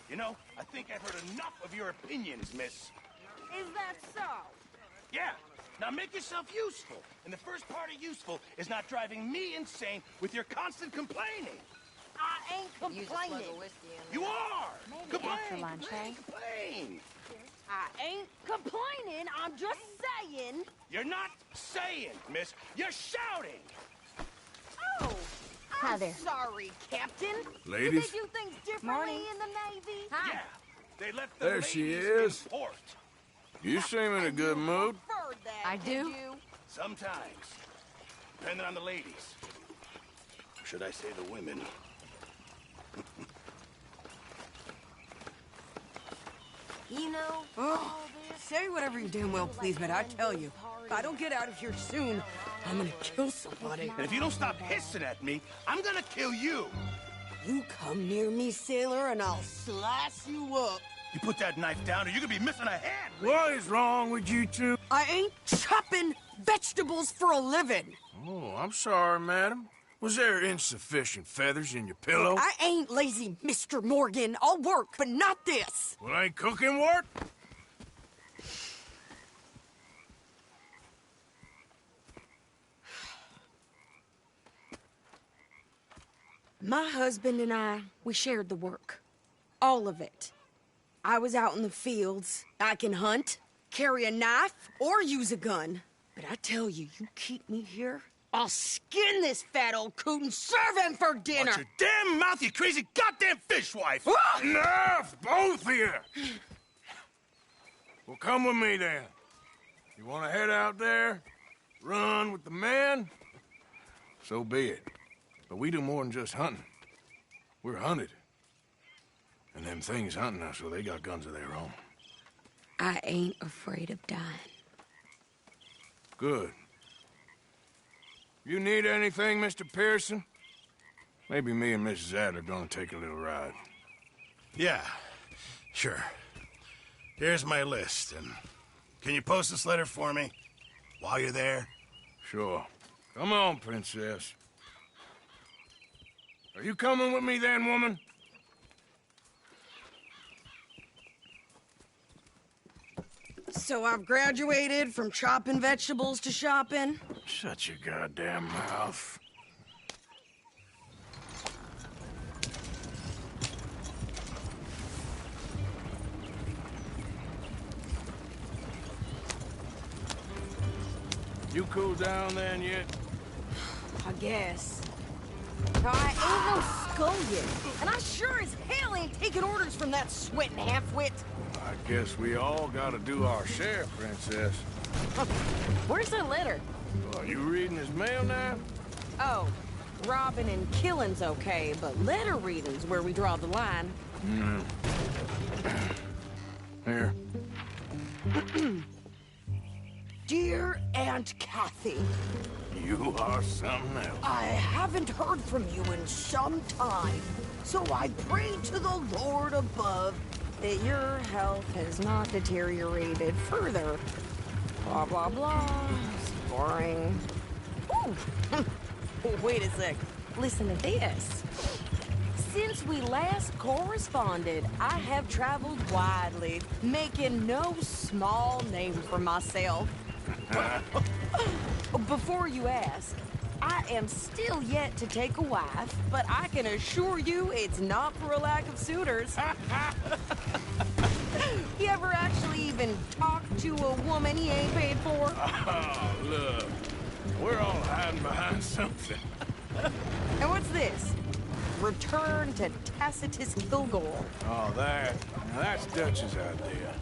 You know, I think I've heard enough of your opinions, miss. Is that so? Yeah. Now make yourself useful. And the first part of useful is not driving me insane with your constant complaining. I ain't complaining. You are! Maybe after lunch, eh? Complain! I ain't complaining. I'm just saying. You're not saying, miss. You're shouting! Oh, Hi I'm there. sorry, Captain. Ladies? You think you things differently Morning. in the Navy? Yeah, they left the There she ladies is. in port. You seem in a good mood. Preferred that, I did do. you? Sometimes. Depending on the ladies. Or should I say the women? You know, Oh, say whatever you damn well please, but I tell you, if I don't get out of here soon, I'm gonna kill somebody. And if you don't stop hissing at me, I'm gonna kill you. You come near me, sailor, and I'll slice you up. You put that knife down or you're gonna be missing a hand. What is wrong with you two? I ain't chopping vegetables for a living. Oh, I'm sorry, madam. Was there insufficient feathers in your pillow? I ain't lazy, Mr. Morgan. I'll work, but not this. Well, ain't cooking work? My husband and I, we shared the work. All of it. I was out in the fields. I can hunt, carry a knife, or use a gun. But I tell you, you keep me here, I'll skin this fat old coot and serve him for dinner. Watch your damn mouth, you crazy goddamn fishwife! Ah! Enough, both of you! Well, come with me then. You want to head out there, run with the men? So be it. But we do more than just hunting. We're hunted. And them things hunting us, so they got guns of their own. I ain't afraid of dying. Good. You need anything, Mr. Pearson? Maybe me and Mrs. Adler gonna take a little ride. Yeah, sure. Here's my list, and can you post this letter for me while you're there? Sure. Come on, princess. Are you coming with me then, woman? So I've graduated from chopping vegetables to shopping. Shut your goddamn mouth. You cool down then yet? I guess. I ain't no skull yet. And I sure as hell ain't taking orders from that sweating half-wit. I guess we all gotta do our share, princess. Where's the letter? Are you reading his mail now? Oh, robbing and killing's okay, but letter reading's where we draw the line. Here. Dear Aunt Kathy, You are something else. I haven't heard from you in some time, so I pray to the Lord above that your health has not deteriorated further. Blah, blah, blah. It's boring. Ooh. Wait a sec. Listen to this. Since we last corresponded, I have traveled widely, making no small name for myself. Before you ask, I am still yet to take a wife, but I can assure you it's not for a lack of suitors. You ever actually even talk to a woman he ain't paid for? Oh, look. We're all hiding behind something. And what's this? Return to Tacitus Kilgore. Oh, that. Now, that's Dutch's idea.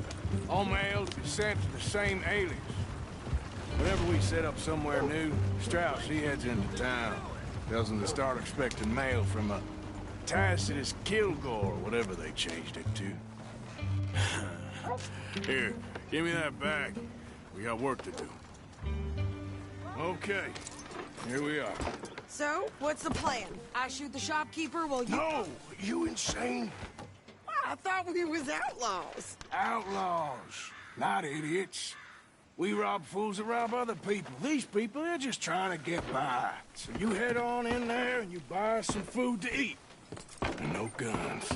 All mail to be sent to the same alias. Whenever we set up somewhere new, Strauss, he heads into town. Tells them to start expecting mail from a Tacitus Kilgore, whatever they changed it to. Here, give me that back. We got work to do. Okay, here we are. So, what's the plan? I shoot the shopkeeper while you... No! You insane? I thought we was outlaws. Outlaws, not idiots. We rob fools that rob other people. These people, they're just trying to get by. So you head on in there and you buy us some food to eat. And no guns.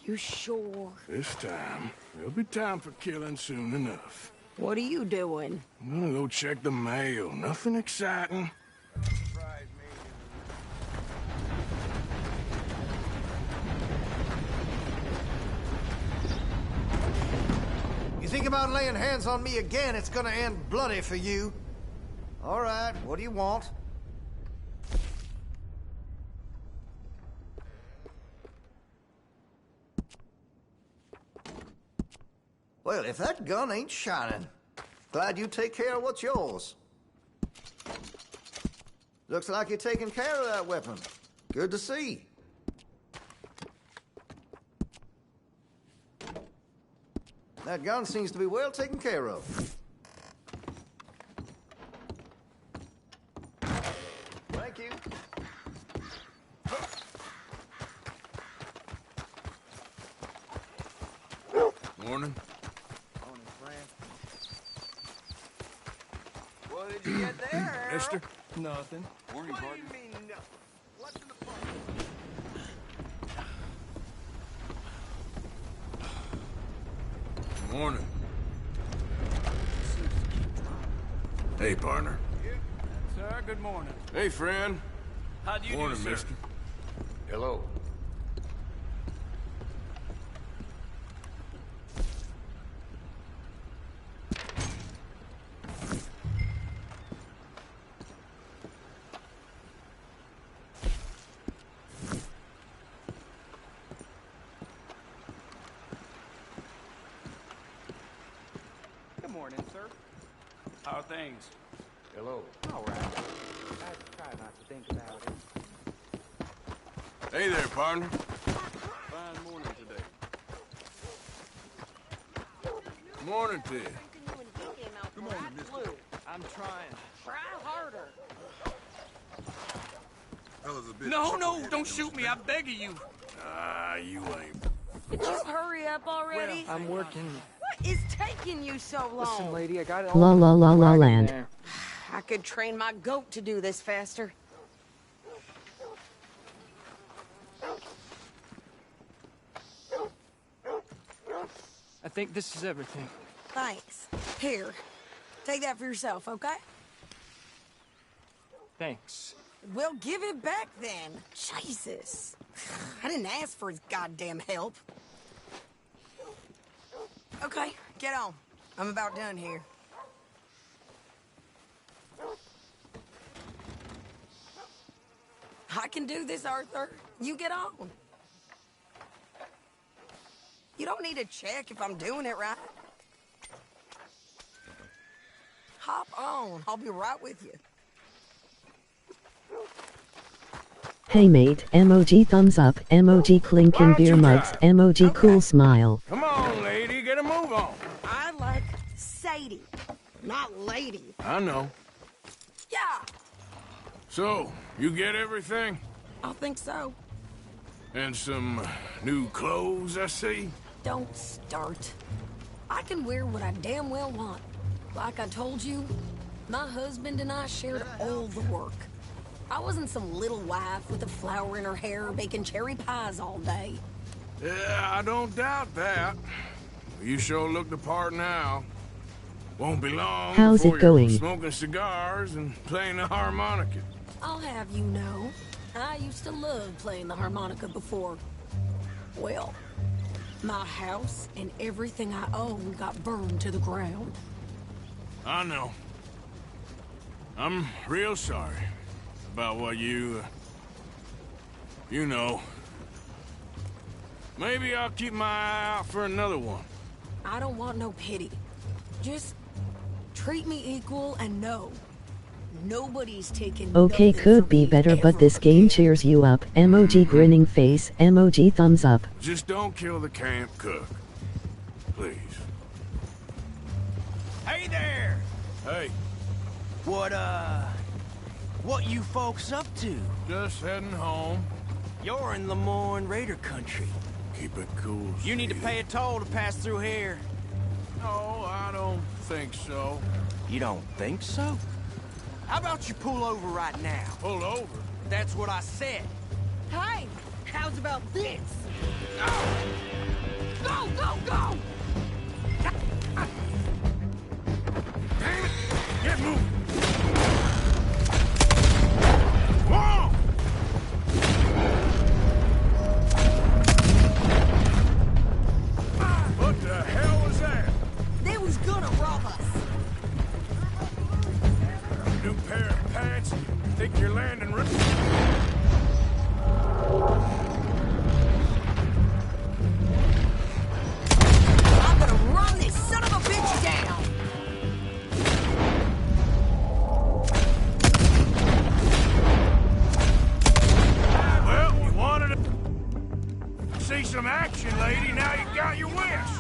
You sure? This time, there'll be time for killing soon enough. What are you doing? I'm gonna go check the mail. Nothing exciting. You think about laying hands on me again, it's gonna end bloody for you. All right, what do you want? Well, if that gun ain't shining, glad you take care of what's yours. Looks like you're taking care of that weapon. Good to see. That gun seems to be well taken care of. Thank you. Morning. Morning, friend. What did you get there, Mister? Nothing. Morning, partner. What do you mean, nothing? What's in the front? Morning. Hey, partner. Sir, good morning. Hey, friend. How do you Morning, do, sir? mister. Hello. Good morning, sir. How are things? Hello. All right. I try not to think about it. Hey there, partner. Fine morning today. Morning to you. Good morning, Mister. I'm trying. Try harder. No, don't shoot me. I beg of you. Ah, you ain't. Could you hurry up already? I'm working. What is taking you so long? Listen, lady, I got it all. La la la la wagon land. there. I could train my goat to do this faster. I think this is everything. Thanks. Here, take that for yourself, okay? Thanks. We'll give it back then. Jesus. I didn't ask for his goddamn help. Okay, get on. I'm about done here. I can do this, Arthur. You get on. You don't need to check if I'm doing it right. Hop on. I'll be right with you. Hey mate, emoji thumbs up, emoji clinking beer mugs, emoji cool smile. Come on, lady, get a move on. I like Sadie, not lady. I know. Yeah, So, you get everything? I think so. And some new clothes, I see? Don't start. I can wear what I damn well want. Like I told you, my husband and I shared all the work. I wasn't some little wife with a flower in her hair baking cherry pies all day. Yeah, I don't doubt that. You sure look the part now. Won't be long How's before it you're going? smoking cigars and playing the harmonica. I'll have you know, I used to love playing the harmonica before. Well, my house and everything I own got burned to the ground. I know. I'm real sorry about what you know. Maybe I'll keep my eye out for another one. I don't want no pity. Just treat me equal and know nobody's taking Okay, nothing could from be me better, but ever this game again. cheers you up. Emoji grinning face, emoji thumbs up. Just don't kill the camp cook. Please. Hey there! Hey, What you folks up to? just heading home. You're in Lemoyne Raider country. Keep it cool. You need to sweetie. pay a toll to pass through here. No, I don't think so. You don't think so? How about you pull over right now? Pull over. That's what I said. Hey, How's about this? Go, go, go! Damn it! Get moving! Whoa! What the hell was that? They was gonna rob us. New pair of pants? Think you're landing right? I'm gonna run this son of a bitch down. Well, you wanted to see some action, lady. Now you got your wish.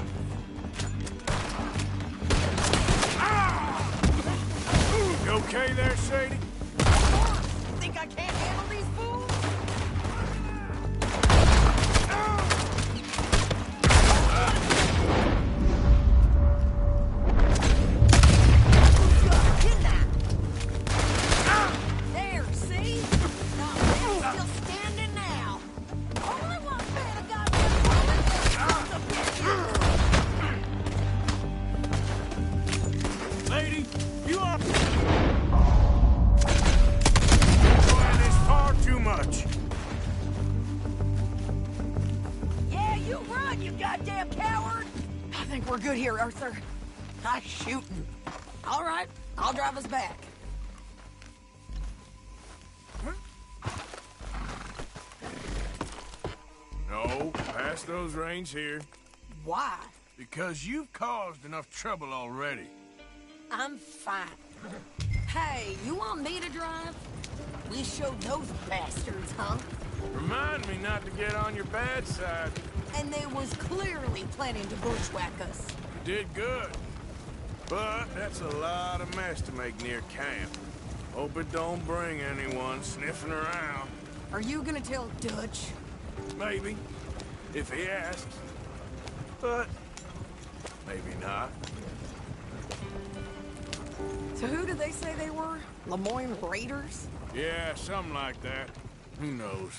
Ah! You okay there, Sadie? Think I can't handle these fools? There, see? Now they're still standing now. Only one man I got Lady, you are... Going this far too much. Yeah, you run, you goddamn coward! I think we're good here, Arthur. I'm shooting. All right, I'll drive us back. No, pass those reins here. Why? Because you've caused enough trouble already. I'm fine. Hey, you want me to drive? We showed those bastards, huh? Remind me not to get on your bad side. And they was clearly planning to bushwhack us. You did good. But that's a lot of mess to make near camp. Hope it don't bring anyone sniffing around. Are you gonna tell Dutch? Maybe, if he asks. But maybe not. So who did they say they were? Lemoyne Raiders? Yeah, something like that. Who knows?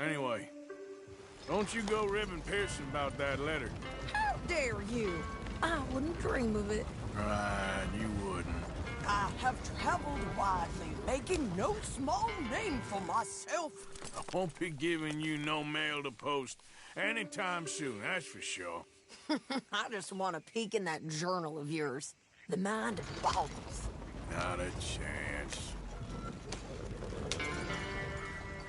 Anyway, don't you go ribbing Pearson about that letter. How dare you? I wouldn't dream of it. Right, you wouldn't. I have traveled widely, making no small name for myself. I won't be giving you no mail to post anytime soon, that's for sure. I just want to peek in that journal of yours. The mind boggles. Not a chance.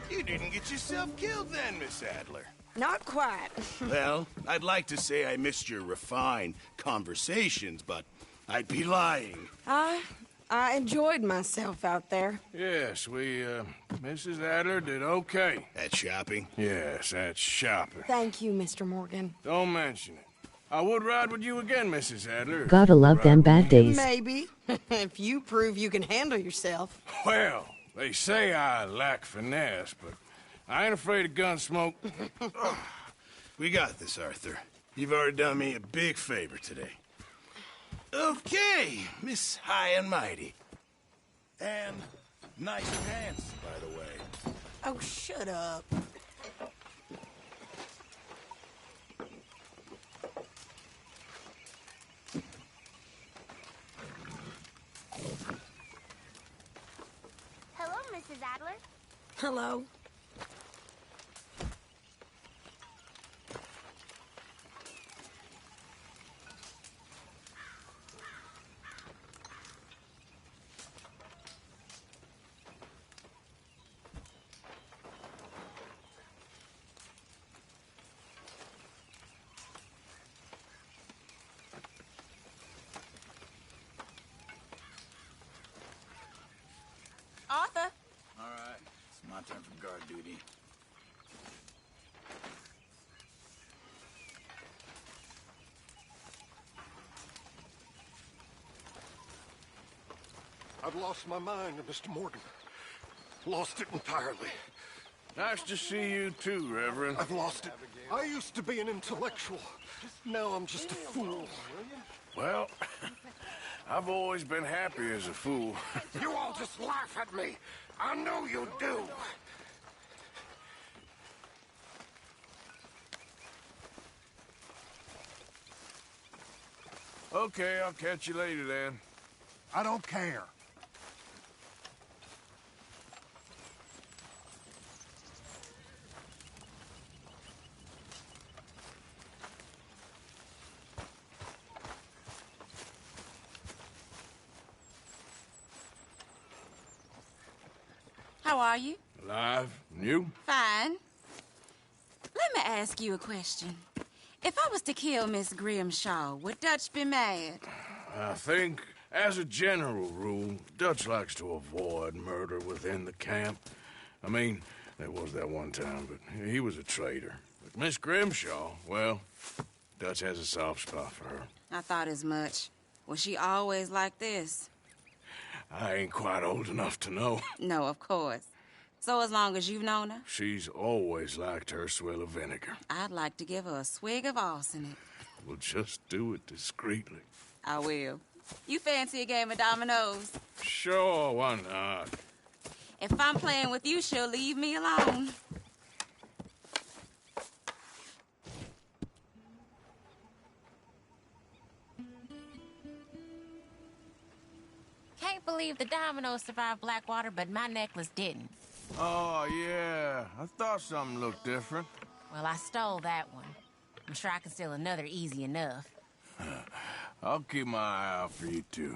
You didn't get yourself killed then, Miss Adler. Not quite. Well, I'd like to say I missed your refined conversations, but I'd be lying. I enjoyed myself out there. Yes, Mrs. Adler did okay. At shopping? Yes, that's shopping. Thank you, Mr. Morgan. Don't mention it. I would ride with you again, Mrs. Adler. Gotta love them bad days. Maybe. If you prove you can handle yourself. Well, they say I lack finesse, but I ain't afraid of gun smoke. We got this, Arthur. You've already done me a big favor today. Okay, Miss High and Mighty. And nice pants, by the way. Oh, shut up. Hello, Mrs. Adler. Hello. Arthur? All right, it's my turn for guard duty. I've lost my mind, Mr. Morgan. Lost it entirely. Nice to see you too, Reverend. I've lost it. I used to be an intellectual. Now I'm just a fool. Well, I've always been happy as a fool. You all just laugh at me. I know you do. Okay, I'll catch you later then. I don't care. How are you? Alive? And you? Fine. Let me ask you a question. If I was to kill Miss Grimshaw, would Dutch be mad? I think, as a general rule, Dutch likes to avoid murder within the camp. I mean, there was that one time, but he was a traitor. But Miss Grimshaw, well, Dutch has a soft spot for her. I thought as much. Was she always like this? I ain't quite old enough to know. No, of course. So as long as you've known her? She's always liked her swill of vinegar. I'd like to give her a swig of arsenic. We'll just do it discreetly. I will. You fancy a game of dominoes? Sure, why not? If I'm playing with you, she'll leave me alone. Can't believe the dominoes survived Blackwater, but my necklace didn't. Oh, yeah. I thought something looked different. Well, I stole that one. I'm sure I can steal another easy enough. I'll keep my eye out for you, too.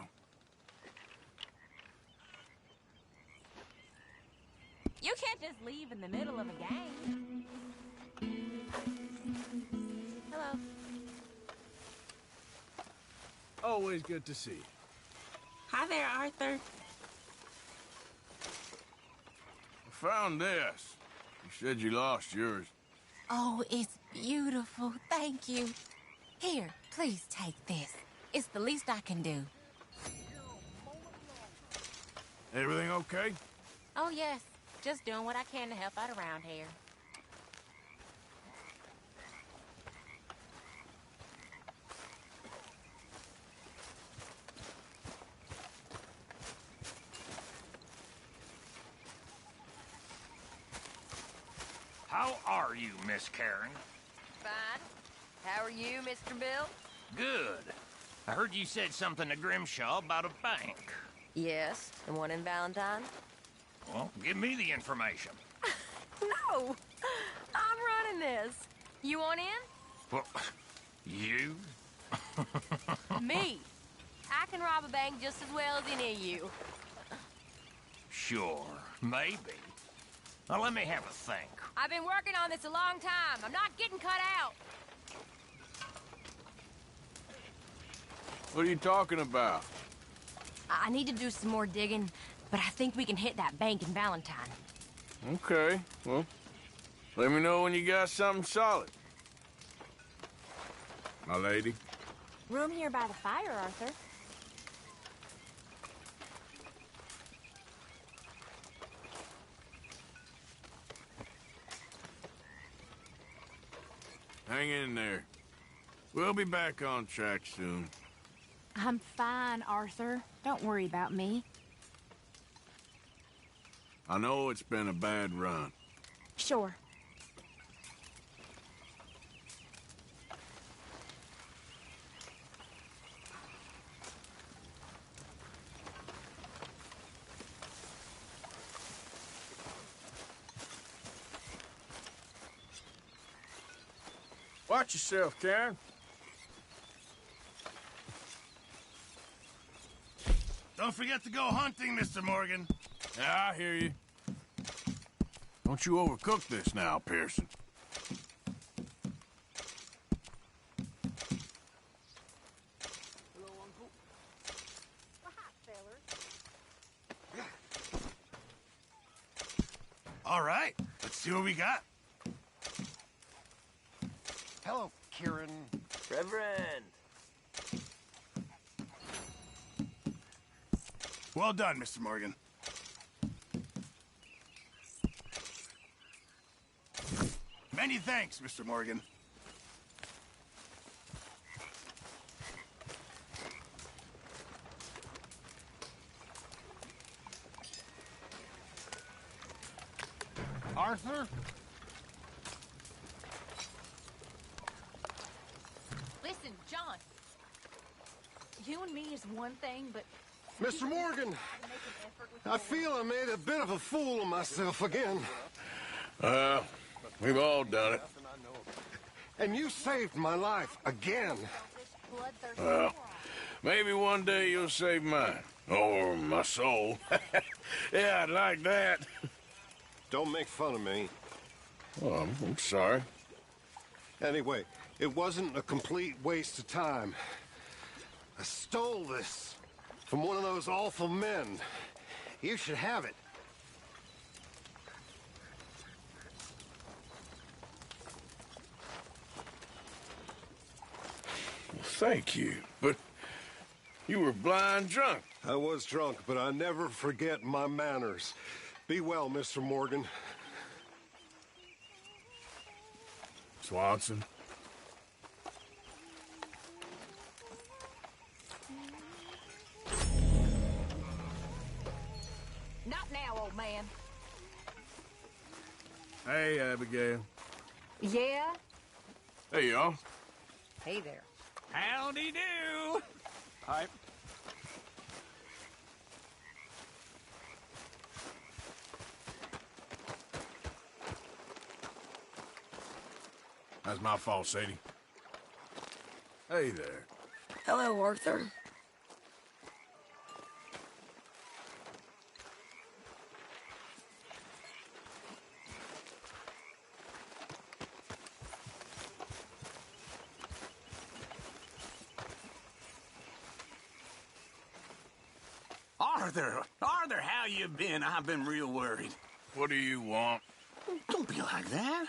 You can't just leave in the middle of a game. Hello. Always good to see you. Hi there, Arthur. I found this. You said you lost yours. Oh, it's beautiful. Thank you. Here, please take this. It's the least I can do. Everything okay? Oh, yes. Just doing what I can to help out around here. How are you, Miss Karen? Fine. How are you, Mr. Bill? Good. I heard you said something to Grimshaw about a bank. Yes, the one in Valentine? Well, give me the information. No! I'm running this. You want in? Well, you? Me. I can rob a bank just as well as any of you. Sure, maybe. Now, let me have a think. I've been working on this a long time. I'm not getting cut out. What are you talking about? I need to do some more digging, but I think we can hit that bank in Valentine. Okay, well, let me know when you got something solid. My lady? Room here by the fire, Arthur. Hang in there. We'll be back on track soon. I'm fine, Arthur. Don't worry about me. I know it's been a bad run. Sure. Watch yourself, Karen. Don't forget to go hunting, Mr. Morgan. Yeah, I hear you. Don't you overcook this now, Pearson. Hello, Uncle. Well, hi, fellas. All right, let's see what we got. Hello, Kieran. Reverend. Well done, Mr. Morgan. Many thanks, Mr. Morgan. Arthur? Listen, John. You and me is one thing, but... Mr. Morgan, I feel I made a bit of a fool of myself again. We've all done it. And you saved my life again. Well, maybe one day you'll save mine. Or my soul. Yeah, I'd like that. Don't make fun of me. Well, I'm sorry. Anyway, it wasn't a complete waste of time. I stole this from one of those awful men. You should have it. Thank you, but you were blind drunk. I was drunk, but I never forget my manners. Be well, Mr. Morgan. Swanson. Not now, old man. Hey, Abigail. Yeah? Hey, y'all. Hey there. Howdy do. Pipe. That's my fault, Sadie. Hey there. Hello, Arthur. Arthur, how you been? I've been real worried. What do you want? Don't be like that.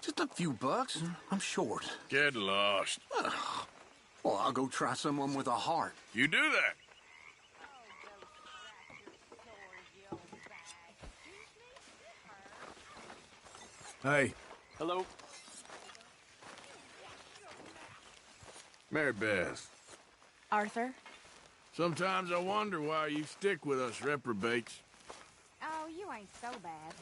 Just a few bucks. I'm short. Get lost. Well, I'll go try someone with a heart. You do that. Hey. Hello. Mary Beth. Arthur? Sometimes I wonder why you stick with us reprobates. Oh, you ain't so bad.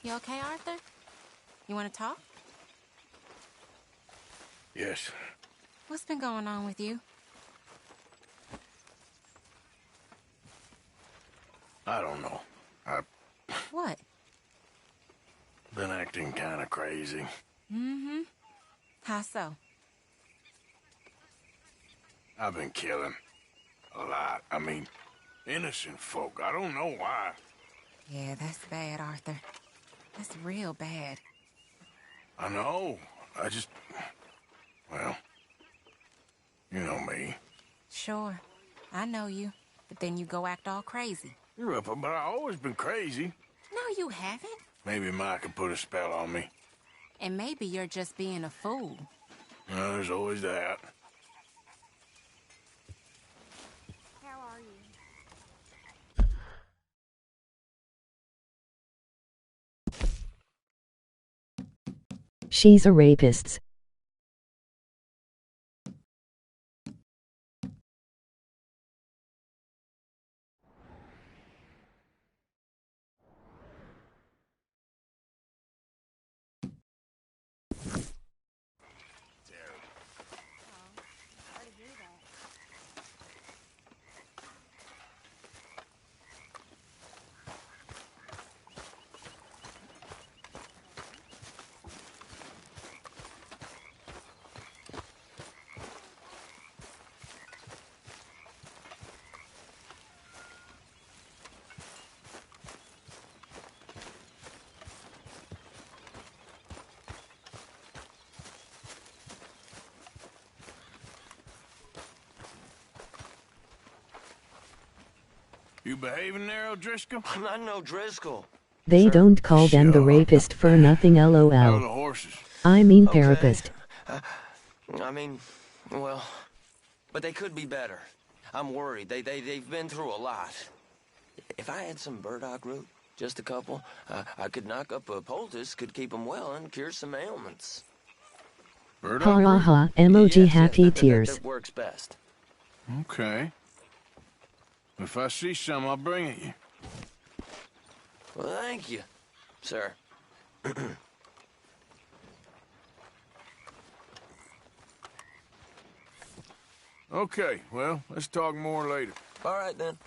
You okay, Arthur? You want to talk? Yes. What's been going on with you? I don't know. I've What? been acting kind of crazy. Mm-hmm. How so? I've been killing. A lot. I mean, innocent folk. I don't know why. Yeah, that's bad, Arthur. That's real bad. I know. I just... Well... You know me. Sure. I know you. But then you go act all crazy. You're up, but I've always been crazy. No, you haven't. Maybe Mike can put a spell on me. And maybe you're just being a fool. Well, there's always that. How are you? She's a rapist. You behaving there, O'Driscoll? I'm not no Driscoll. They don't call them the rapist for nothing, How are the lol. horses? I mean Okay. therapist. I mean, well, but they could be better. I'm worried. They've been through a lot. If I had some burdock root, just a couple, I could knock up a poultice, could keep them well, and cure some ailments. Ha ha ha, emoji Yes, happy that tears. works best. Okay. If I see some, I'll bring it you. Well, thank you, sir. Okay, well, let's talk more later. All right, then.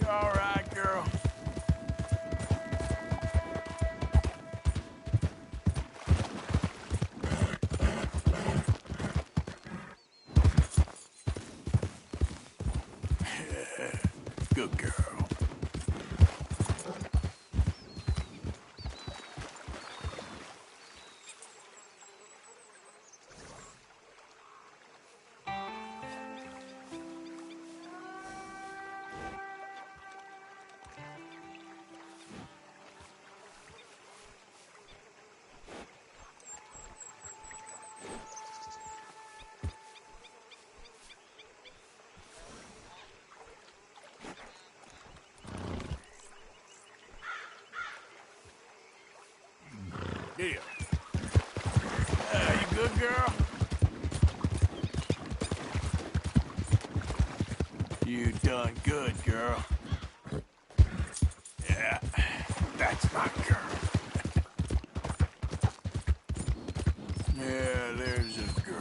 You all right, girl? Good girl. Yeah. You good, girl? You done good, girl. Yeah, that's my girl. Yeah, there's a girl.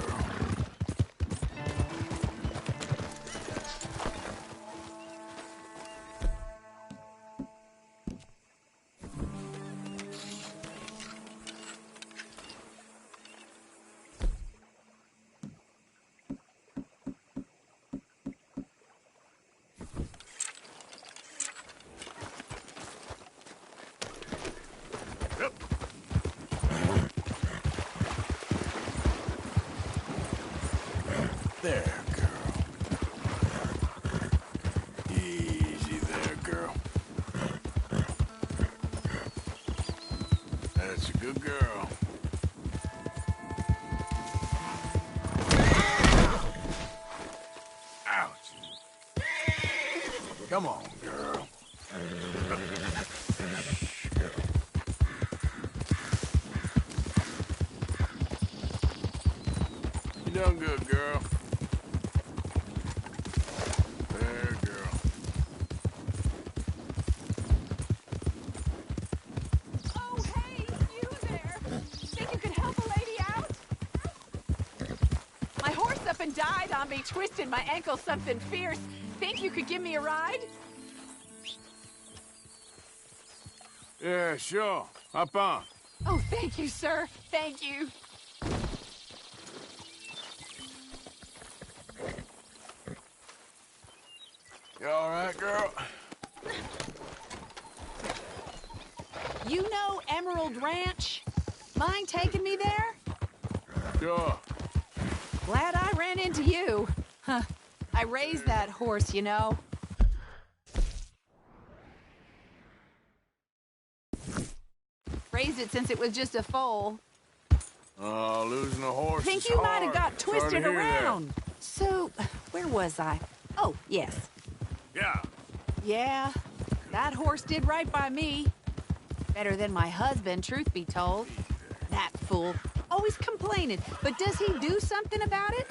There, girl. Easy there, girl. That's a good girl. Ouch. Come on, girl. You done good, girl. There, girl. Oh, hey, you there. Think you could help a lady out? My horse up and died on me, twisted my ankle something fierce. Think you could give me a ride? Yeah, sure. Hop on. Oh, thank you, sir. Thank you. You all right, girl? You know Emerald Ranch? Mind taking me there? Sure. Glad I ran into you. Huh. I raised that horse, you know. Raised it since it was just a foal. Oh, losing a horse Think is you might hard. have got Sorry to twisted hear that. around. So, where was I? Oh, yes. Yeah. Yeah, that horse did right by me. Better than my husband, truth be told. That fool. Always complaining, but does he do something about it?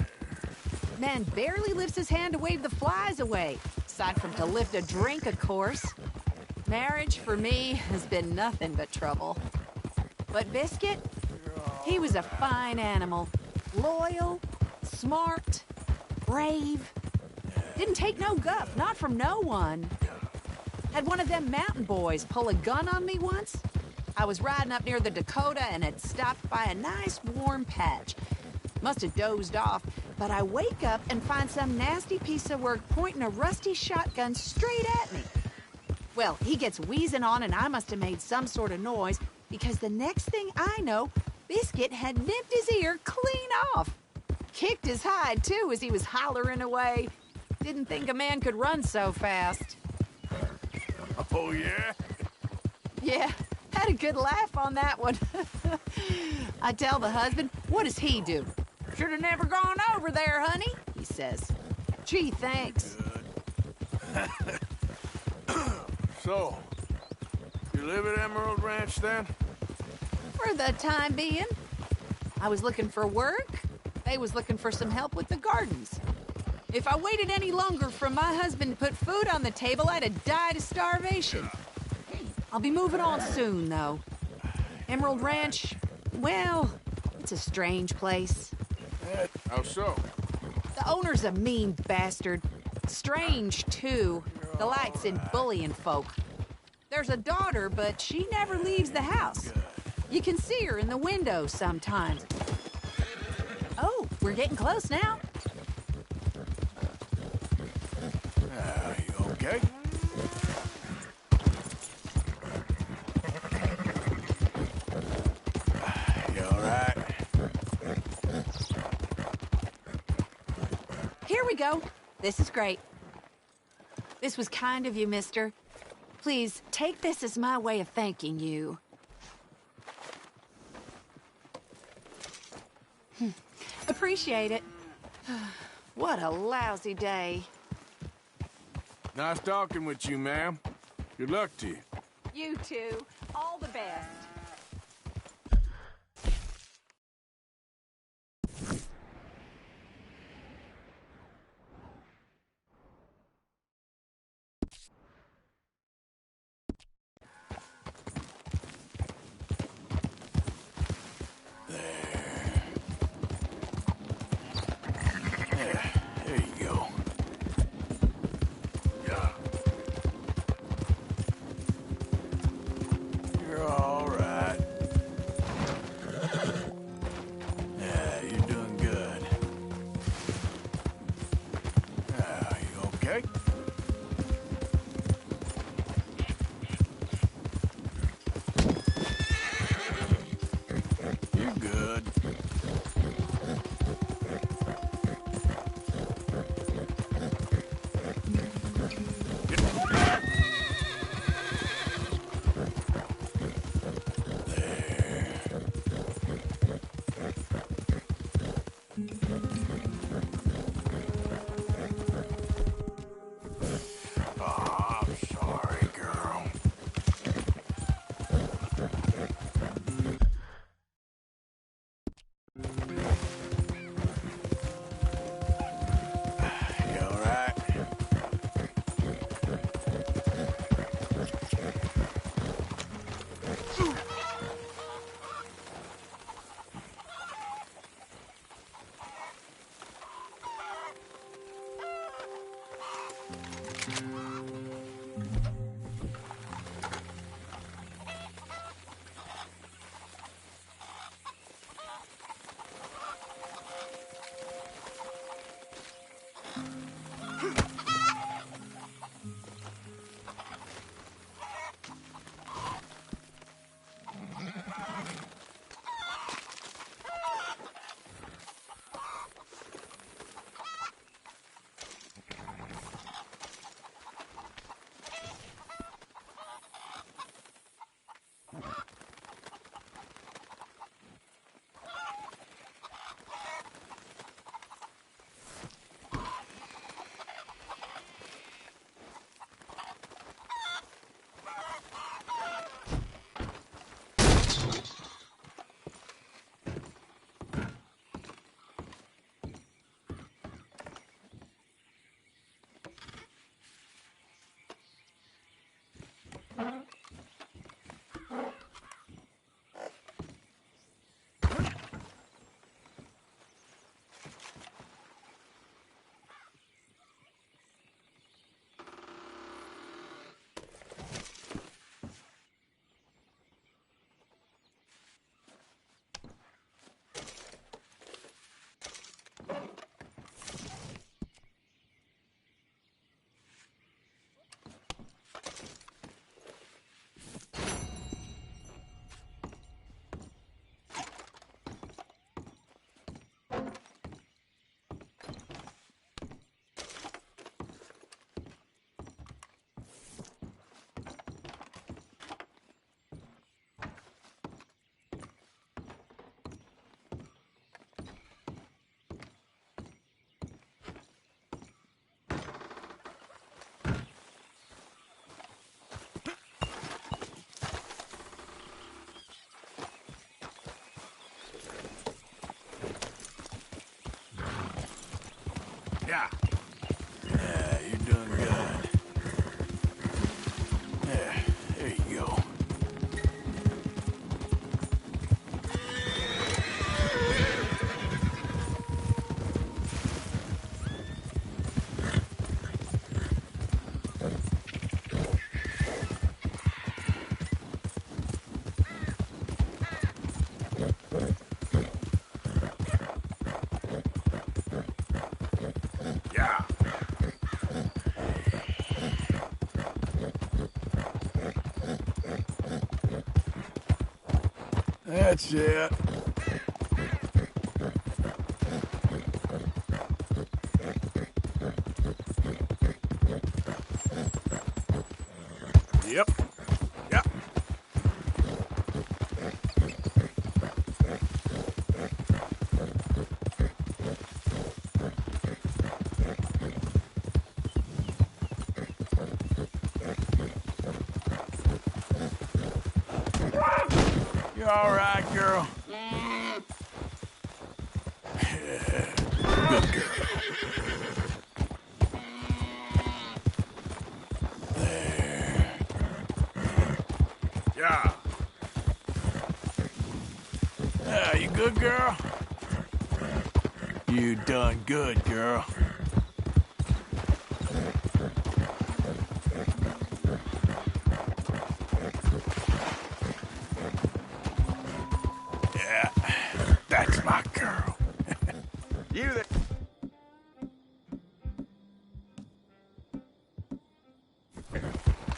Man barely lifts his hand to wave the flies away. Aside from to lift a drink, of course. Marriage, for me, has been nothing but trouble. But Biscuit, he was a fine animal. Loyal, smart, brave. Didn't take no guff, not from no one. Had one of them mountain boys pull a gun on me once. I was riding up near the Dakota and had stopped by a nice warm patch. Must have dozed off, but I wake up and find some nasty piece of work pointing a rusty shotgun straight at me. Well, he gets wheezing on and I must have made some sort of noise because the next thing I know, Biscuit had nipped his ear clean off. Kicked his hide, too, as he was hollering away. Didn't think a man could run so fast. Oh, yeah? Yeah, had a good laugh on that one. I tell the husband, what does he do? Should have never gone over there, honey, he says. Gee, thanks. So, you live at Emerald Ranch then? For the time being. I was looking for work. They was looking for some help with the gardens. If I waited any longer for my husband to put food on the table, I'd have died of starvation. I'll be moving on soon, though. Emerald Ranch, well, it's a strange place. How so? The owner's a mean bastard. Strange, too. Delights in bullying folk. There's a daughter, but she never leaves the house. You can see her in the window sometimes. Oh, we're getting close now. You okay? You all right? Here we go. This is great. This was kind of you, mister. Please, take this as my way of thanking you. Appreciate it. What a lousy day. Nice talking with you, ma'am. Good luck to you. You too. All the best. Yeah. Yeah, you're doing good. Yeah, there you go. Yeah. That's it. Yep. Yep. You all right, girl? Good girl. There. Yeah. Yeah, you good, girl? You done good, girl. Yeah, that's my girl. You there?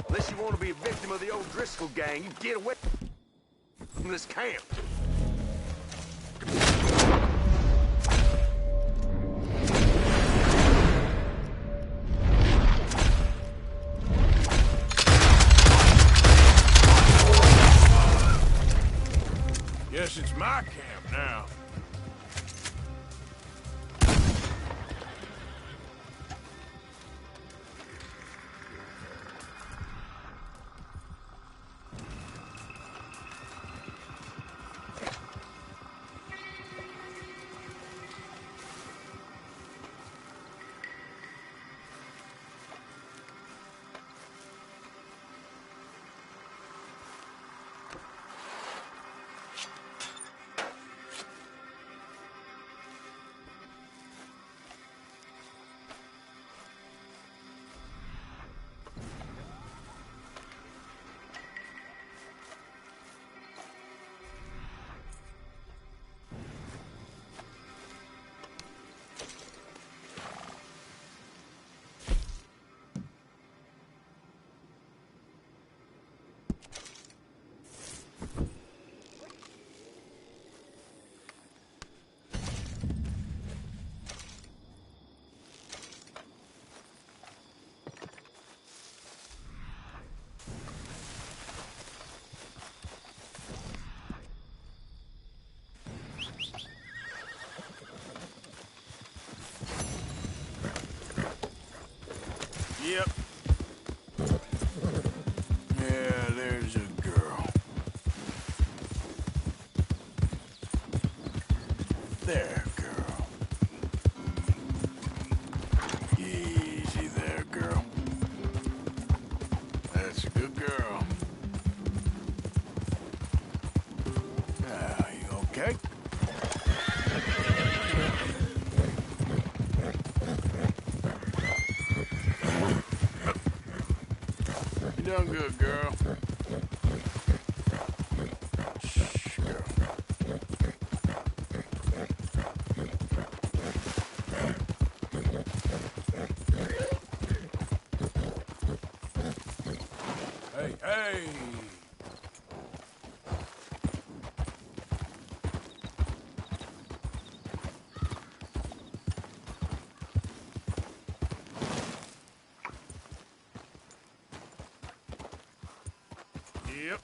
Unless you want to be a victim of the old Driscoll gang, you get away from this camp. Guess it's my camp now. Yep. Yeah, there's a girl. There, girl. Easy there, girl. That's a good girl. Now, you okay? You done good, girl. Shh, girl. Hey, hey! Yep.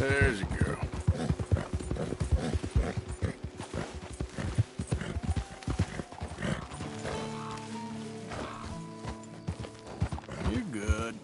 There's a girl. You're good.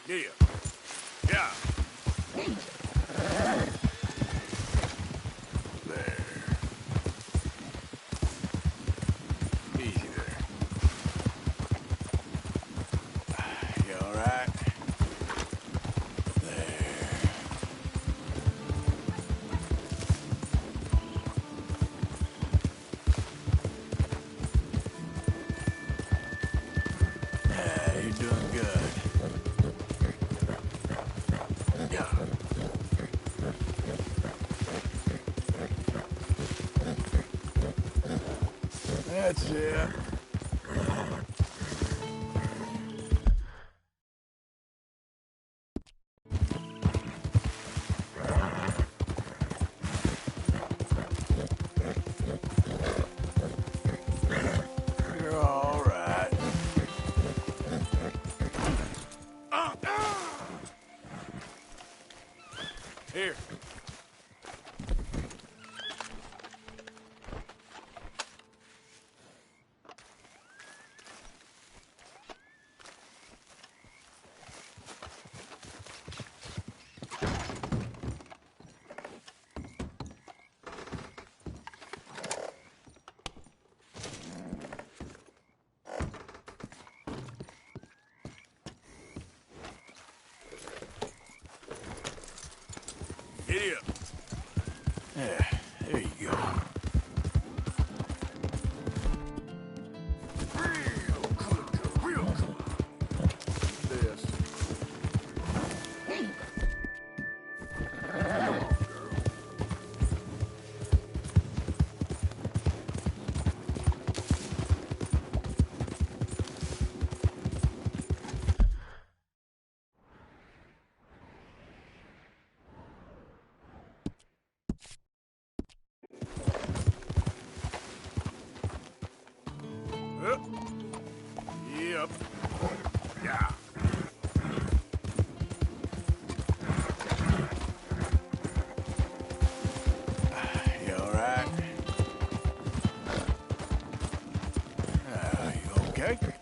Yeah. Yeah. There. Easy there. You all right? Yeah, you're doing good. Yeah. That's it. You're all right. Here. Idiot. Yeah, there you go. okay?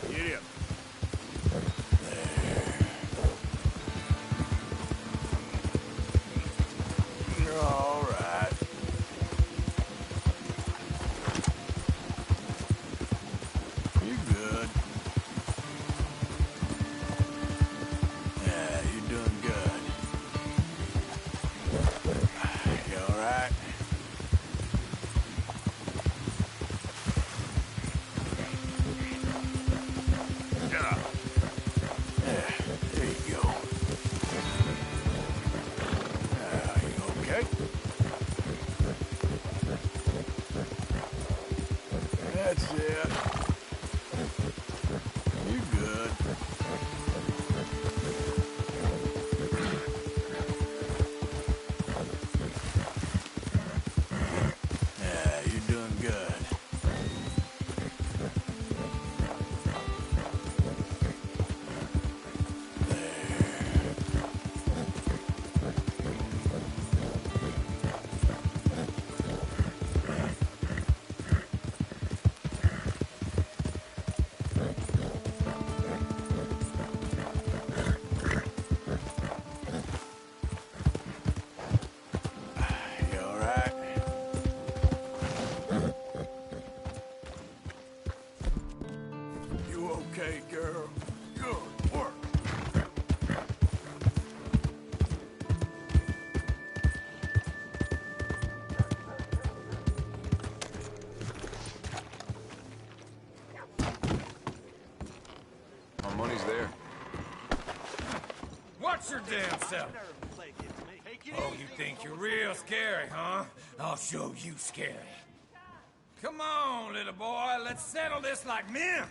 Get up. You're all right. You're good. Yeah, you're doing good. You all right? Yeah. Yeah, there you go. You okay? That's it. You're good. Yeah, you're doing good. You all right? You okay, girl? Good work. Our money's there. Watch your damn self. Oh, you think you're real scary, huh? I'll show you scary. Come on, little boy, let's settle this like men.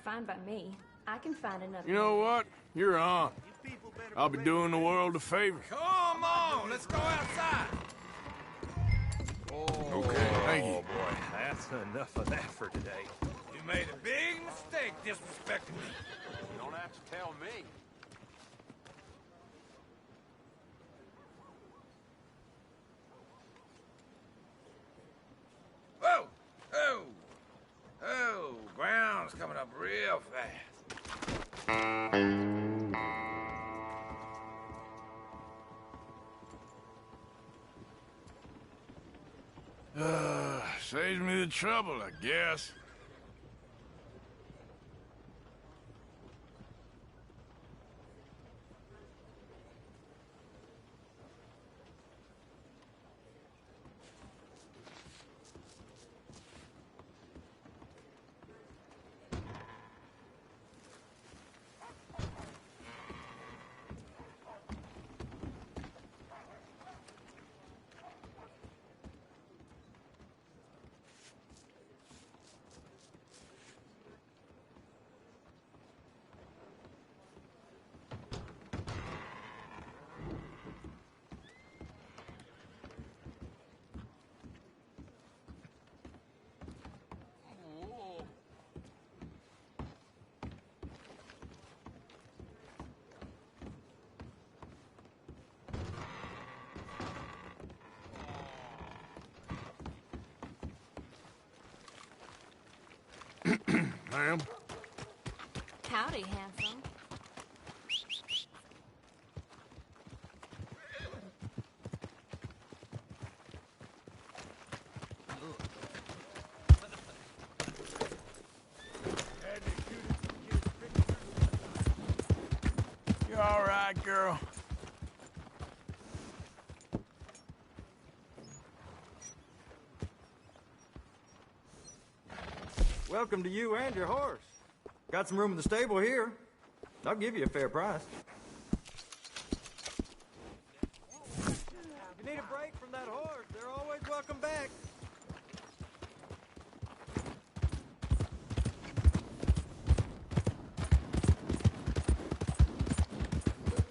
Fine by me. I can find another. You know what? You're on. I'll be doing the world a favor. Come on, let's go outside. Okay, thank you. Boy, that's enough of that for today. You made a big mistake disrespecting me. You don't have to tell me. Whoa! Oh! Oh, ground's coming up real fast. Saves me the trouble, I guess. Ma'am? Howdy, handsome. You all right, girl? Welcome to you and your horse. Got some room in the stable here. I'll give you a fair price. you need a break from that horse, they're always welcome back.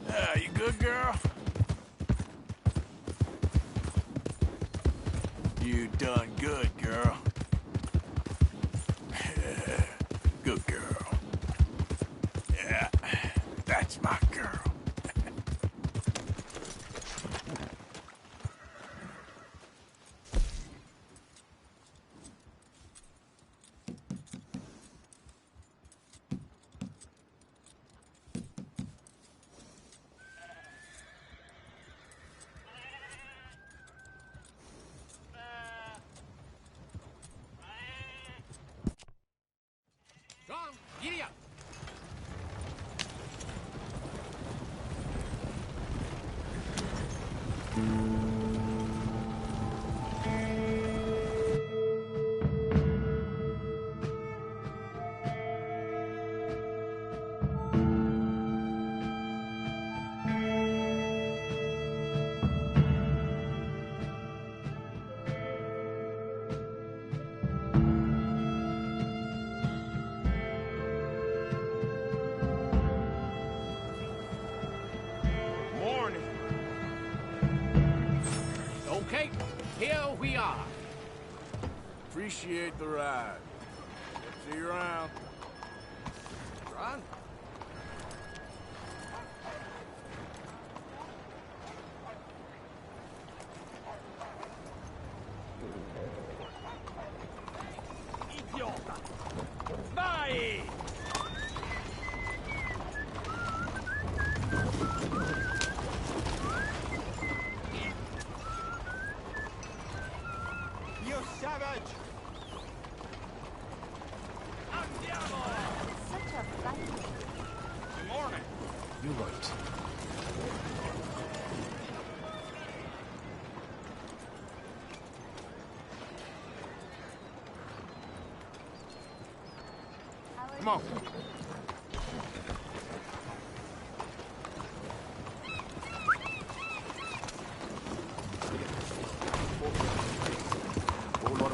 Yeah, you good, girl? You done good, girl. Good girl. Yeah, that's my girl. Tom, giddy up. Morning. Okay, here we are. Appreciate the ride. See you around. Ron? Idiota! Vai! You savage! Andiamo! Such a fight. Good morning. You're right. Come on.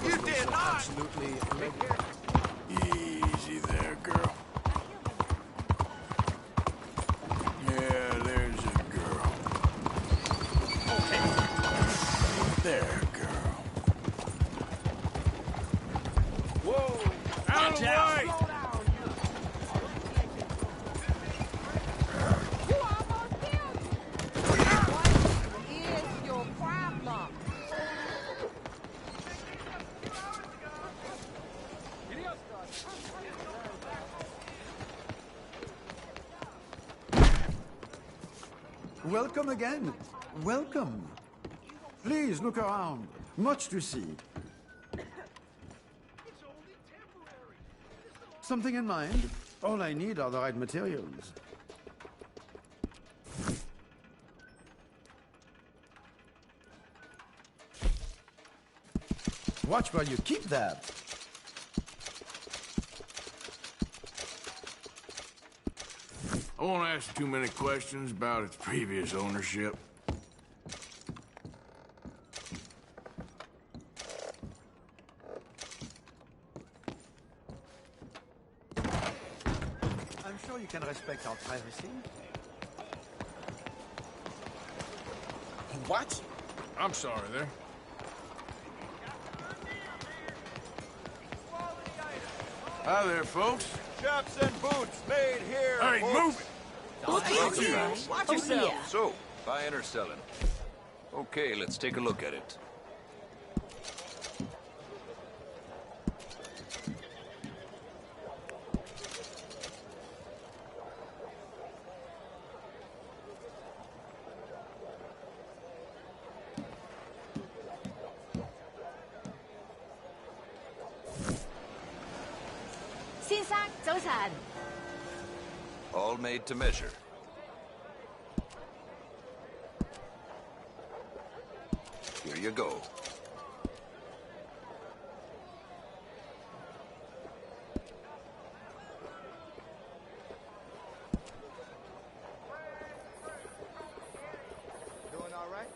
You did not! Absolutely. Easy there, girl. Yeah, there's a girl. There, girl. Whoa! Out of the way! You almost killed me. What is your problem? Welcome again. Welcome. Please look around. Much to see. Something in mind? All I need are the right materials. Watch where you keep that. I won't ask too many questions about its previous ownership. I'm sure you can respect our privacy. What? I'm sorry there. Hi there, folks. Chaps and boots made here. Hey, folks. move it! Watch Oh, yourself. yeah. So, buying or selling? Okay, let's take a look at it. All made to measure. Here you go. Doing all right?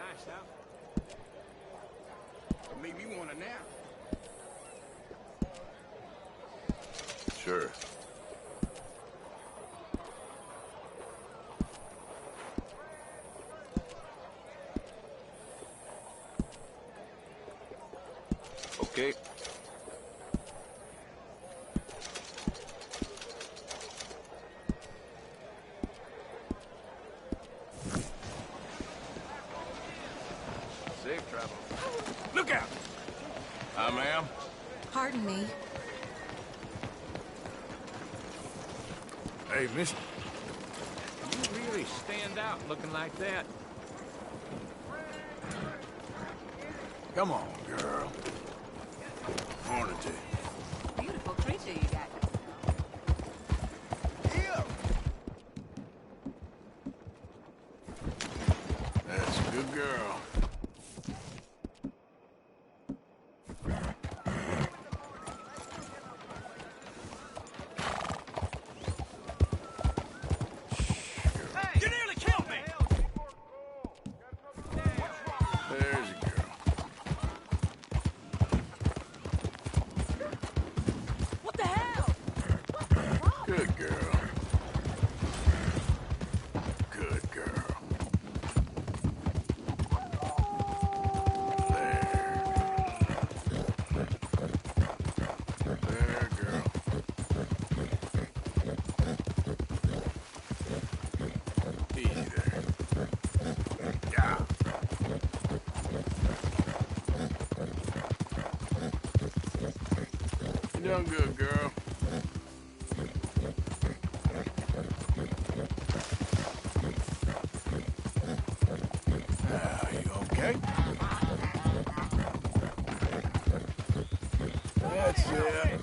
nice house. Made me want a nap. Sure. Okay. Safe travel. Look out! Hi, ma'am. Pardon me. Hey, mister. You really stand out looking like that. Come on, girl. Morning to you. Beautiful creature you got. That's a good girl. You nearly killed me! There's a girl. What the hell? Good girl. Good girl. There, girl. Easy there. Yeah. You done good, girl. You okay? That's it.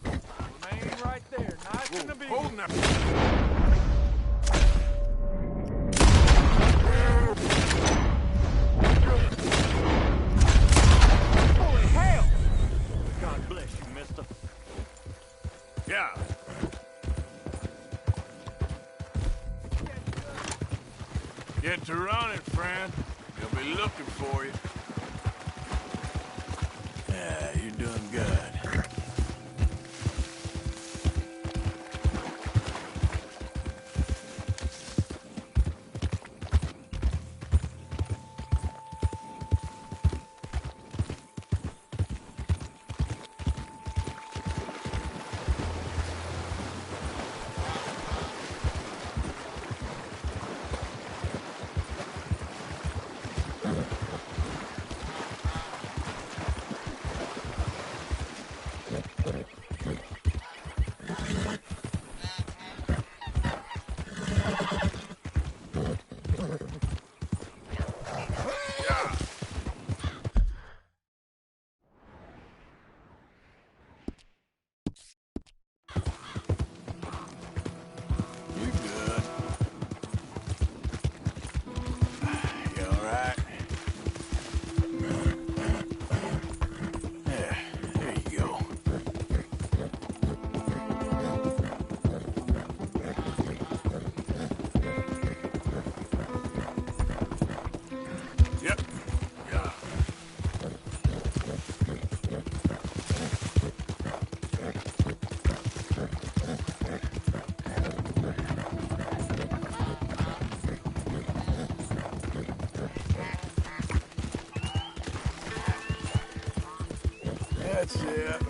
Remain right there, nice and obedient. Holding up. Holy hell! God bless you, mister. Yeah. Get to running, friend. They'll be looking for you. Yeah, you're doing good. You good. You all right? Yeah, there you go. Yep. Yeah. That's it.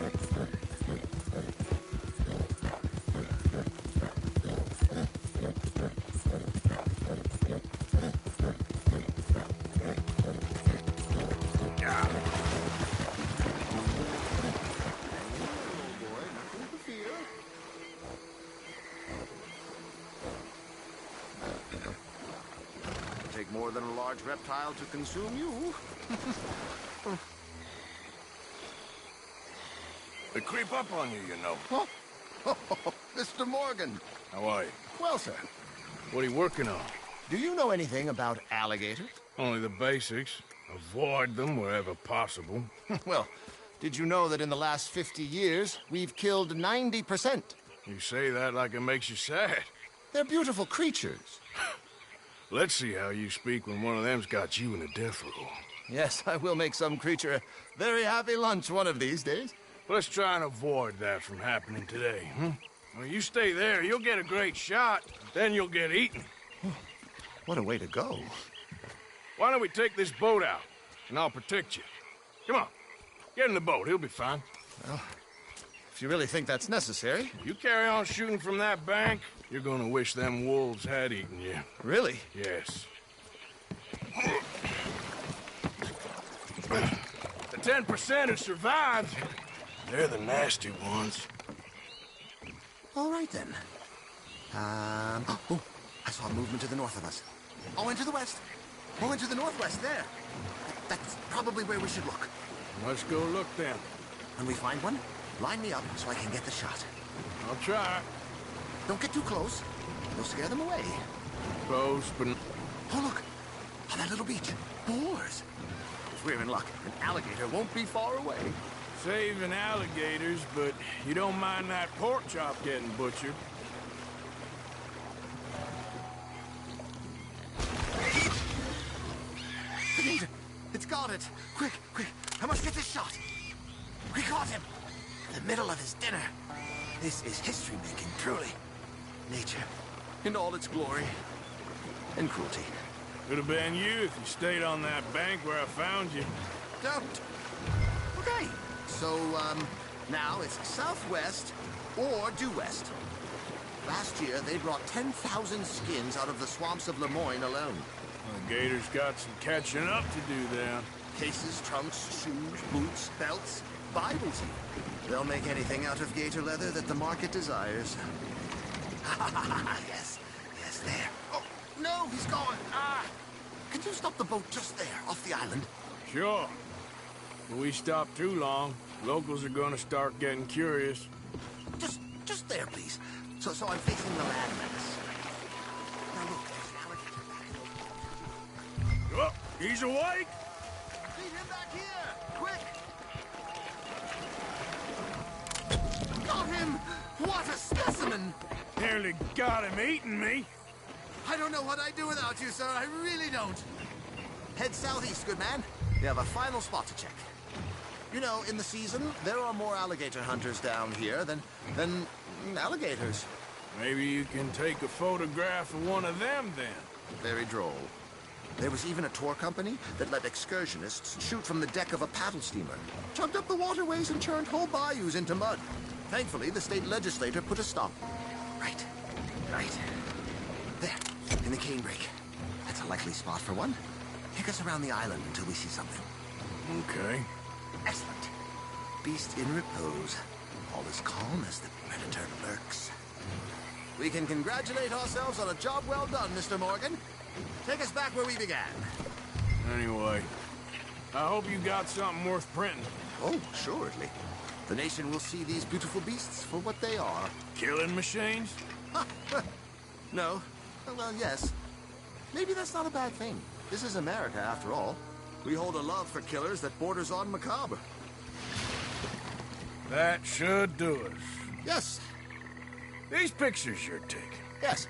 Yeah. Take more than a large reptile to consume you. They creep up on you, you know. Mr. Morgan. How are you? Well, sir, What are you working on? do you know anything about alligators? Only the basics. Avoid them wherever possible. Well, did you know that in the last 50 years, we've killed 90% You say that like it makes you sad. They're beautiful creatures. Let's see how you speak when one of them's got you in a death row. Yes, I will make some creature a very happy lunch one of these days. Let's try and avoid that from happening today, huh? When you stay there, you'll get a great shot, then you'll get eaten. What a way to go. Why don't we take this boat out, and I'll protect you. Come on, get in the boat, he'll be fine. Well, if you really think that's necessary. You carry on shooting from that bank, you're gonna wish them wolves had eaten you. Really? Yes. The 10% who survived, they're the nasty ones. All right, then. Oh, I saw movement to the north of us. Oh, and to the west. Oh, and to the northwest, there. That's probably where we should look. Let's go look, then. When we find one, line me up so I can get the shot. I'll try. Don't get too close. You'll scare them away. Close, but... Oh, look. On that little beach. Boars. If we're in luck, an alligator won't be far away. Saving alligators, but you don't mind that pork chop getting butchered. The gator! It's got it! Quick, quick! I must get this shot! We caught him! In the middle of his dinner. This is history-making, truly. Nature, in all its glory and cruelty. Could have been you if you stayed on that bank where I found you. Don't. Okay, so, now it's southwest or due west. Last year, they brought 10,000 skins out of the swamps of Lemoyne alone. The gator's got some catching up to do then. Cases, trunks, shoes, boots, belts, Bibles even. They'll make anything out of gator leather that the market desires. Yes, yes, there. Oh, no, he's gone. Ah! Can you stop the boat just there, off the island? Sure. If we stop too long, locals are gonna start getting curious. Just there, please. So I'm facing the landmass. Now look, there's an alligator. Oh, he's awake! Lead him back here! Quick! Got him! What a specimen! Nearly got him eating me. I don't know what I'd do without you, sir. I really don't. Head southeast, good man. We have a final spot to check. You know, in the season, there are more alligator hunters down here than alligators. Maybe you can take a photograph of one of them, then. Very droll. There was even a tour company that let excursionists shoot from the deck of a paddle steamer, chugged up the waterways and churned whole bayous into mud. Thankfully, the state legislature put a stop. Right. There, in the canebrake. That's a likely spot for one. Take us around the island until we see something. Okay. Excellent. Beast in repose. All as calm as the predator lurks. We can congratulate ourselves on a job well done, Mr. Morgan. Take us back where we began. Anyway, I hope you got something worth printing. Oh, assuredly. The nation will see these beautiful beasts for what they are. Killing machines? No. Well, yes. Maybe that's not a bad thing. This is America, after all. We hold a love for killers that borders on macabre. That should do us. Yes. These pictures you're taking. Yes.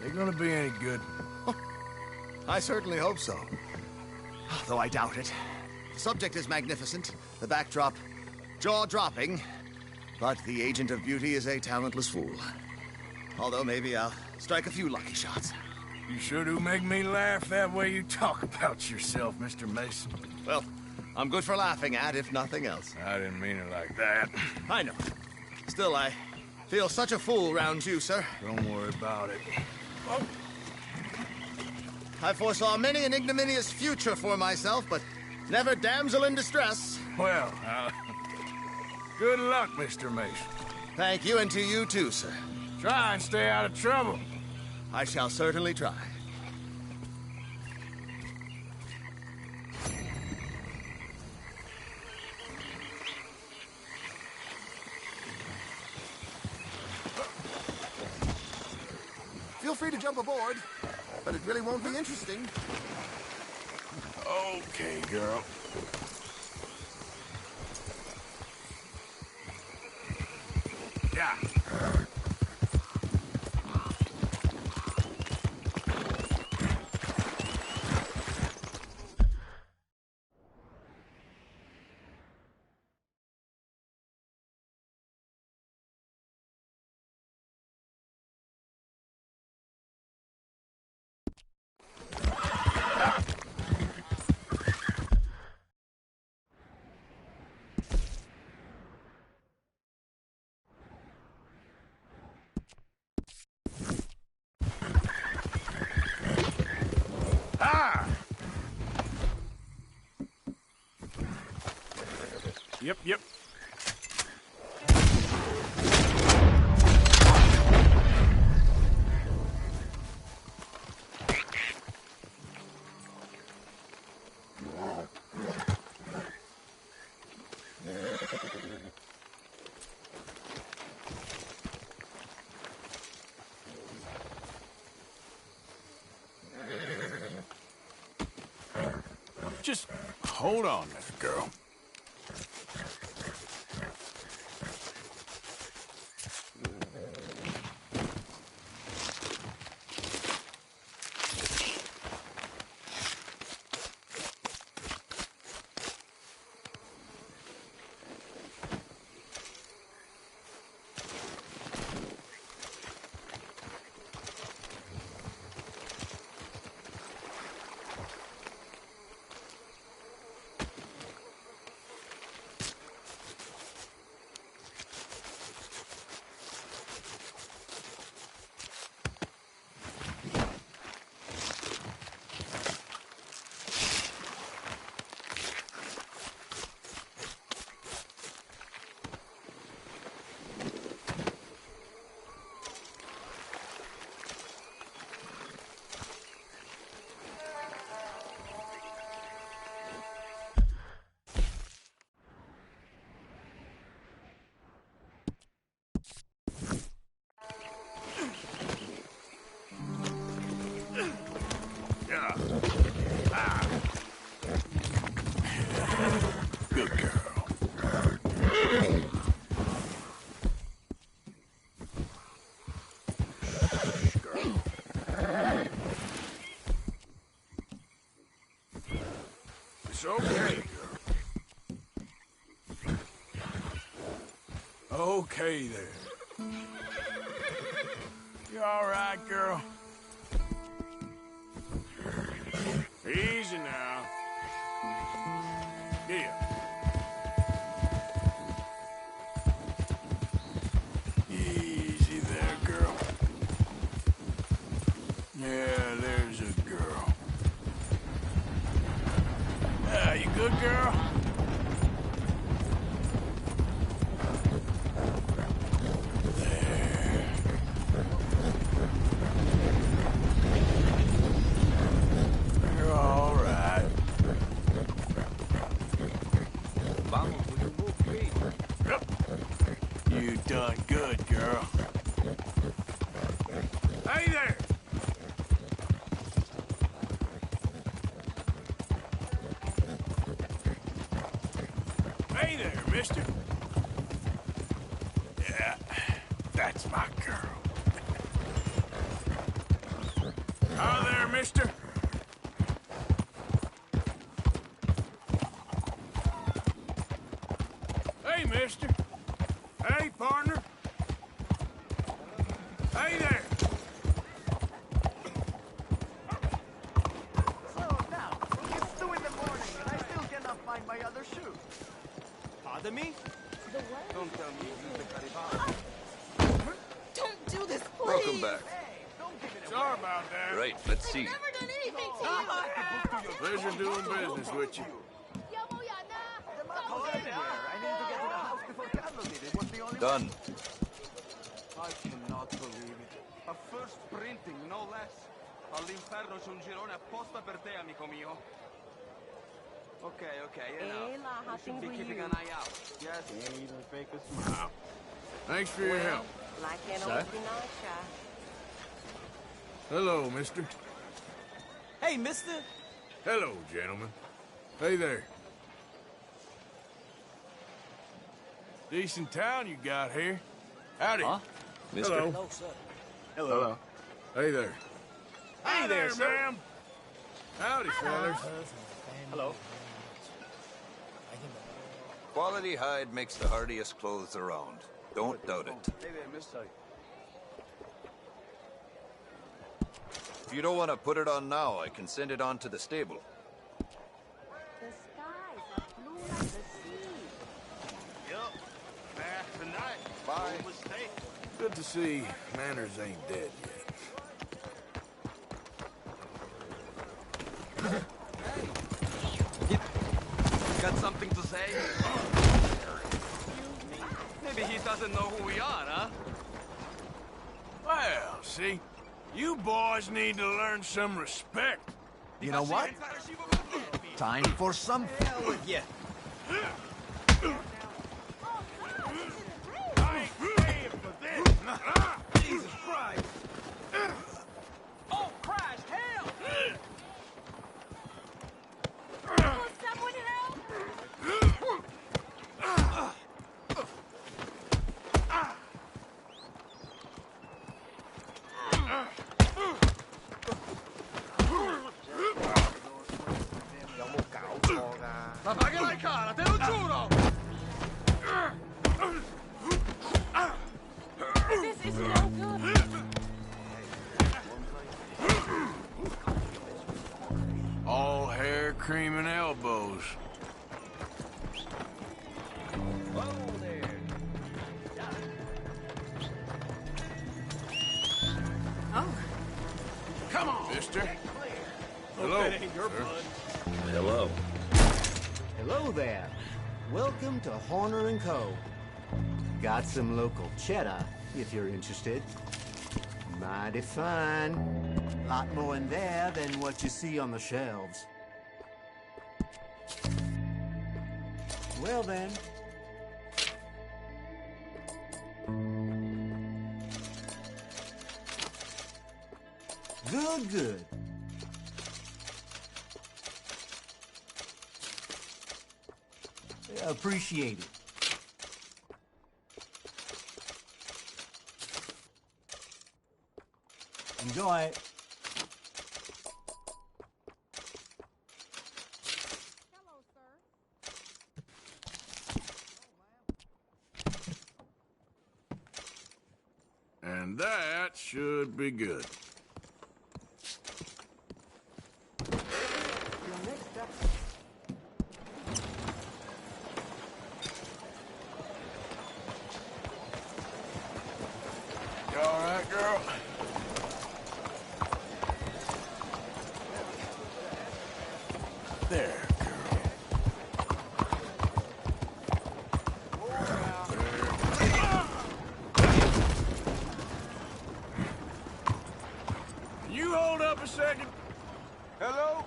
They gonna be any good? I certainly hope so. Though I doubt it. The subject is magnificent. The backdrop, jaw-dropping. But the agent of beauty is a talentless fool. Although maybe I'll strike a few lucky shots. You sure do make me laugh that way you talk about yourself, Mr. Mason. Well, I'm good for laughing at, if nothing else. I didn't mean it like that. I know. Still, I feel such a fool round you, sir. Don't worry about it. Oh. I foresaw many an ignominious future for myself, but never damsel in distress. Well, good luck, Mr. Mason. Thank you, and to you too, sir. Try and stay out of trouble. I shall certainly try. Feel free to jump aboard, but it really won't be interesting. Okay, girl. Yeah. Yep. Just hold on there, girl. Good girl. It's okay, girl. Okay there. You all right, girl? Easy now. Yeah. Easy there, girl. Yeah, there's a girl. You good, girl? You're all right. Yep. You done good, girl. Hey there! Hey there, mister. Yeah, that's my girl. Hi there, mister. Hey, mister. Hey, partner. Hey there. So now, it's 2 in the morning and I still cannot find my other shoe. Pardon me? Don't tell me you the Cariban. Don't do this, please. Welcome back. Sorry about that. Right, let's see. Never done anything to you. Pleasure doing business with you. I need to get to the house before Carlo did. It was the only Done. way. I cannot believe it. A first printing, no less. All'inferno c'è un girone apposta per te, amico mio. Okay, enough. You should be keeping an eye out. Yes. Can't even fake a smile. Thanks for your help. Like an Sir? old shot. Hello, mister. Hey, mister. Hello, gentlemen. Hey there. Decent town you got here. Howdy. Huh? Mister? Hello. Hello, sir. Hello. Hey there. Hey there, sir. ma'am. Howdy, fellas. Hello. Quality hide makes the hardiest clothes around. Don't doubt it. Hey there, mister. If you don't want to put it on now, I can send it on to the stable. The skies are blue like the sea. Yup. Back tonight. Bye. No mistake. Good to see manners ain't dead yet. Got something to say? Maybe he doesn't know who we are, huh? Well, see, you boys need to learn some respect. You know what? Time for some hell with you. I ain't paying for this. Jesus Christ. Oh, Christ, help! Oh, someone help! Ma pagherai cara, te lo giuro! This is no good. All hair, cream, and elbows. Oh. Come on! Mister. Hello, that ain't your blood. Hello. Hello there. Welcome to Horner & Co. Got some local cheddar, if you're interested. Mighty fine. Lot more in there than what you see on the shelves. Well then. Good. Appreciate it. Enjoy it. Hello, sir. And that should be good. You all right, girl? There, girl. Can you hold up a second? Hello?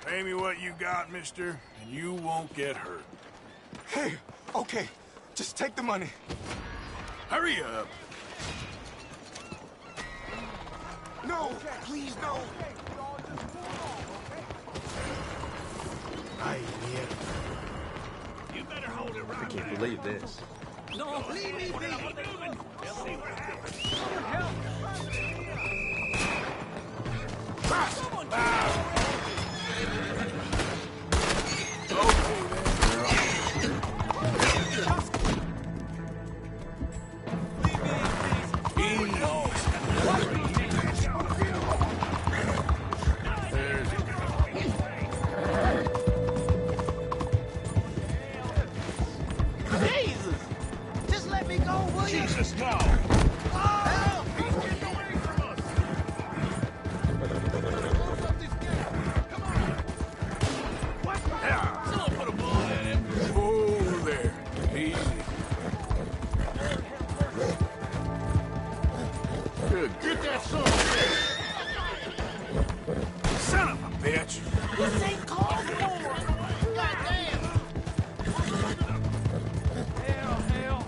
Pay me what you got, mister, and you won't get hurt. Hey, okay. Just take the money. Hurry up. No, please, no. Ay, mierda. You better hold it right I can't believe this. No, leave me be. Someone help! Someone Jesus! Just let me go, will you? Jesus, no! Help! He's getting away from us! Close up this gate! Come on! What? Someone put a bullet in him! Oh, there. Easy. Good. Get that son of a Son of a bitch. This ain't called for! Goddamn! hell!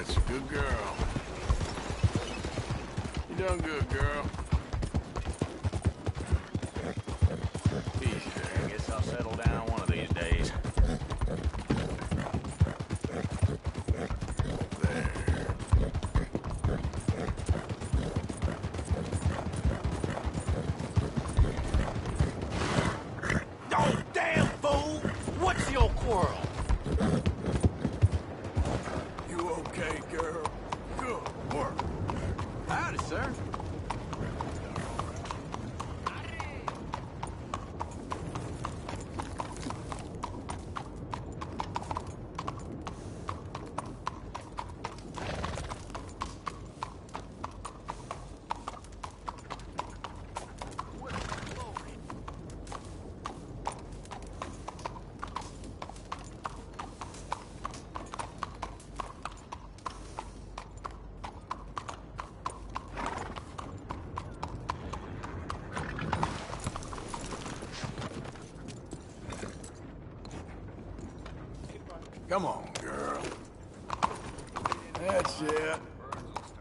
That's a good girl. You done good, girl. Easy there. I guess I'll settle down one of these days. Oh, damn fool! What's your quarrel? You okay, girl? Good work. Howdy, sir. Come on, girl. That's it.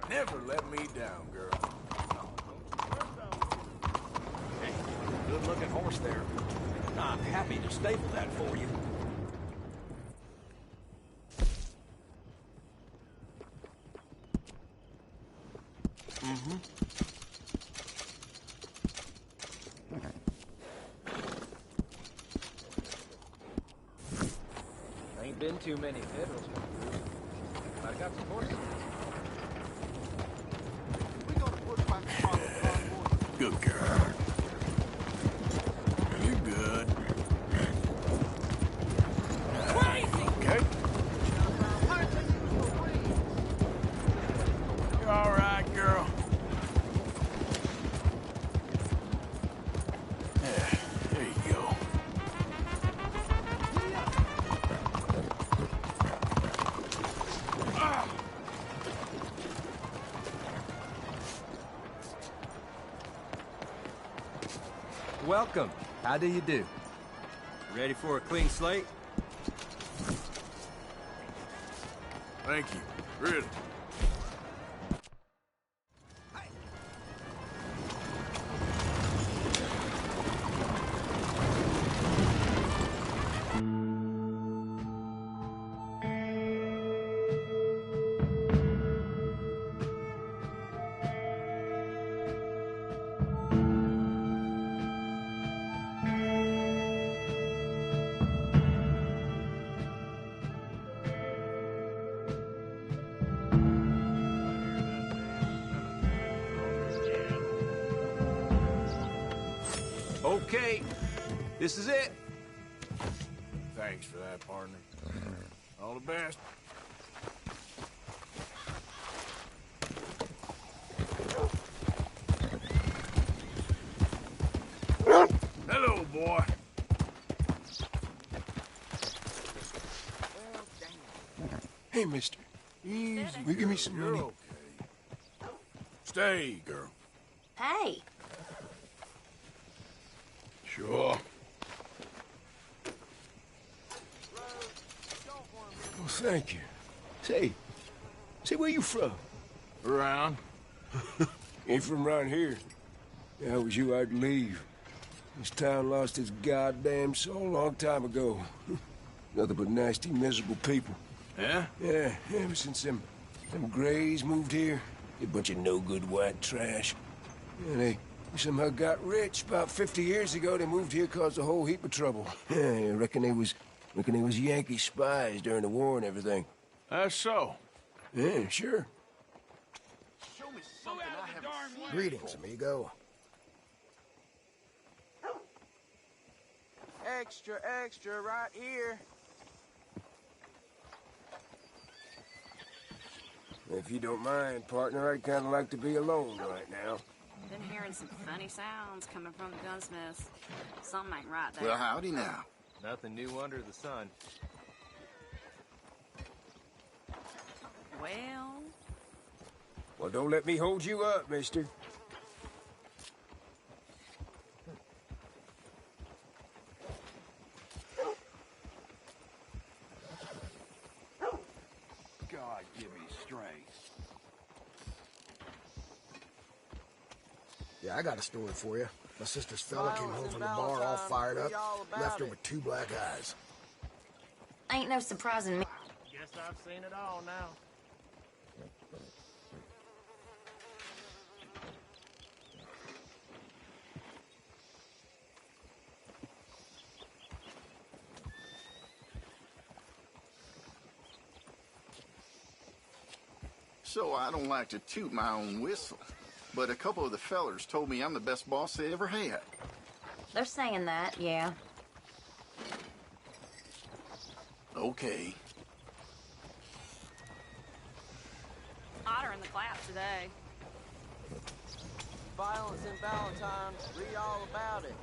Never let me down, girl. Hey, good-looking horse there. I'm happy to stable that for you. Mm-hmm. Ain't been too many federals. I got some horses. Good girl. You good? Crazy! Okay. You all right, girl? Yeah, there you go. Welcome. How do you do? Ready for a clean slate? Thank you. Really. Okay. This is it. Thanks for that, partner. All the best. Hello, boy. Hey, mister. Easy. Will you give me some You're money? okay. Stay, girl. Hey, Sure. Oh, thank you. Say, where you from? Around. Ain't from around here. If I was you, I'd leave. This town lost its goddamn soul a long time ago. Nothing but nasty, miserable people. Yeah? Yeah, ever since them Grays moved here, a bunch of no-good white trash. Yeah, they somehow got rich. About 50 years ago, they moved here, caused a whole heap of trouble. Yeah, I reckon they was Yankee spies during the war and everything. That's so. Yeah, sure. Show me something I haven't seen. Greetings, amigo. Extra, extra, right here. If you don't mind, partner, I'd kind of like to be alone right now. Been hearing some funny sounds coming from the gunsmiths. Something ain't right there. Well, howdy now. Nothing new under the sun. Well, Well, don't let me hold you up, mister. God, give me strength. stray. Yeah, I got a story for you. My sister's fella came home from the bar all fired up, left her with 2 black eyes. Ain't no surprising me. Guess I've seen it all now. So I don't like to toot my own whistle, but a couple of the fellers told me I'm the best boss they ever had. They're saying that, yeah. Okay. Hotter in the class today. Violence in Valentine. Read all about it.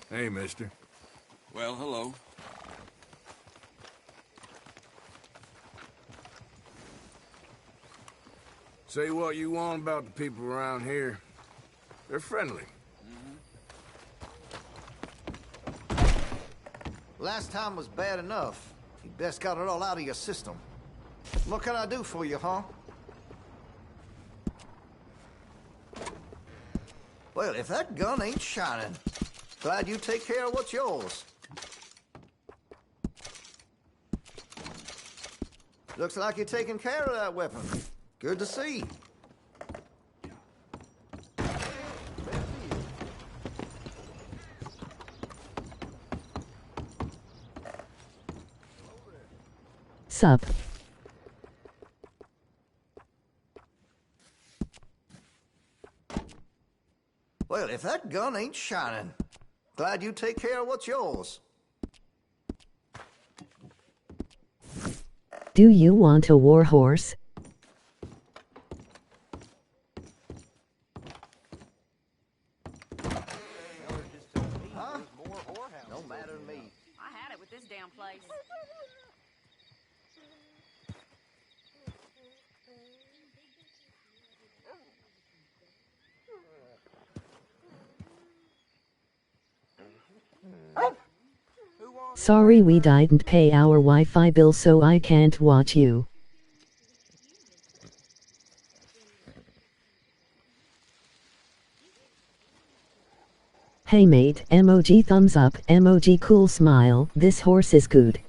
Hey, mister. Well, hello. Say what you want about the people around here. They're friendly. Last time was bad enough. You best got it all out of your system. What can I do for you, huh? Well, if that gun ain't shining, glad you take care of what's yours. Looks like you're taking care of that weapon. Good to see. Sup. Well, if that gun ain't shining, glad you take care of what's yours. Do you want a war horse? Huh? Don't matter to me. I had it with this damn place. Sorry we didn't pay our Wi-Fi bill so I can't watch you. Hey mate, emoji thumbs up, emoji cool smile, this horse is good.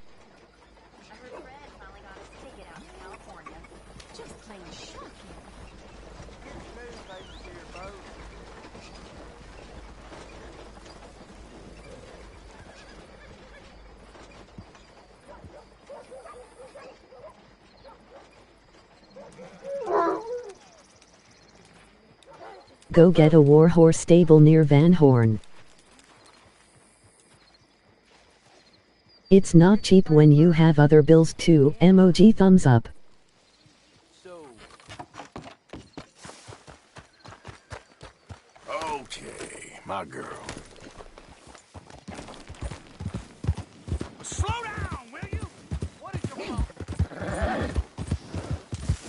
Go get a war horse stable near Van Horn. It's not cheap when you have other bills too, emoji thumbs up. Okay, my girl. Slow down, will you? What is your problem?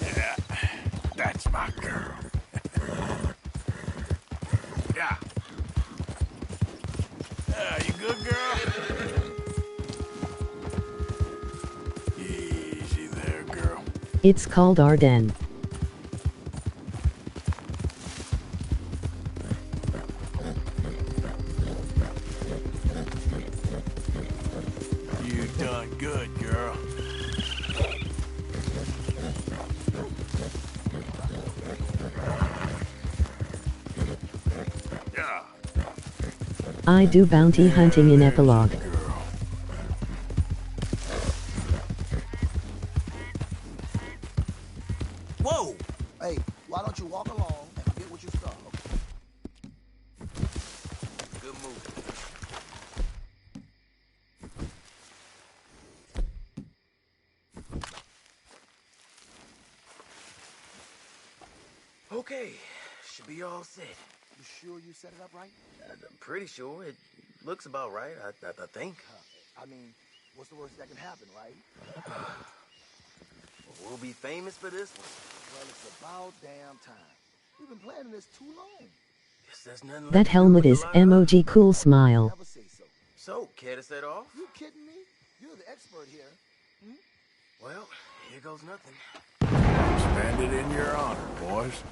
Yeah, that's my girl. Yeah. You good, girl? Easy there, girl. It's called Ardennes. You done good, girl. I do bounty hunting in epilogue. Whoa! Hey, why don't you walk along and get what you saw? Good move. Okay, should be all set. You sure you set it up right? I'm pretty sure it looks about right. I think. I mean, what's the worst that can happen, right? We'll be famous for this one. Well, it's about damn time. We've been planning this too long. Guess there's nothing left That to do helmet but is to line up. emoji cool smile. Never say so. So, care to set off? You kidding me? You're the expert here. Hmm? Well, here goes nothing. Spend it in your honor, boys.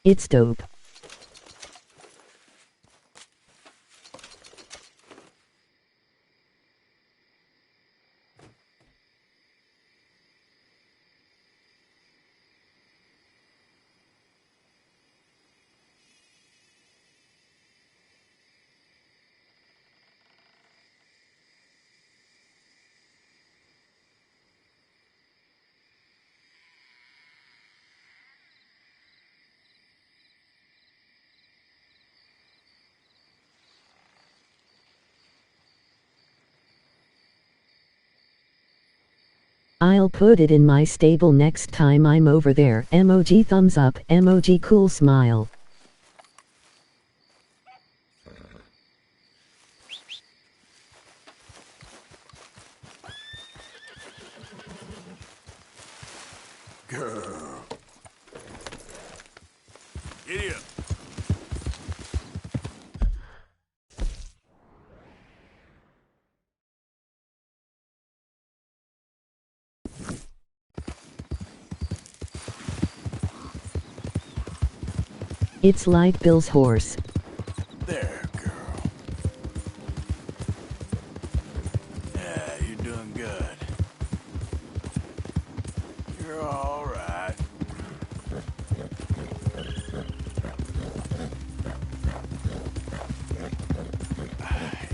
It's dope. I'll put it in my stable next time I'm over there. Emoji thumbs up, emoji cool smile. Girl. Giddy up. It's like Bill's horse. There, girl. Yeah, you're doing good. You're all right.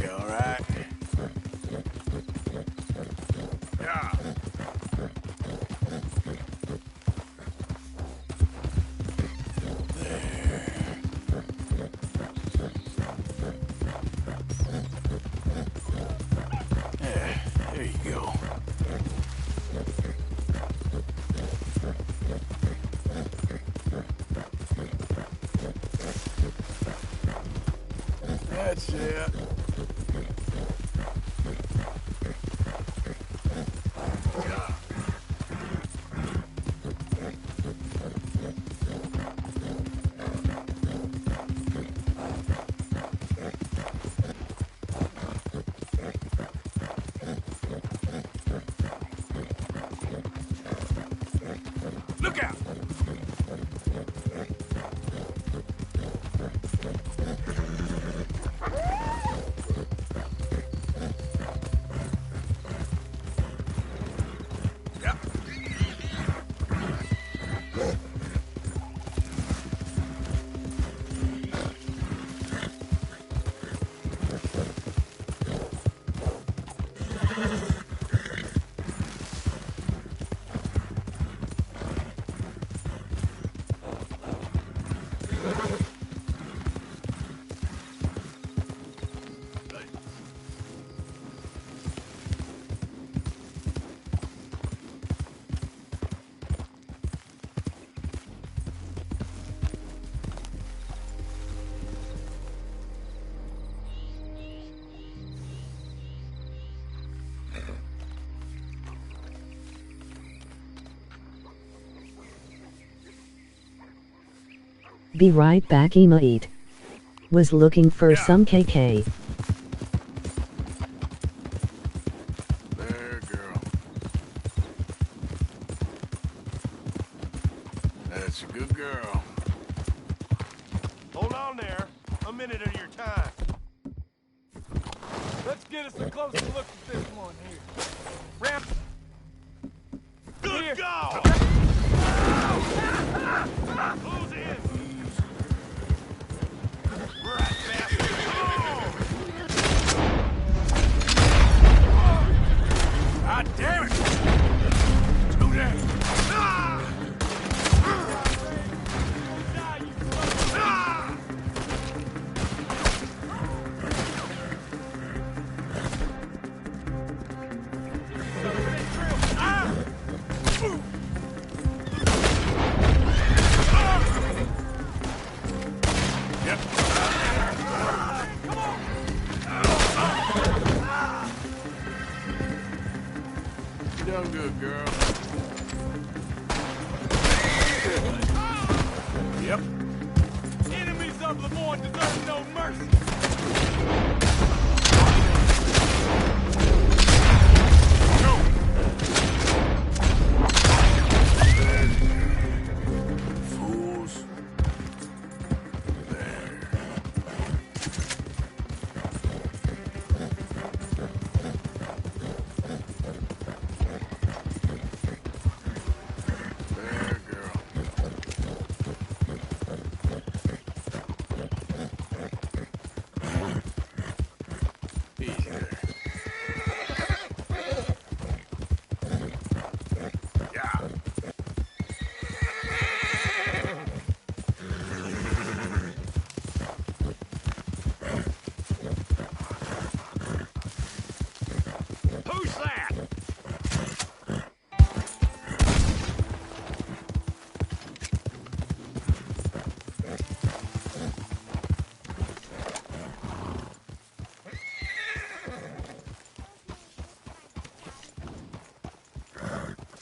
You all right? Yeah. There you go. That's it. Look out! Be right back. Ema Eat was looking for some KK. There, girl. That's a good girl. Hold on there. A minute of your time. Let's get us a closer look at this one here. Ramp. Good here. Go! Close in. Rat bastard. God damn it! Too damn. You done good, girl. Yep. Enemies of Lemoyne deserve no mercy. Fools. There, girl. Easy there. Yeah. Who's that?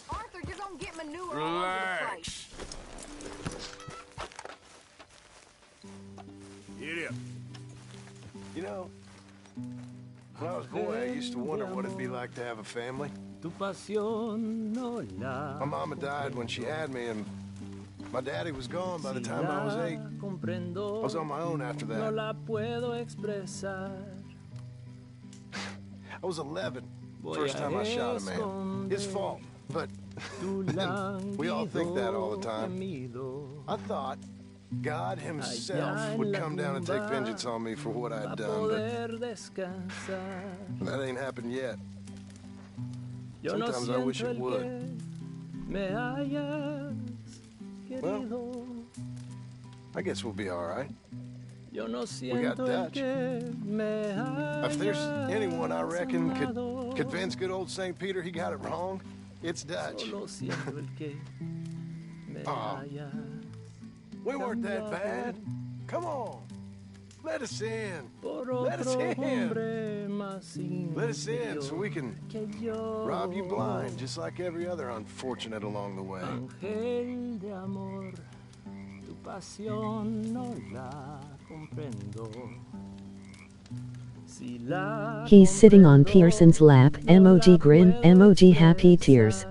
Arthur, you're gonna get manure all over the place. Relax. Idiot. You know, when I was a boy, I used to wonder what it'd be like to have a family. My mama died when she had me, and my daddy was gone by the time I was 8. I was on my own after that. I was 11, first time I shot a man. His fault, but we all think that all the time. I thought God himself would come down and take vengeance on me for what I'd done, but that ain't happened yet. Sometimes I wish it would. Well, I guess we'll be all right. We got Dutch. If there's anyone I reckon could convince good old St. Peter he got it wrong, it's Dutch. Oh, we weren't that bad. Come on. Let us in. Let us in. Let us in so we can rob you blind, just like every other unfortunate along the way. He's sitting on Pearson's lap, emoji grin, emoji happy tears.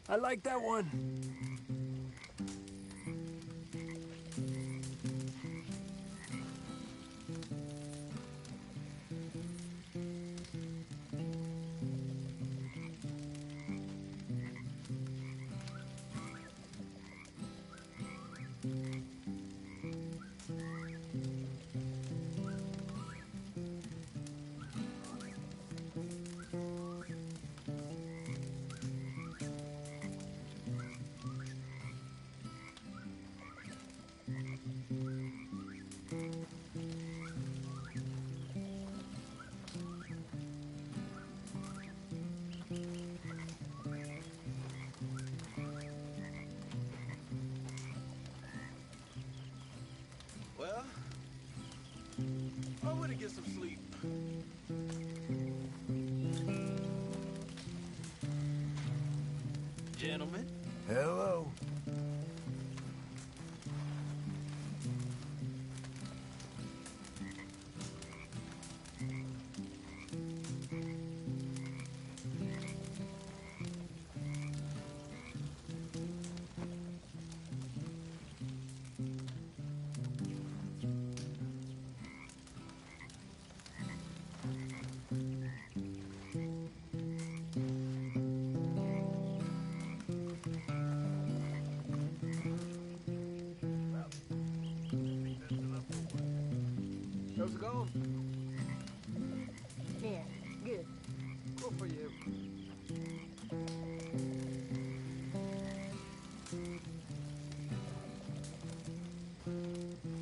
I like that one. Well, I'm gonna get some sleep. Gentlemen. Hello. How's it going? Yeah, good. Good for you.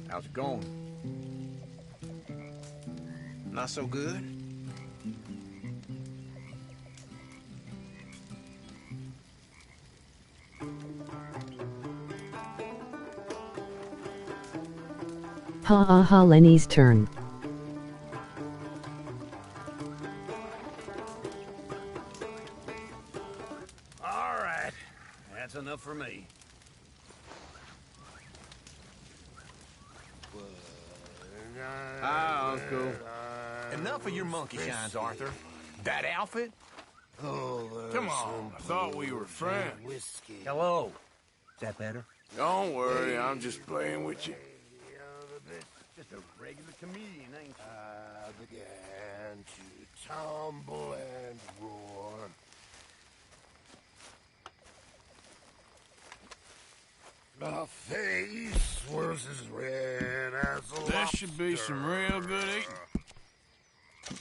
How's it going? Not so good? Ha ha ha, Lenny's turn. All right. That's enough for me. Hi, Uncle. Enough of your monkey shines, Arthur. That outfit? Come on, I thought we were friends. Hello. Is that better? Don't worry, I'm just playing with you. Just a regular comedian, ain't you? I began to tumble and roar. My face was as red as a This should be some real good eating.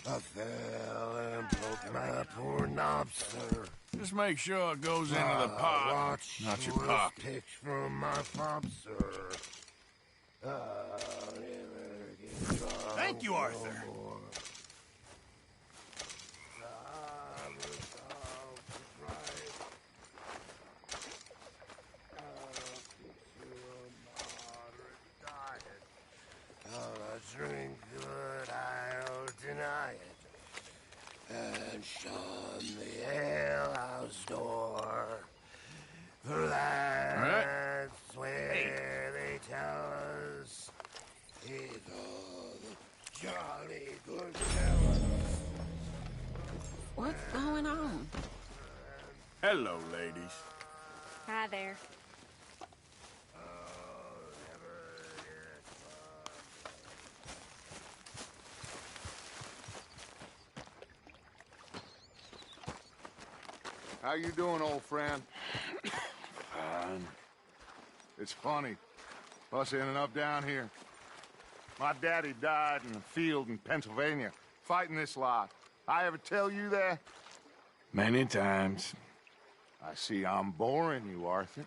I fell and broke my poor knobster. Just make sure it goes into the pot, not your pocket. Picked from my popster. Thank you, Arthur. Drink good, I'll deny it. And shun the alehouse door. For that's where they tell us he's all the jolly good fellas. What's going on? Hello, ladies. Hi there. How you doing, old friend? Fine. It's funny, us ending up down here. My daddy died in the field in Pennsylvania, fighting this lot. I ever tell you that? Many times. I see I'm boring you, Arthur.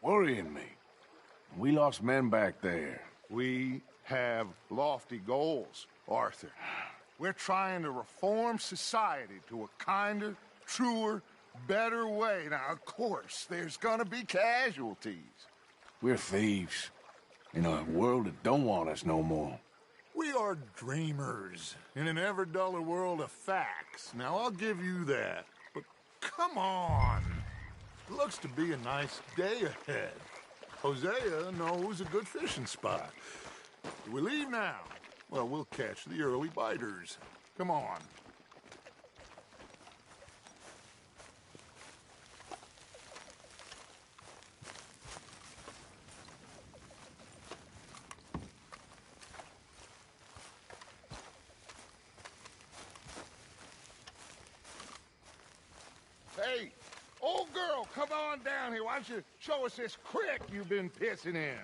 Worrying me. We lost men back there. We have lofty goals, Arthur. We're trying to reform society to a kinder, truer, better way. Now, of course, there's gonna be casualties. We're thieves in a world that don't want us no more. We are dreamers in an ever duller world of facts. Now, I'll give you that. But come on. Looks to be a nice day ahead. Hosea knows a good fishing spot. Do we leave now? Well, we'll catch the early biters. Come on. Hey, old girl, come on down here. Why don't you show us this creek you've been pissing in?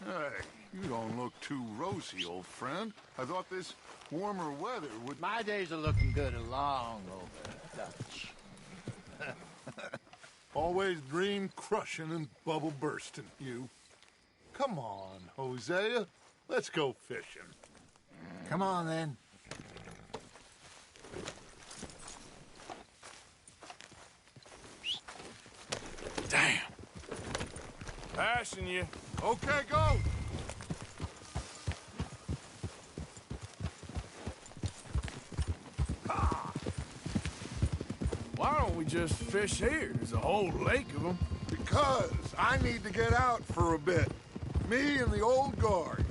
Hey, you don't look too rosy, old friend. I thought this warmer weather would... My days are looking good along over, Dutch. Always dream crushing and bubble bursting, you. Come on, Hosea. Let's go fishing. Come on, then. Damn. Passing you. Okay, go. Why don't we just fish here? There's a whole lake of them. Because I need to get out for a bit. Me and the old guard.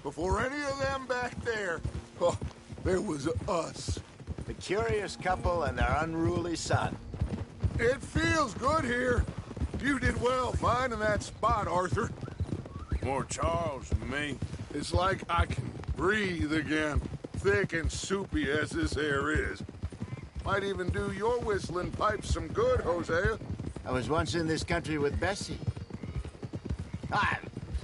Before any of them back there, oh, there was us. The curious couple and their unruly son. It feels good here. You did well finding that spot, Arthur. More Charles than me. It's like I can breathe again, thick and soupy as this air is. Might even do your whistling pipes some good, Hosea. I was once in this country with Bessie. Ah,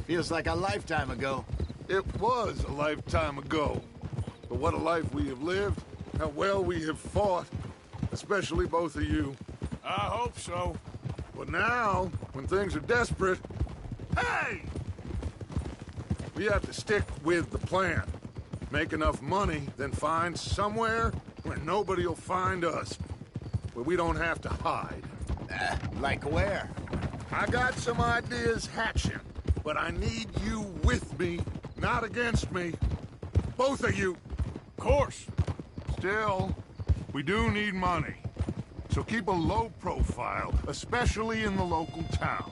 feels like a lifetime ago. It was a lifetime ago. But what a life we have lived. How well we have fought. Especially both of you. I hope so. But now, when things are desperate... Hey! We have to stick with the plan. Make enough money, then find somewhere where nobody will find us. Where we don't have to hide. Like where? I got some ideas hatching, but I need you with me, not against me. Both of you. Of course. Still, we do need money. So keep a low profile, especially in the local town.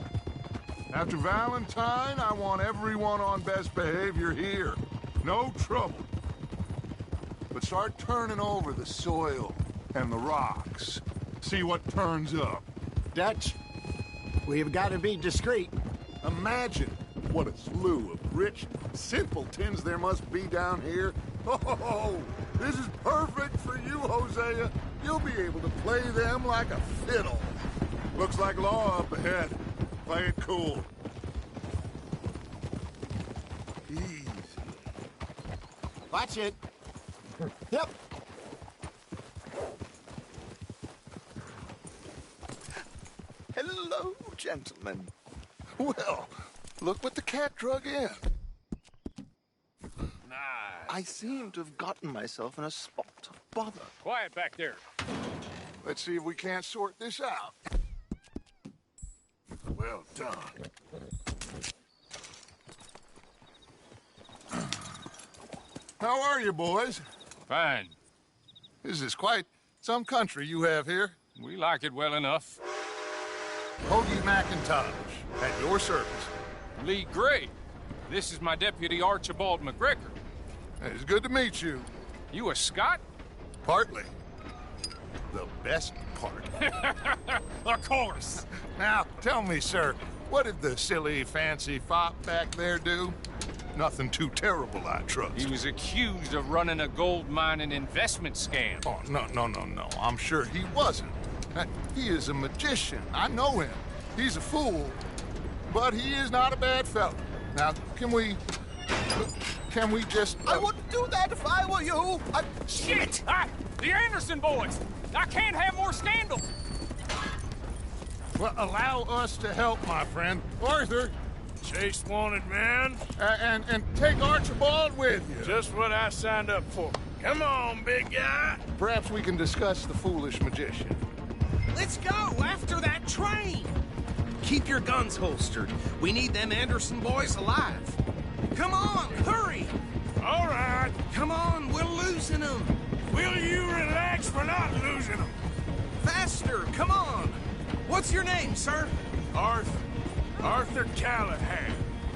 After Valentine, I want everyone on best behavior here. No trouble. But start turning over the soil and the rocks. See what turns up. Dutch, we've got to be discreet. Imagine what a slew of rich simpletons there must be down here. Oh, this is perfect for you, Hosea. You'll be able to play them like a fiddle. Looks like law up ahead. Play it cool. Easy. Watch it. Yep. Hello, gentlemen. Well, look what the cat drug in. Nice. I seem to have gotten myself in a spot of bother. Quiet back there. Let's see if we can't sort this out. Well done. How are you, boys? Fine. This is quite some country you have here. We like it well enough. Hoagie McIntosh, at your service. Lee Gray. This is my deputy Archibald McGregor. It's good to meet you. You a Scot? Partly. The best part. Of course. Now, tell me, sir, what did the silly, fancy fop back there do? Nothing too terrible, I trust. He was accused of running a gold mining investment scam. Oh, no. I'm sure he wasn't. He is a magician. I know him. He's a fool. But he is not a bad fellow. Now, can we just... I wouldn't do that if I were you. Shit! The Anderson boys! I can't have more scandal! Well, allow us to help, my friend. Arthur! Chase wanted man. And take Archibald with you. Just what I signed up for. Come on, big guy. Perhaps we can discuss the foolish magician. Let's go after that train. Keep your guns holstered. We need them Anderson boys alive. Come on, hurry. All right. Come on, we're losing them. Will you relax? We're not losing them. Faster, come on. What's your name, sir? Arthur Callahan.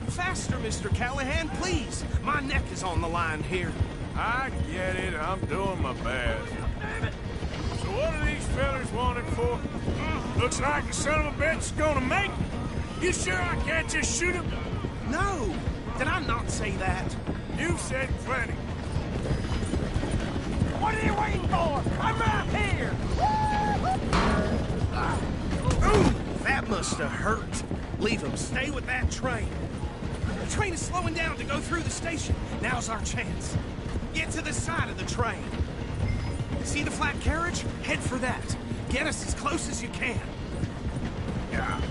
Faster, Mr. Callahan, please. My neck is on the line here. I get it. I'm doing my best. So what are these fellas wanted for? Looks like the son of a bitch is gonna make it. You sure I can't just shoot him? No. Did I not say that? You said plenty. What are you waiting for? I'm right here. Ooh, that must have hurt. Leave him. Stay with that train. The train is slowing down to go through the station. Now's our chance. Get to the side of the train. See the flat carriage? Head for that. Get us as close as you can. Yeah.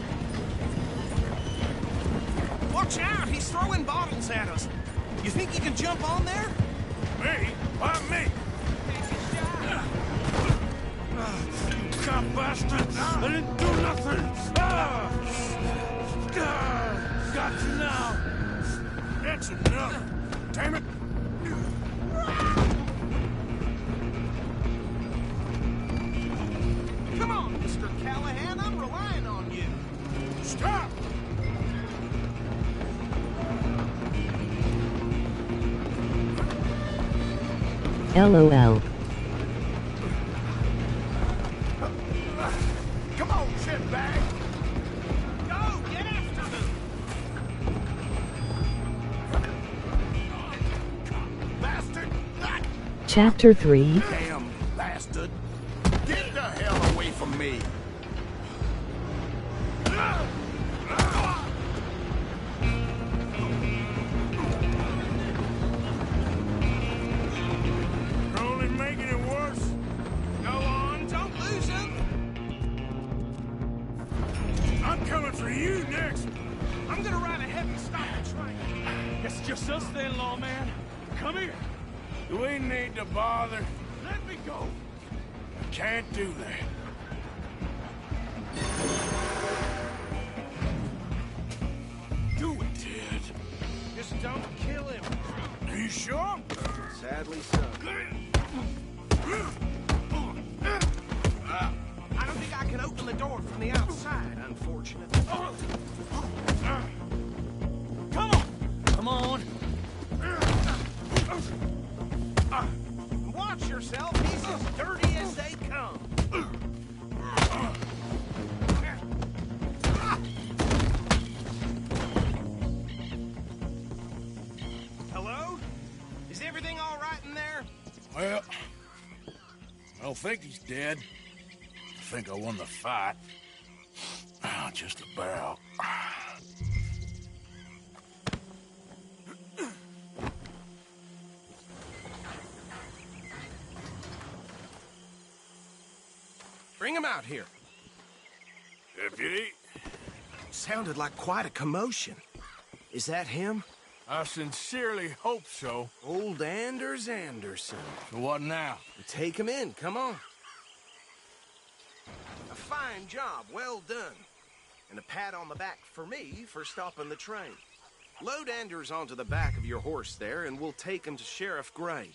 Watch out! He's throwing bottles at us. You think you can jump on there? Me? Why me? God bastard! I didn't do nothing! Got you now! That's enough! Damn it! Come on, Mr. Callahan, I'm relying on you. Stop! LOL. Come on, shitbag. Go, get after him. Bastard. Chapter 3. Damn bastard. Get the hell away from me. coming for you next. I'm gonna ride ahead and stop the train. It's just us then, lawman. Come here. We need to bother. Let me go. Can't do that. Do it, Ted. Just don't kill him. Are you sure? Sadly so. I don't think I can open the door from the outside, unfortunately. Come on! Come on! Watch yourself. He's as dirty as they come. Hello? Is everything all right in there? Well, I don't think he's dead. I think I won the fight. Just about. Bring him out here. Deputy? Sounded like quite a commotion. Is that him? I sincerely hope so. Old Anders Anderson. So what now? Take him in, come on. A fine job, well done. And a pat on the back for me for stopping the train. Load Anders onto the back of your horse there, and we'll take him to Sheriff Gray.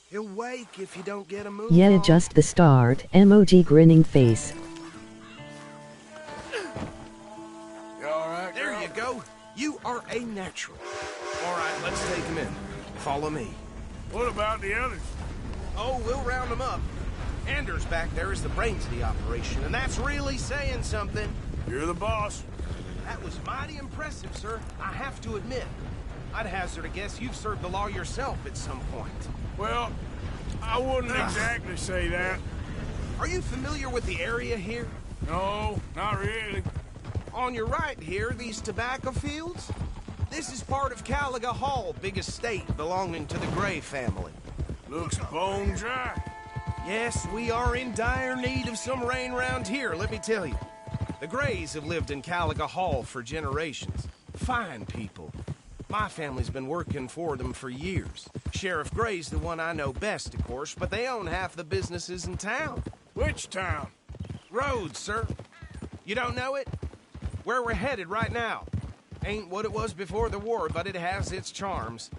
He'll wake if you don't get him moving. Yeah, just the start. Emoji grinning face. You all right, There girl? you go. You are a natural. All right, let's take him in. Follow me. What about the others? Oh, we'll round them up. Anders back there is the brains of the operation, and that's really saying something. You're the boss. That was mighty impressive, sir. I have to admit. I'd hazard a guess you've served the law yourself at some point. Well, I wouldn't exactly say that. Are you familiar with the area here? No, not really. On your right here, these tobacco fields? This is part of Caliga Hall, big estate belonging to the Gray family. Looks bone dry. Yes, we are in dire need of some rain round here, let me tell you. The Grays have lived in Caliga Hall for generations. Fine people. My family's been working for them for years. Sheriff Gray's the one I know best, of course, but they own half the businesses in town. Which town? Rhodes, sir. You don't know it? Where we're headed right now. Ain't what it was before the war, but it has its charms.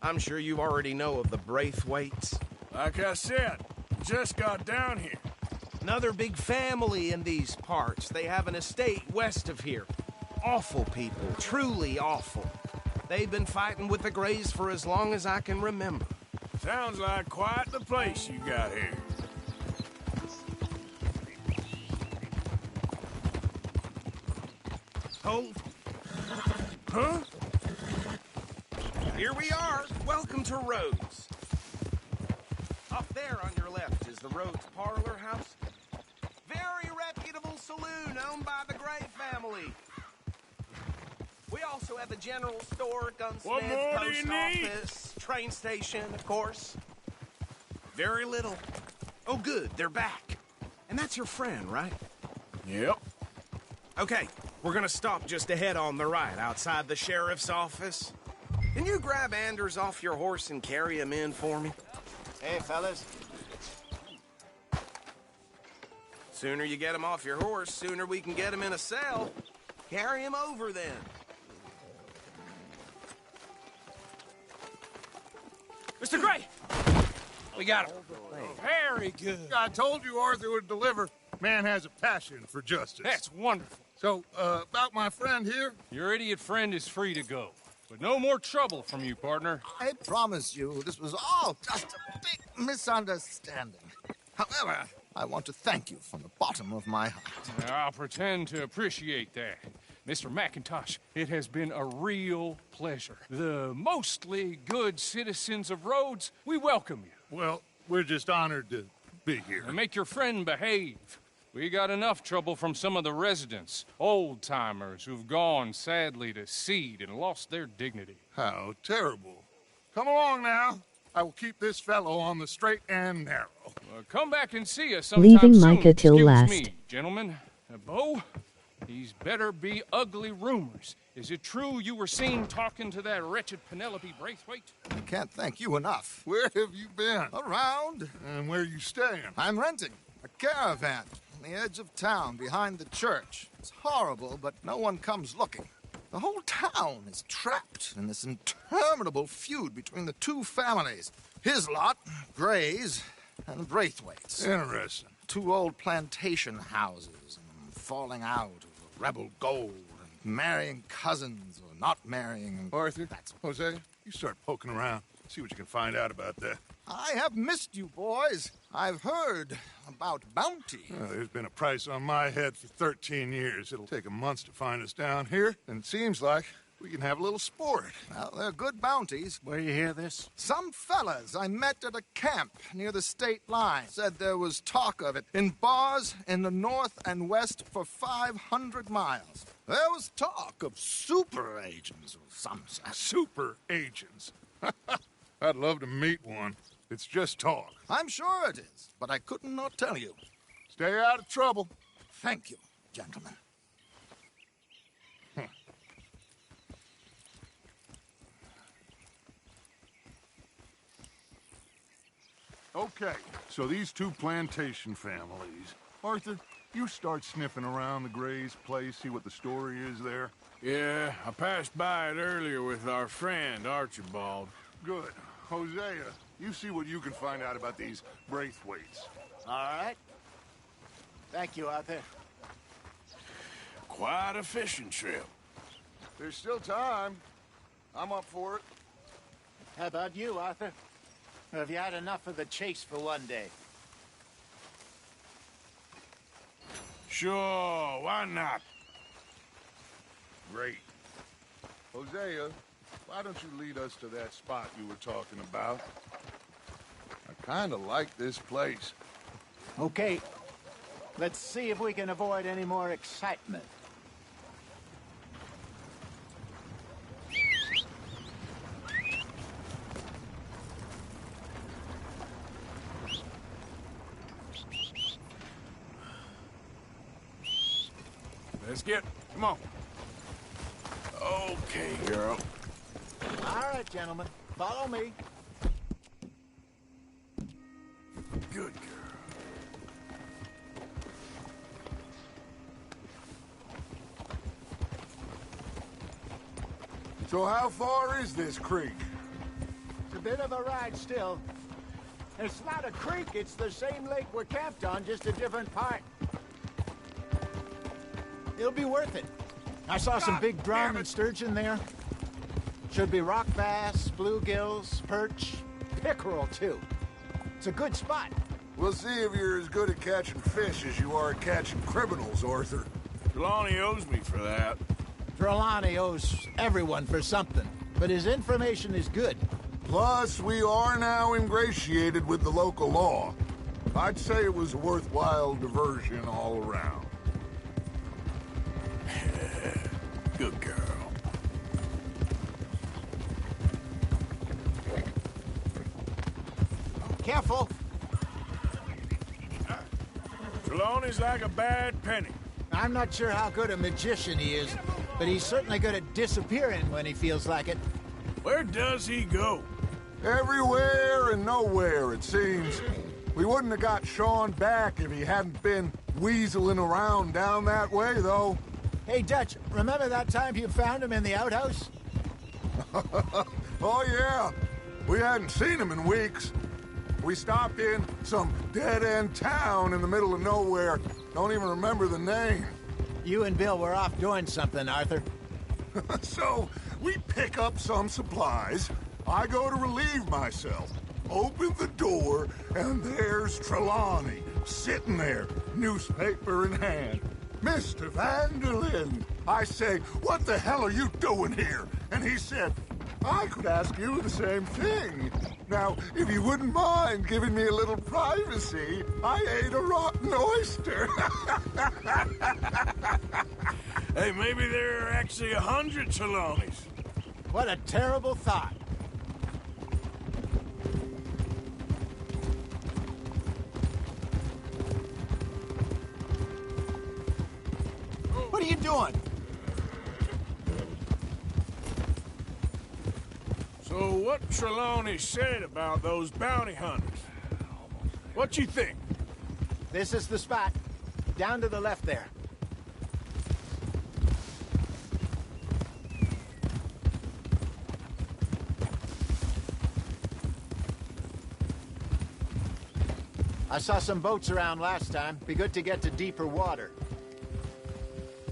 I'm sure you already know of the Braithwaites. Like I said, just got down here. Another big family in these parts. They have an estate west of here. Awful people, truly awful. They've been fighting with the Grays for as long as I can remember. Sounds like quite the place you got here. Hold. Huh? Here we are. Welcome to Rhodes. Up there on your left is the Rhodes Parlor House. Very reputable saloon owned by the Gray family. We also have a general store, What gunsmith, more do post you need? office, train station, of course. Very little. Oh, good, they're back. And that's your friend, right? Yep. Okay, we're gonna stop just ahead on the right, outside the sheriff's office. Can you grab Anders off your horse and carry him in for me? Hey, fellas. Sooner you get him off your horse, sooner we can get him in a cell. Carry him over, then. Mr. Gray! We got him. Very good. I told you Arthur would deliver. Man has a passion for justice. That's wonderful. So, about my friend here? Your idiot friend is free to go. But no more trouble from you, partner. I promise you, this was all just a big misunderstanding. However, I want to thank you from the bottom of my heart. I'll pretend to appreciate that. Mr. McIntosh, it has been a real pleasure. The mostly good citizens of Rhodes, we welcome you. Well, we're just honored to be here. And make your friend behave. We got enough trouble from some of the residents, old-timers who've gone, sadly, to seed and lost their dignity. How terrible. Come along now. I will keep this fellow on the straight and narrow. Come back and see us sometime Leaving soon. Micah till Excuse last. me, gentlemen. Bo, these better be ugly rumors. Is it true you were seen talking to that wretched Penelope Braithwaite? I can't thank you enough. Where have you been? Around. And where are you staying? I'm renting a caravan on the edge of town behind the church. It's horrible, but no one comes looking. The whole town is trapped in this interminable feud between the two families. His lot, Gray's, and Braithwaite's. Interesting. Two old plantation houses, and falling out over rebel gold, and marrying cousins or not marrying. Arthur, Jose, you start poking around. See what you can find out about that. I have missed you, boys. I've heard about bounty. There's been a price on my head for 13 years. It'll take 'em months to find us down here, and it seems like we can have a little sport. Well, they're good bounties. Where you hear this? Some fellas I met at a camp near the state line said there was talk of it in bars in the north and west for 500 miles. There was talk of super agents of some sort. Super agents? I'd love to meet one. It's just talk. I'm sure it is, but I couldn't not tell you. Stay out of trouble. Thank you, gentlemen. Okay, so these two plantation families. Arthur, you start sniffing around the Gray's place, see what the story is there. Yeah, I passed by it earlier with our friend, Archibald. Good. Hosea, you see what you can find out about these Braithwaites. All right. Thank you, Arthur. Quite a fishing trip. There's still time. I'm up for it. How about you, Arthur? Or have you had enough of the chase for one day? Sure, why not? Great. Hosea, why don't you lead us to that spot you were talking about? I kind of like this place. Okay. Let's see if we can avoid any more excitement. Let's get... Come on. Okay, girl. All right, gentlemen. Follow me. Good girl. So how far is this creek? It's a bit of a ride still. It's not a creek, it's the same lake we're camped on, just a different part. It'll be worth it. I saw some big drum and sturgeon there. Should be rock bass, bluegills, perch, pickerel, too. It's a good spot. We'll see if you're as good at catching fish as you are at catching criminals, Arthur. Trelawney owes me for that. Trelawney owes everyone for something, but his information is good. Plus, we are now ingratiated with the local law. I'd say it was a worthwhile diversion all around. Good girl. Careful. Trelawney's like a bad penny. I'm not sure how good a magician he is, but he's certainly good at disappearing when he feels like it. Where does he go? Everywhere and nowhere, it seems. We wouldn't have got Sean back if he hadn't been weaseling around down that way, though. Hey, Dutch, remember that time you found him in the outhouse? Oh, yeah. We hadn't seen him in weeks. We stopped in some dead-end town in the middle of nowhere. Don't even remember the name. You and Bill were off doing something, Arthur. So, we pick up some supplies. I go to relieve myself. Open the door, and there's Trelawney, sitting there, newspaper in hand. Mr. Vanderlyn. I say, what the hell are you doing here? And he said, I could ask you the same thing. Now, if you wouldn't mind giving me a little privacy, I ate a rotten oyster. Hey, maybe there are actually 100 Trelawneys. What a terrible thought. are you doing? So what Trelawney said about those bounty hunters? What you think? This is the spot. Down to the left there. I saw some boats around last time. Be good to get to deeper water.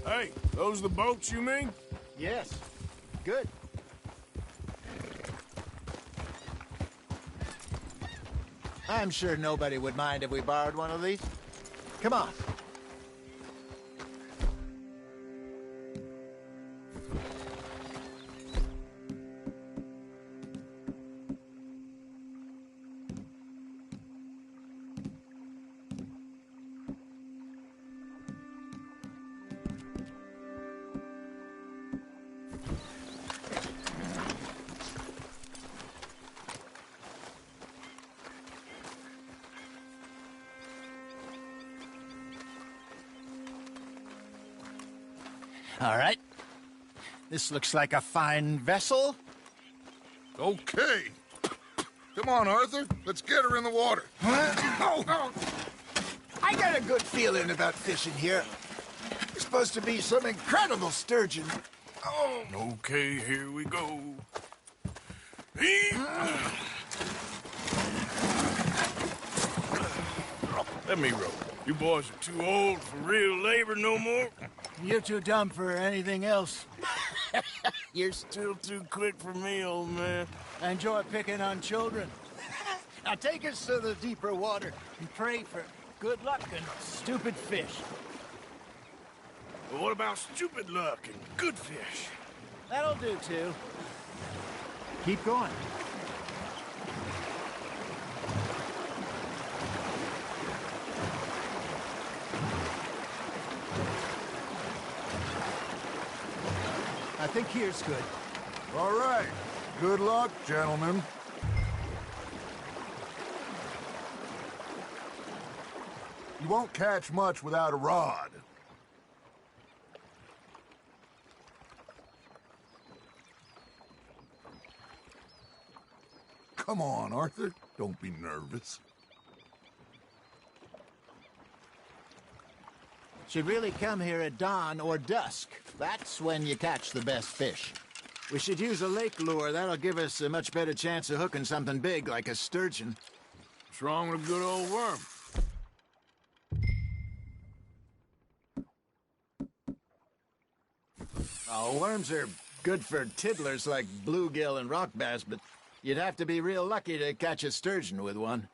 Hey, those the boats you mean? Yes. Good. I'm sure nobody would mind if we borrowed one of these. Come on. All right. This looks like a fine vessel. Okay. Come on, Arthur. Let's get her in the water. Oh. I got a good feeling about fishing here. It's supposed to be some incredible sturgeon. Oh. Okay, here we go. Let me row. You boys are too old for real labor no more. You're too dumb for anything else. You're still too quick for me, old man. I enjoy picking on children. Now take us to the deeper water and pray for good luck and stupid fish. But what about stupid luck and good fish? That'll do, too. Keep going. I think here's good. All right. Good luck, gentlemen. You won't catch much without a rod. Come on, Arthur. Don't be nervous. Should really come here at dawn or dusk. That's when you catch the best fish. We should use a lake lure. That'll give us a much better chance of hooking something big like a sturgeon. What's wrong with a good old worm? Oh, worms are good for tiddlers like bluegill and rock bass, but you'd have to be real lucky to catch a sturgeon with one.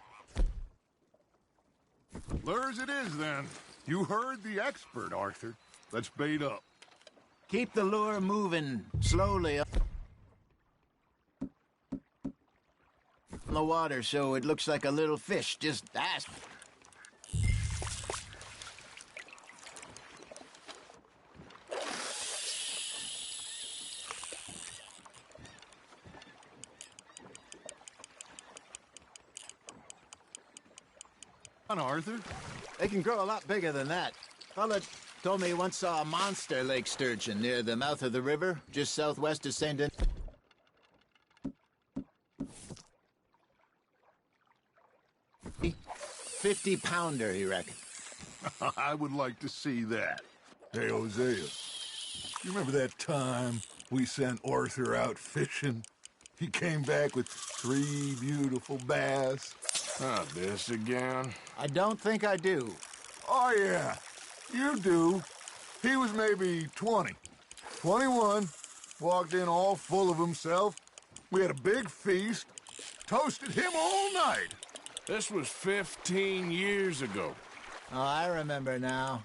Lures it is, then. You heard the expert, Arthur. Let's bait up. Keep the lure moving slowly up in the water so it looks like a little fish. Just ask. Come on, Arthur. They can grow a lot bigger than that. Fella told me he once saw a monster lake sturgeon near the mouth of the river, just southwest of St. 50-pounder, he reckoned. I would like to see that. Hey, Hosea, you remember that time we sent Arthur out fishing? He came back with 3 beautiful bass. Not this again. I don't think I do. Oh, yeah. You do. He was maybe 20. 21. Walked in all full of himself. We had a big feast. Toasted him all night. This was 15 years ago. Oh, I remember now.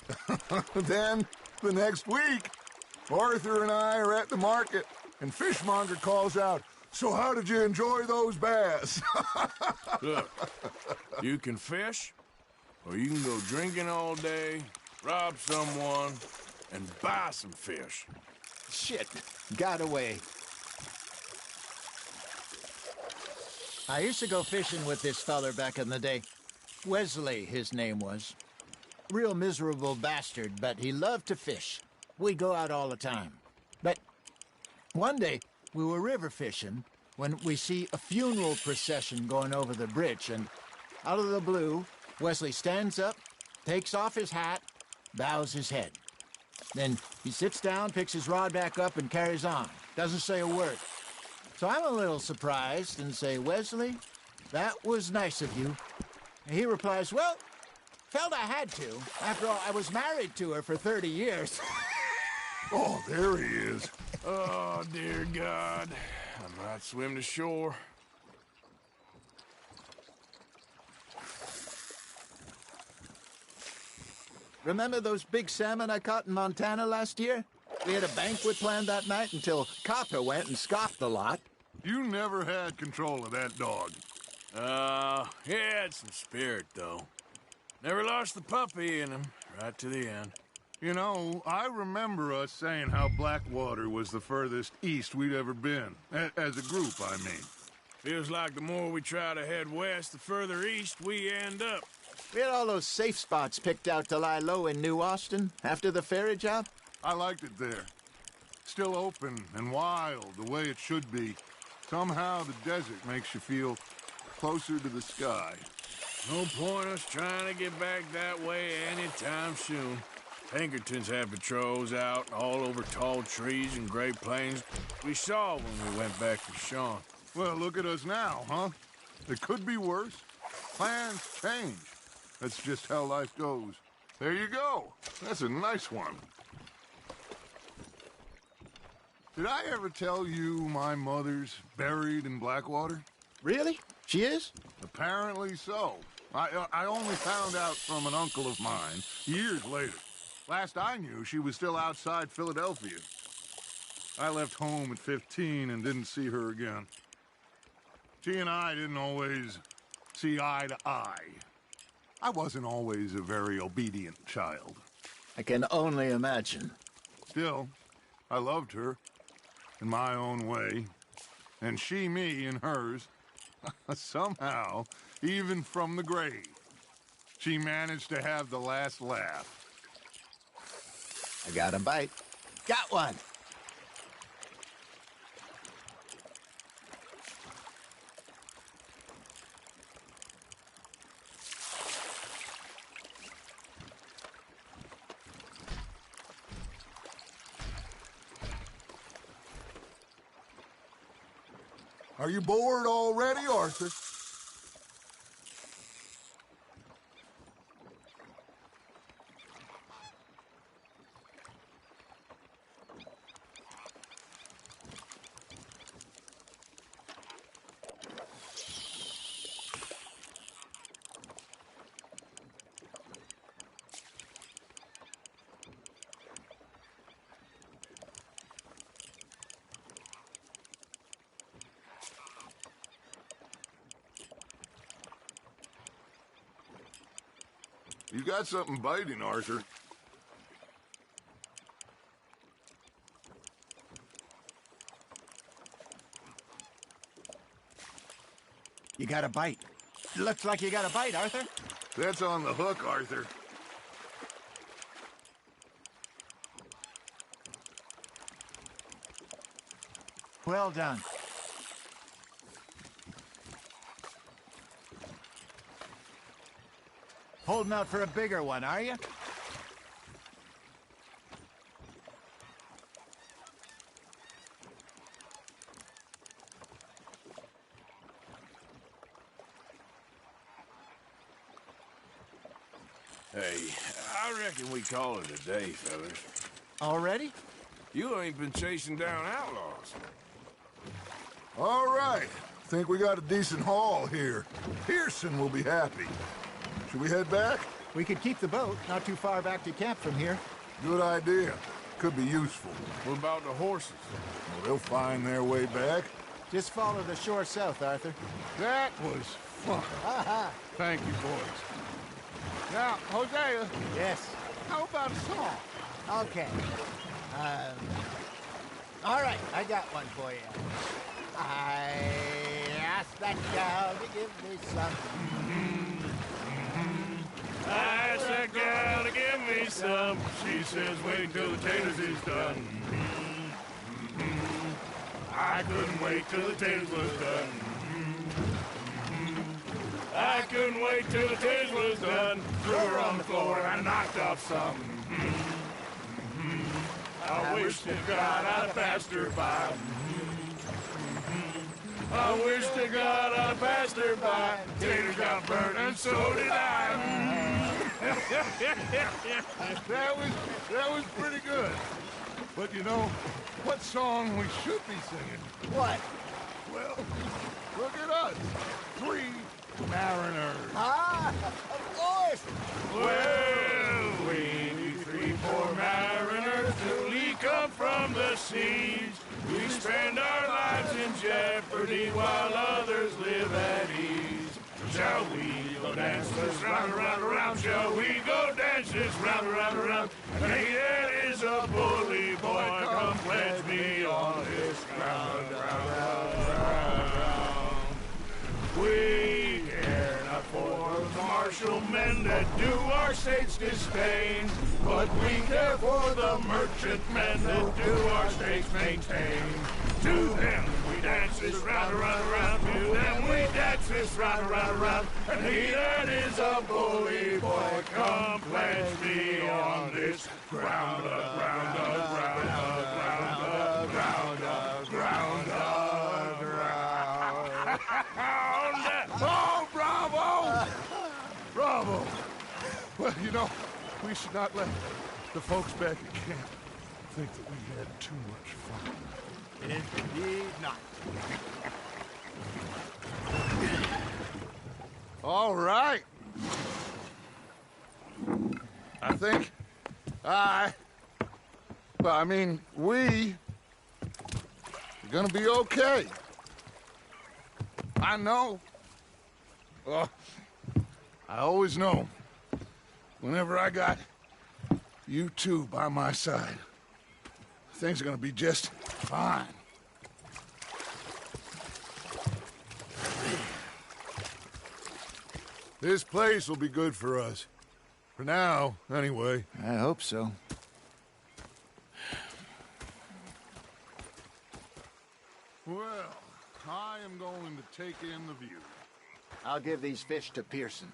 Then, the next week, Arthur and I are at the market, and Fishmonger calls out, "So how did you enjoy those bass?" Look, you can fish, or you can go drinking all day, rob someone, and buy some fish. Shit, got away. I used to go fishing with this feller back in the day. Wesley, his name was. Real miserable bastard, but he loved to fish. we go out all the time. But one day, we were river fishing when we see a funeral procession going over the bridge, and out of the blue, Wesley stands up, takes off his hat, bows his head. Then he sits down, picks his rod back up, and carries on. Doesn't say a word. So I'm a little surprised and say, Wesley, that was nice of you. And he replies, well, felt I had to. After all, I was married to her for 30 years. Oh, there he is. Oh, dear God. I might swim to shore. Remember those big salmon I caught in Montana last year? We had a banquet planned that night until Copper went and scoffed the lot. You never had control of that dog. He had some spirit, though. Never lost the puppy in him, right to the end. You know, I remember us saying how Blackwater was the furthest east we'd ever been. As a group, I mean. Feels like the more we try to head west, the further east we end up. We had all those safe spots picked out to lie low in New Austin after the ferry job. I liked it there. Still open and wild, the way it should be. Somehow the desert makes you feel closer to the sky. No point us trying to get back that way anytime soon. Pinkertons had patrols out all over tall trees and Great Plains. We saw when we went back to Sean. Well, look at us now, huh? It could be worse. Plans change. That's just how life goes. There you go. That's a nice one. Did I ever tell you my mother's buried in Blackwater? Really? She is? Apparently so. I only found out from an uncle of mine years later. Last I knew, she was still outside Philadelphia. I left home at 15 and didn't see her again. She and I didn't always see eye to eye. I wasn't always a very obedient child. I can only imagine. Still, I loved her in my own way, and she me in hers. Somehow, even from the grave, she managed to have the last laugh. I got a bite. Got one! Are you bored already, Arthur? You got something biting, Arthur. You got a bite. Looks like you got a bite, Arthur. That's on the hook, Arthur. Well done. Holding out for a bigger one, are you? Hey, I reckon we call it a day, fellas. Already? You ain't been chasing down outlaws. All right. Think we got a decent haul here. Pearson will be happy. Should we head back? We could keep the boat not too far back to camp from here. Good idea. Could be useful. What about the horses? Well, they'll find their way back. Just follow the shore south, Arthur. That was fun. Thank you, boys. Now, Hosea. Yes? How about a song? Okay. All right, I got one for you. I asked that gal to give me something. I asked that gal to give me some. She says, wait till the taters is done. I couldn't wait till the taters was done. I couldn't wait till the taters was done. Threw her on the floor and I knocked off some. I wish to God I'd passed her by. I wish to God I'd passed her by. Taters got burnt and so did I. That was pretty good. But you know, what song we should be singing? What? Well, look at us. 3 mariners. Ah, of course. Well, we 3 poor mariners newly come from the seas. We spend our lives in jeopardy while others live at ease. Shall we go dance this round, around, around? Shall we go dance this round, around, around? And he that is a bully boy, come pledge me on this ground, ground, ground, ground, ground. We care not for the martial men that do our state's disdain, but we care for the merchant men that do our state's maintain. To them we dance this round, around, around. To them we dance this round, around, around. And he that is a bully boy, come pledge me on this ground, ground, ground, ground, ground, ground, ground, ground. Oh, bravo! Bravo! Well, you know, we should not let the folks back at camp think that we had too much fun. Indeed not. All right. I think we are gonna be okay. I know. I always know. Whenever I got you two by my side, things are gonna be just fine. This place will be good for us. For now, anyway. I hope so. Well, I am going to take in the view. I'll give these fish to Pearson.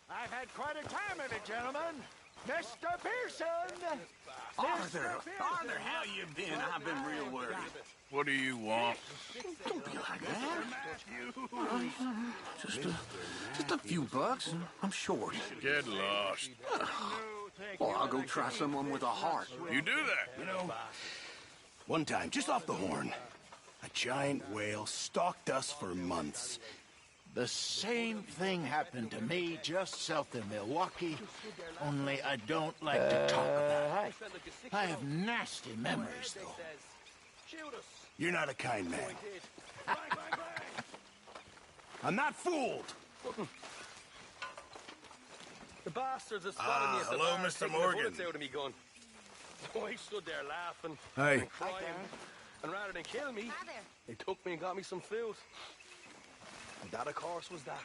I've had quite a time of it, gentlemen. Mr. Pearson! Arthur, how you been? I've been real worried. What do you want? Don't be like that. Just a few bucks. I'm short. Get lost. Or I'll go try someone with a heart. You do that? You know, one time, just off the horn, a giant whale stalked us for months. The same thing happened to me just south of Milwaukee, only I don't like to talk about it. I have nasty memories, though. You're not a kind man. I'm not fooled. The bastards have spotted me at the hello, bar, Mr. taking the Morgan. bullets out of me gun. Oh, I stood there laughing Hey. and crying. And rather than kill me, they took me and got me some food. And that, of course, was that.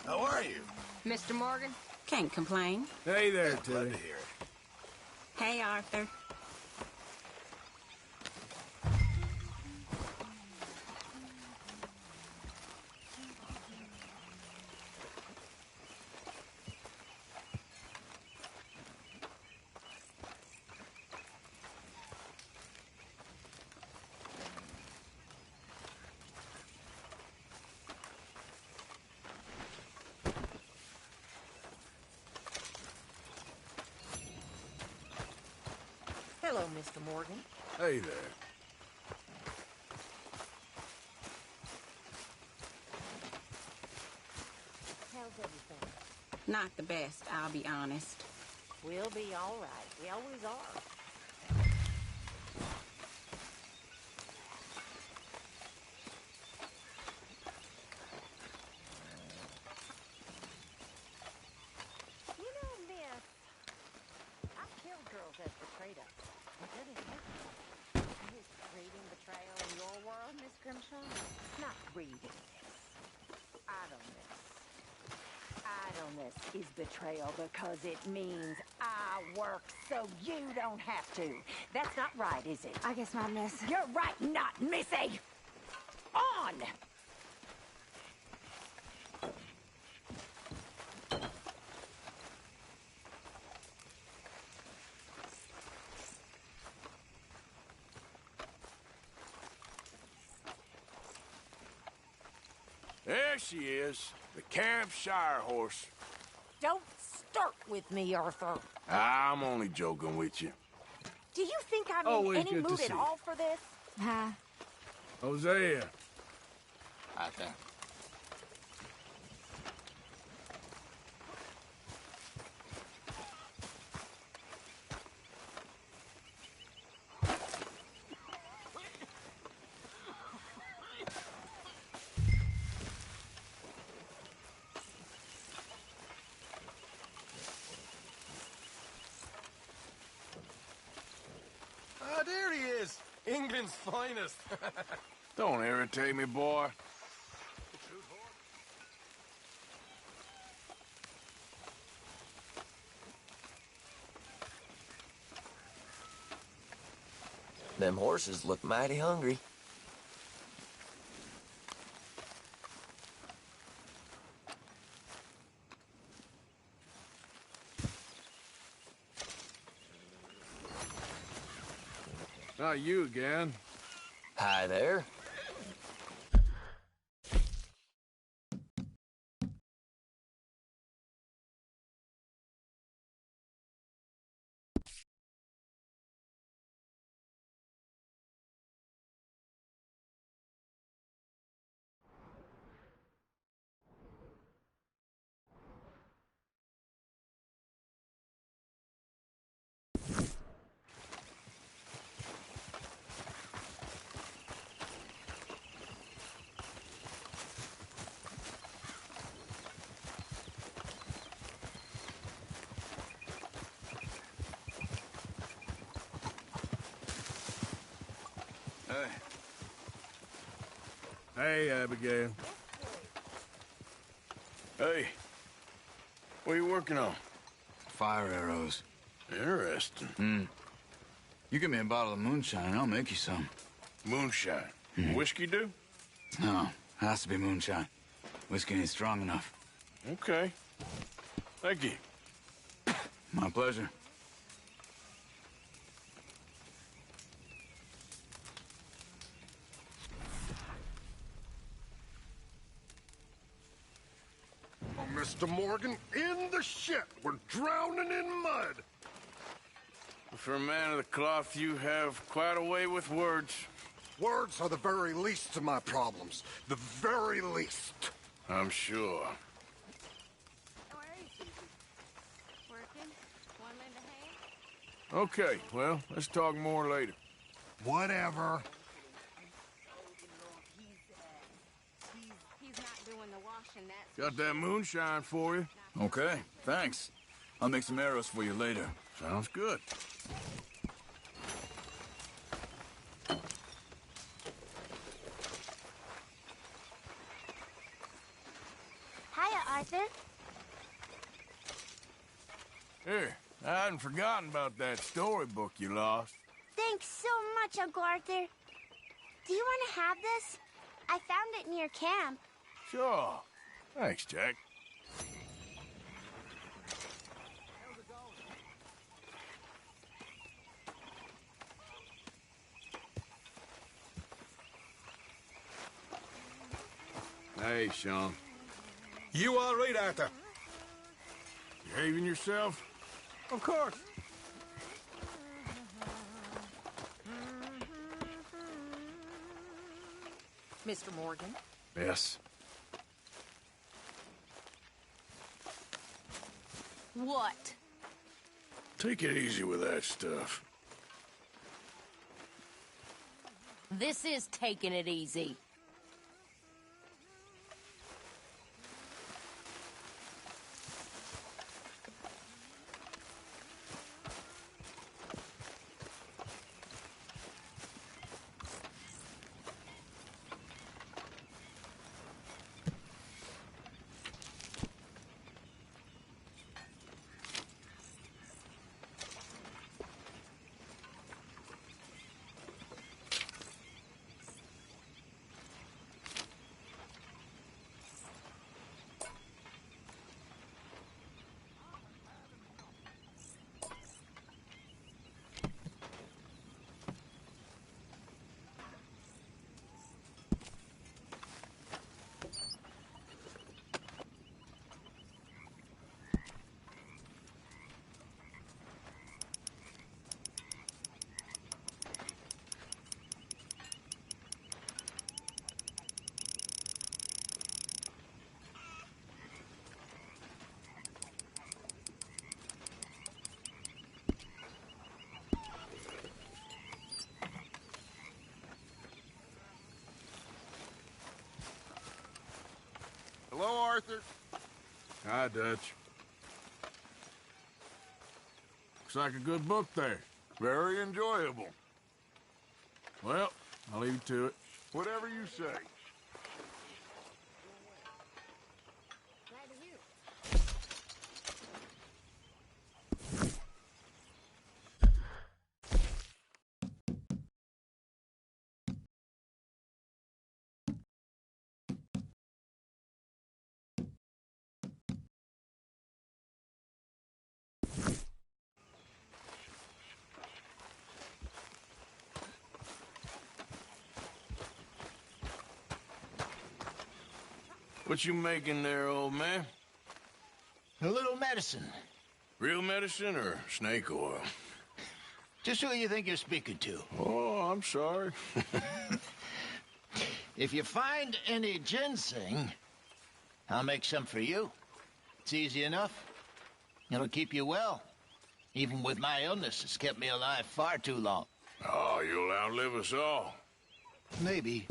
How are you? Mr. Morgan? Can't complain. Hey there, Glad Tilly. to hear it. Hey, Arthur. Hello, Mr. Morgan. Hey there. How's everything? Not the best, I'll be honest. We'll be all right. We always are. You know, miss, I've killed girls that betrayed us. But that is different. Is reading betrayal in your world, Miss Grimshaw? Not reading this. Idleness. Idleness is betrayal because it means I work so you don't have to. That's not right, is it? I guess not, miss. You're right, not missy! On! There she is, the Campshire horse. Don't start with me, Arthur. I'm only joking with you. Do you think I'm Always in any good to mood see at you. all for this? Hi. Hosea. Right there. Ah, there he is. England's finest. Don't irritate me, boy. Them horses look mighty hungry. Not you again. Hi there. Hey, Abigail. Hey. What are you working on? Fire arrows. Interesting. You give me a bottle of moonshine, and I'll make you some. Moonshine. Whiskey do? No, has to be moonshine. Whiskey ain't strong enough. Okay. Thank you. My pleasure. Oh, Mr. Morgan, in the ship. We're drowning in mud. For a man of the cloth, you have quite a way with words. Words are the very least of my problems. The very least. I'm sure. Working? Want lend a hand? Okay, well, let's talk more later. Whatever. He's not doing the washing, that's... Got that moonshine for you. Okay, thanks. I'll make some arrows for you later. Sounds good. Hiya, Arthur. Here, I hadn't forgotten about that storybook you lost. Thanks so much, Uncle Arthur. Do you want to have this? I found it near camp. Sure. Thanks, Jack. Hey, Sean. You all right, Arthur? Behaving yourself? Of course. Mr. Morgan. Yes. What? Take it easy with that stuff. This is taking it easy. Hello, Arthur. Hi, Dutch. Looks like a good book there. Very enjoyable. Well, I'll leave you to it. Whatever you say. What you making there, old man? A little medicine. Real medicine or snake oil? Just who you think you're speaking to. Oh, I'm sorry. If you find any ginseng, I'll make some for you. It's easy enough. It'll keep you well. Even with my illness, it's kept me alive far too long. Oh, you'll outlive us all. Maybe.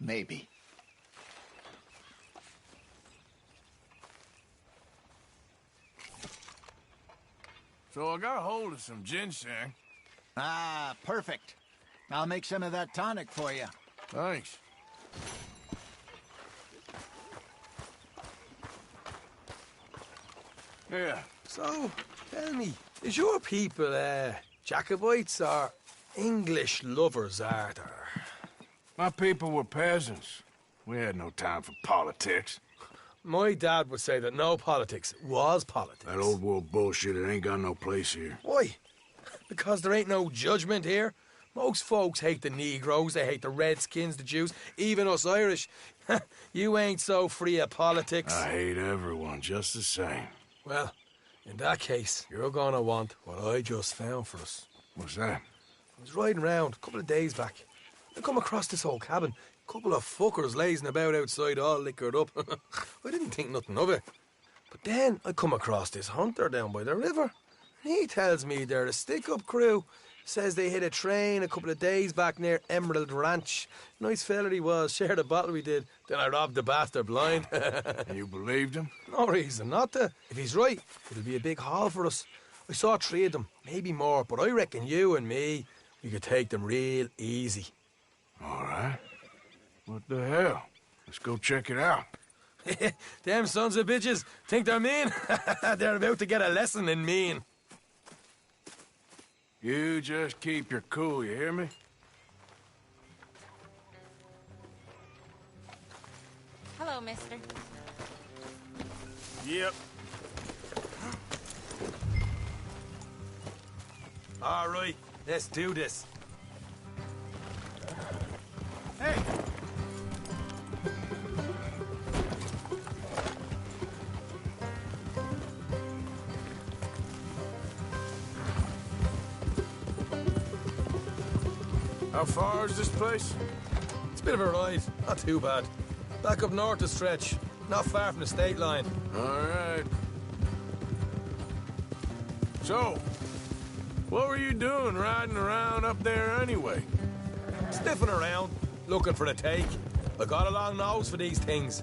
Maybe. So I got a hold of some ginseng. Ah, perfect. I'll make some of that tonic for you. Thanks. Yeah. So, tell me, is your people, Jacobites or English lovers, Arthur? My people were peasants. We had no time for politics. My dad would say that no politics was politics. That old world bullshit, it ain't got no place here. Why? Because there ain't no judgment here. Most folks hate the Negroes, they hate the Redskins, the Jews, even us Irish. You ain't so free of politics. I hate everyone just the same. Well, in that case, you're gonna want what I just found for us. What's that? I was riding round a couple of days back. I come across this old cabin. A couple of fuckers lazing about outside all liquored up. I didn't think nothing of it. But then I come across this hunter down by the river. And he tells me they're a stick-up crew. Says they hit a train a couple of days back near Emerald Ranch. Nice fella he was. Shared a bottle we did. Then I robbed the bastard blind. You believed him? No reason not to. If he's right, it'll be a big haul for us. I saw 3 of them, maybe more, but I reckon you and me, we could take them real easy. All right. What the hell? Let's go check it out. Them sons of bitches think they're mean. They're about to get a lesson in mean. You just keep your cool, you hear me? Hello, mister. Yep. All right, let's do this. Hey! How far is this place? It's a bit of a ride. Not too bad. Back up north a stretch. Not far from the state line. All right. So, what were you doing riding around up there anyway? Sniffing around, looking for a take. I got a long nose for these things.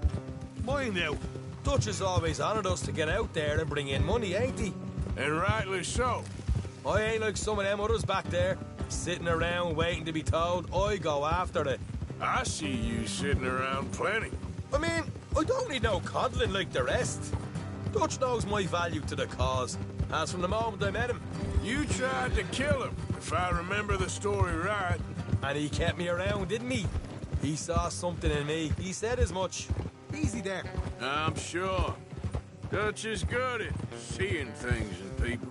Mind now, Dutch has always honoured us to get out there and bring in money, ain't he? And rightly so. I ain't like some of them others back there, sitting around waiting to be told. I go after it. I see you sitting around plenty. I mean, I don't need no coddling like the rest. Dutch knows my value to the cause, as from the moment I met him. You tried to kill him, if I remember the story right. And he kept me around, didn't he? He saw something in me. He said as much. Easy there. I'm sure. Dutch is good at seeing things in people.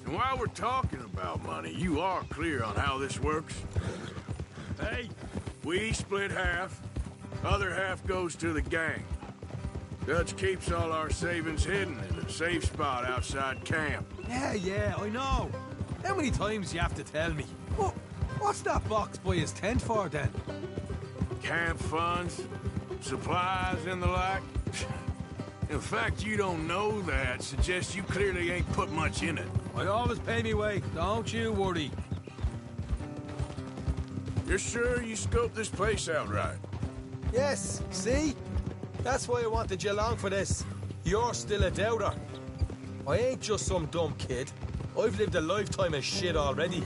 And while we're talking about money, you are clear on how this works? Hey! We split half. Other half goes to the gang. Dutch keeps all our savings hidden in a safe spot outside camp. Yeah, I know. How many times do you have to tell me? What's that box by his tent for, then? Camp funds, supplies, and the like. The fact you don't know that suggests you clearly ain't put much in it. I always pay me way, don't you worry. You're sure you scoped this place out right? Yes, see? That's why I wanted you along for this. You're still a doubter. I ain't just some dumb kid. I've lived a lifetime of shit already.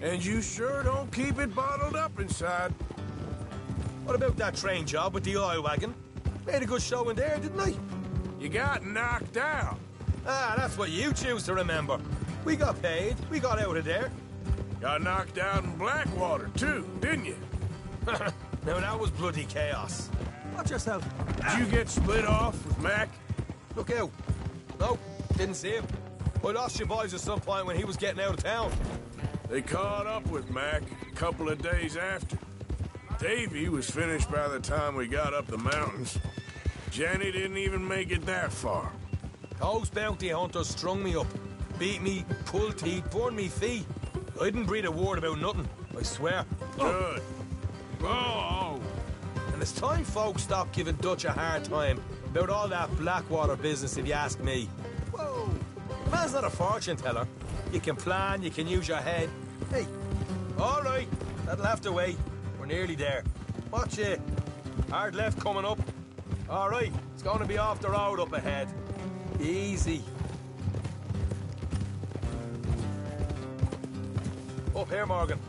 And you sure don't keep it bottled up inside. What about that train job with the oil wagon? Made a good show in there, didn't I? You got knocked out. Ah, that's what you choose to remember. We got paid. We got out of there. Got knocked out in Blackwater, too, didn't you? Now, that was bloody chaos. Watch yourself. Did you get split off with Mac? Look out. No, didn't see him. I lost you boys at some point when he was getting out of town. They caught up with Mac a couple of days after. Davy was finished by the time we got up the mountains. Jenny didn't even make it that far. Those bounty hunters strung me up. Beat me, pulled teeth, burned me feet. I didn't breathe a word about nothing, I swear. Good. Oh. And it's time folks stop giving Dutch a hard time about all that Blackwater business, if you ask me. Whoa. The man's not a fortune teller. You can plan, you can use your head. Hey, all right, that'll have to wait. We're nearly there. Watch it. Hard left coming up. All right, it's going to be off the road up ahead. Easy. Up here, Morgan.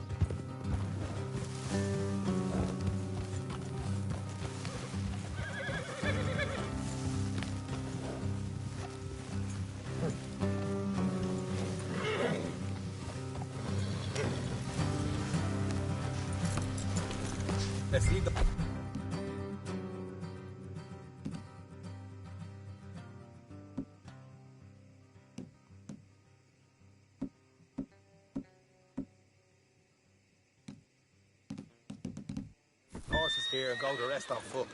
Let's leave the... horses here and go the rest on foot.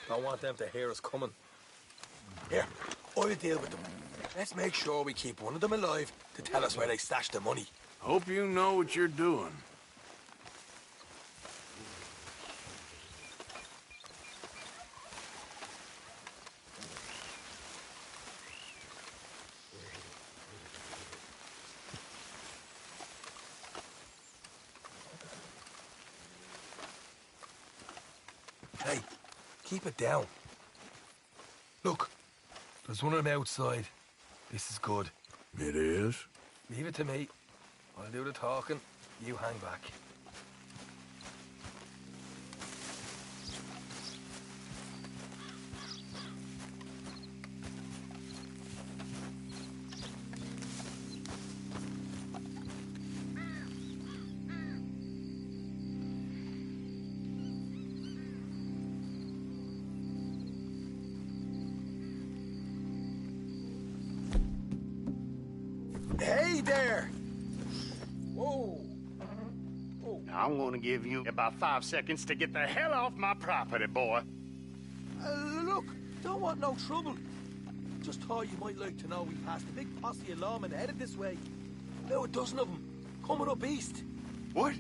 Don't want them to hear us coming. Here, I'll deal with them. Let's make sure we keep one of them alive to tell us where they stashed the money. Hope you know what you're doing. Hey, keep it down. Look, there's one of them outside. This is good. It is? Leave it to me. I'll do the talking. You hang back. Hey there! Whoa! I'm gonna give you about 5 seconds to get the hell off my property, boy. Look, don't want no trouble. Just thought you might like to know we passed a big posse of lawmen headed this way. About a dozen of them, coming up east. What?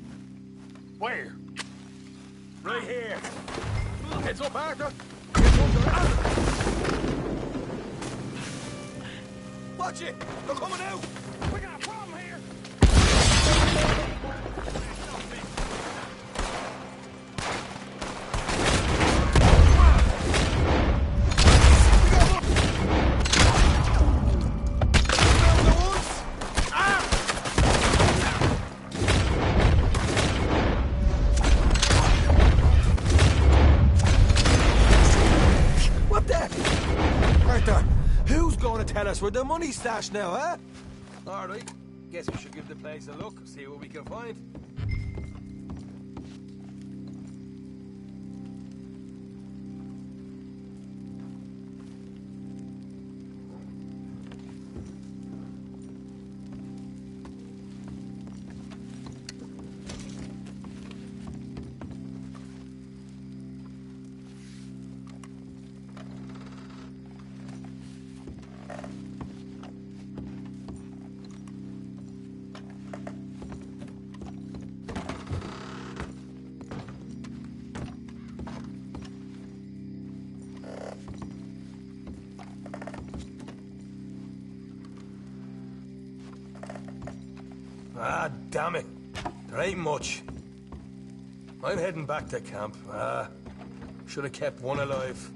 Where? Right here. Heads up, Arthur. Watch it! They're coming out! We got a problem here. What the? Arthur, who's going to tell us where the money's stashed now, huh? All right. Guess we should give the place a look, see what we can find. Ah, damn it. There ain't much. I'm heading back to camp. Should have kept one alive.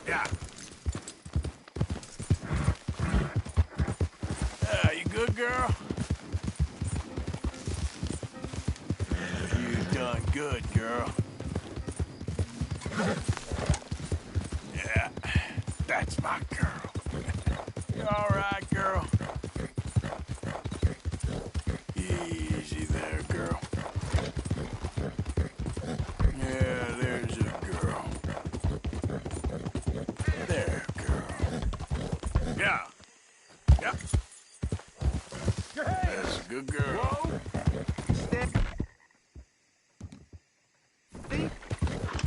Yeah. You good, girl? You done good, girl. Yeah, that's my girl. You all right, girl? Easy there, girl. Yeah, there's a girl. There, girl. Yeah. Yep. That's a good girl.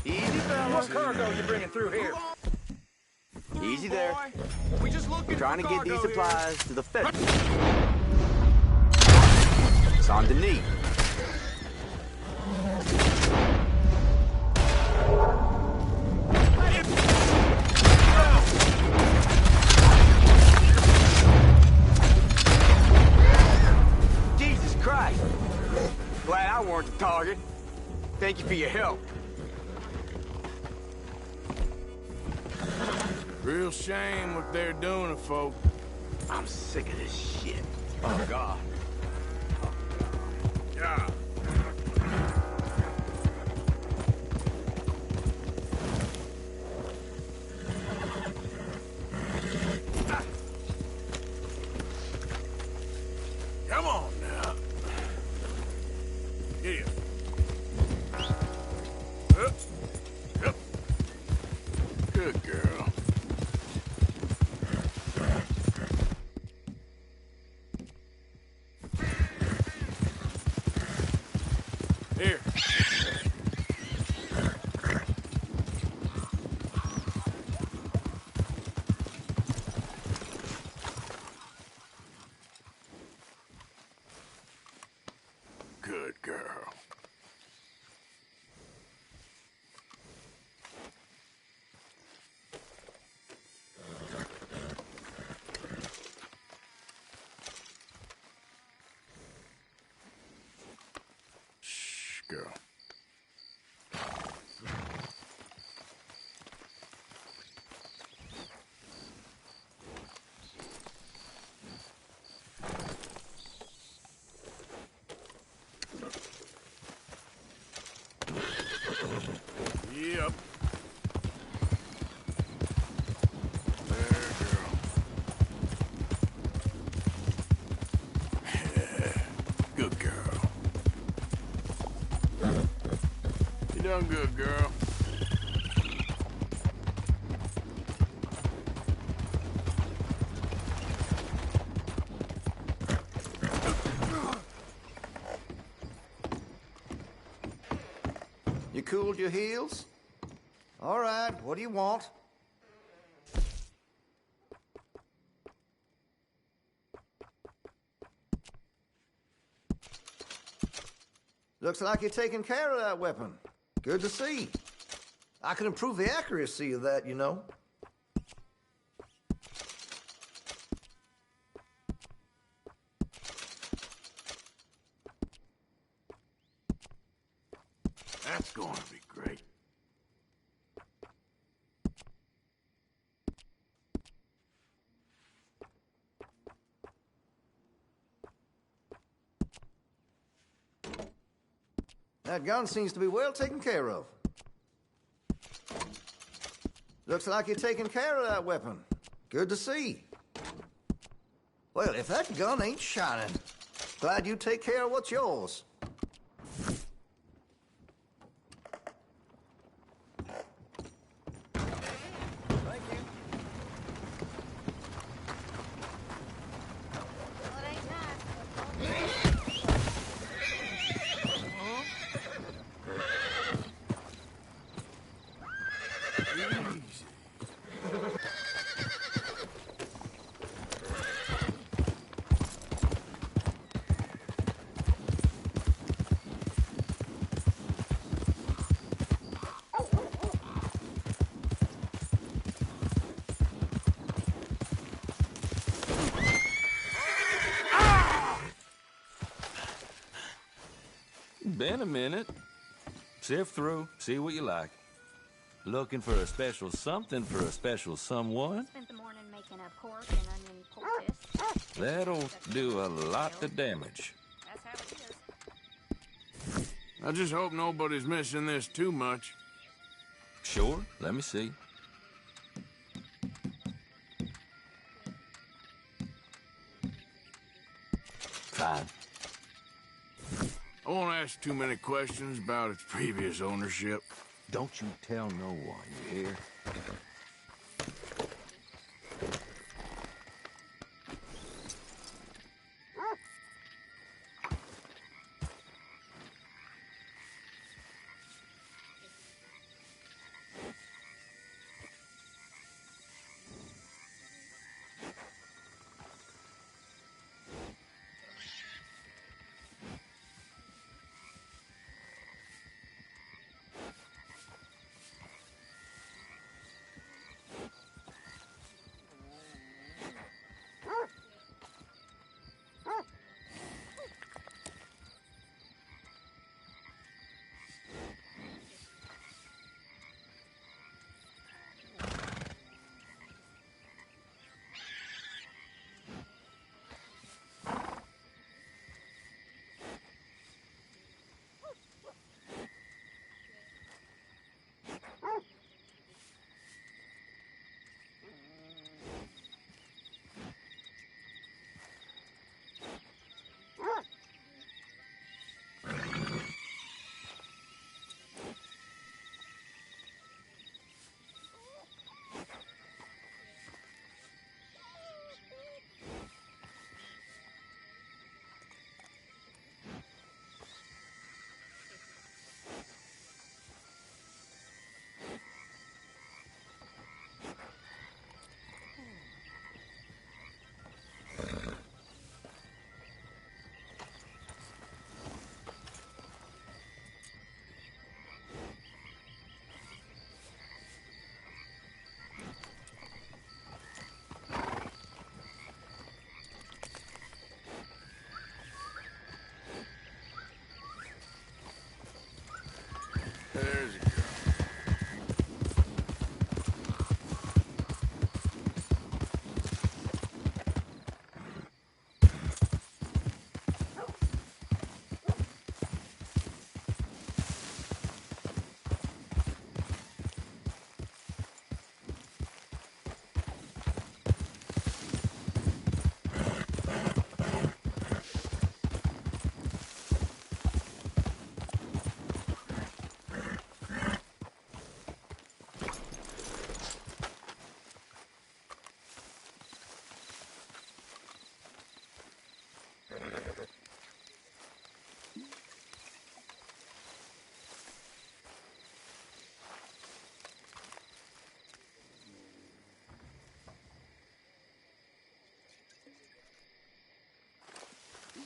Easy, fella. What cargo you bringing through here? Easy there. We just looking Trying to for get these cargo supplies to the federal. It's on Denis. Jesus Christ. Glad I weren't the target. Thank you for your help. Real shame what they're doing to folk. I'm sick of this shit. Oh, God. Yeah. Come on now. Here. done good, girl. You cooled your heels? All right, what do you want? Looks like you're taking care of that weapon. Good to see. I can improve the accuracy of that, you know. That's going to be great. That gun seems to be well taken care of. Looks like you're taking care of that weapon. Good to see. Well, if that gun ain't shining, glad you take care of what's yours. Been a minute. Sift through, see what you like. Looking for a special something for a special someone? Spent the morning making a pork and onion poultice. That'll do a lot of damage. That's how it is. I just hope nobody's missing this too much. Sure, let me see. Fine. I won't ask too many questions about its previous ownership. Don't you tell no one, you hear?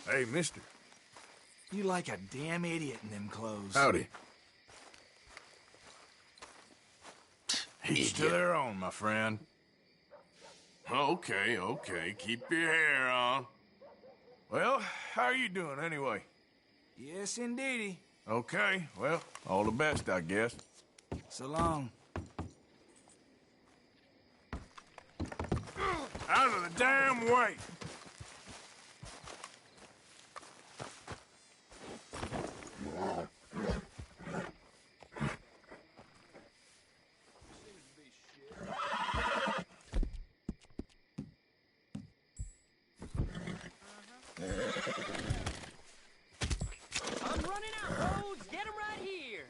Hey, mister. You like a damn idiot in them clothes. Howdy. Each to their own, my friend. Okay, okay. Keep your hair on. Well, how are you doing anyway? Yes, indeedy. Okay, well, all the best, I guess. So long. Out of the damn way! I'm running out, Rhodes. Get him right here.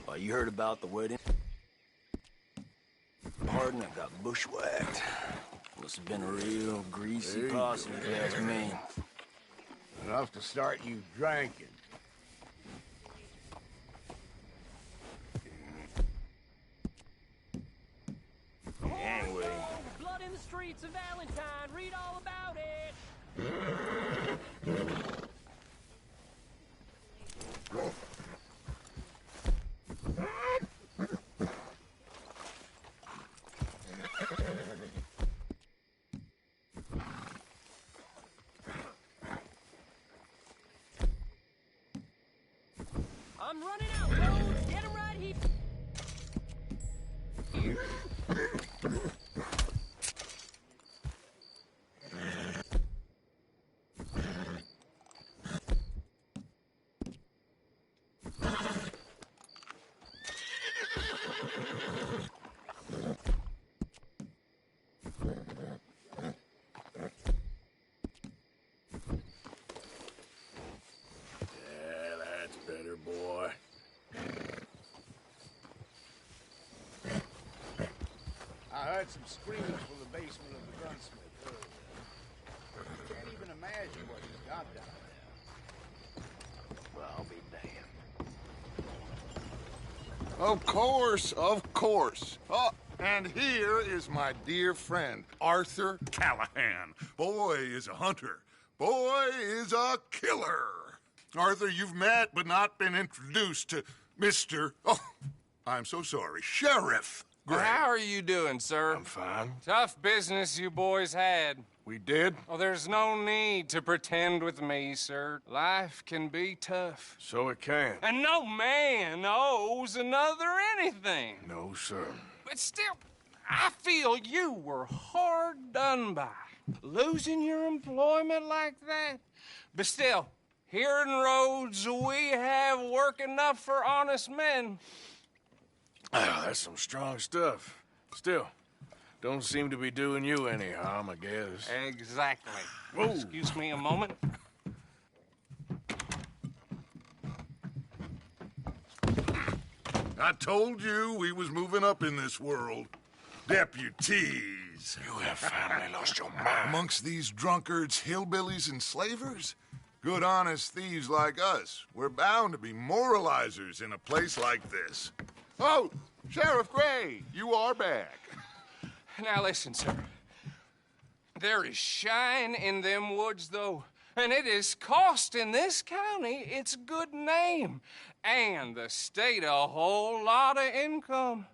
Oh, you heard about the wedding? Pardon, I got bushwhacked. Must have been a real greasy possum, if you ask me. Enough to start you drinking. Anyway. Blood in the streets of Valentine. Read all about it. I'm running out, Rhodes. Get him right here. Yeah, that's better, boy. I heard some screams from the basement of the gunsmith earlier. Can't even imagine what he's got down there. Well, I'll be damned. Of course, of course. Oh, and here is my dear friend, Arthur Callahan. Boy is a hunter. Boy is a killer. Arthur, you've met but not been introduced to Mr. Oh, I'm so sorry, Sheriff Gray. How are you doing, sir? I'm fine. Tough business you boys had. We did? Oh, there's no need to pretend with me, sir. Life can be tough. So it can. And no man owes another anything. No, sir. But still, I feel you were hard done by. Losing your employment like that. But still, here in Rhodes, we have work enough for honest men. Oh, that's some strong stuff. Still, don't seem to be doing you any harm, I guess. Exactly. Whoa. Excuse me a moment. I told you we was moving up in this world. Deputies. You have finally lost your mind. Amongst these drunkards, hillbillies, and slavers? Good, honest thieves like us. We're bound to be moralizers in a place like this. Oh, Sheriff Gray, you are back. Now listen, sir. There is shine in them woods, though, and it is costing this county its good name and the state a whole lot of income.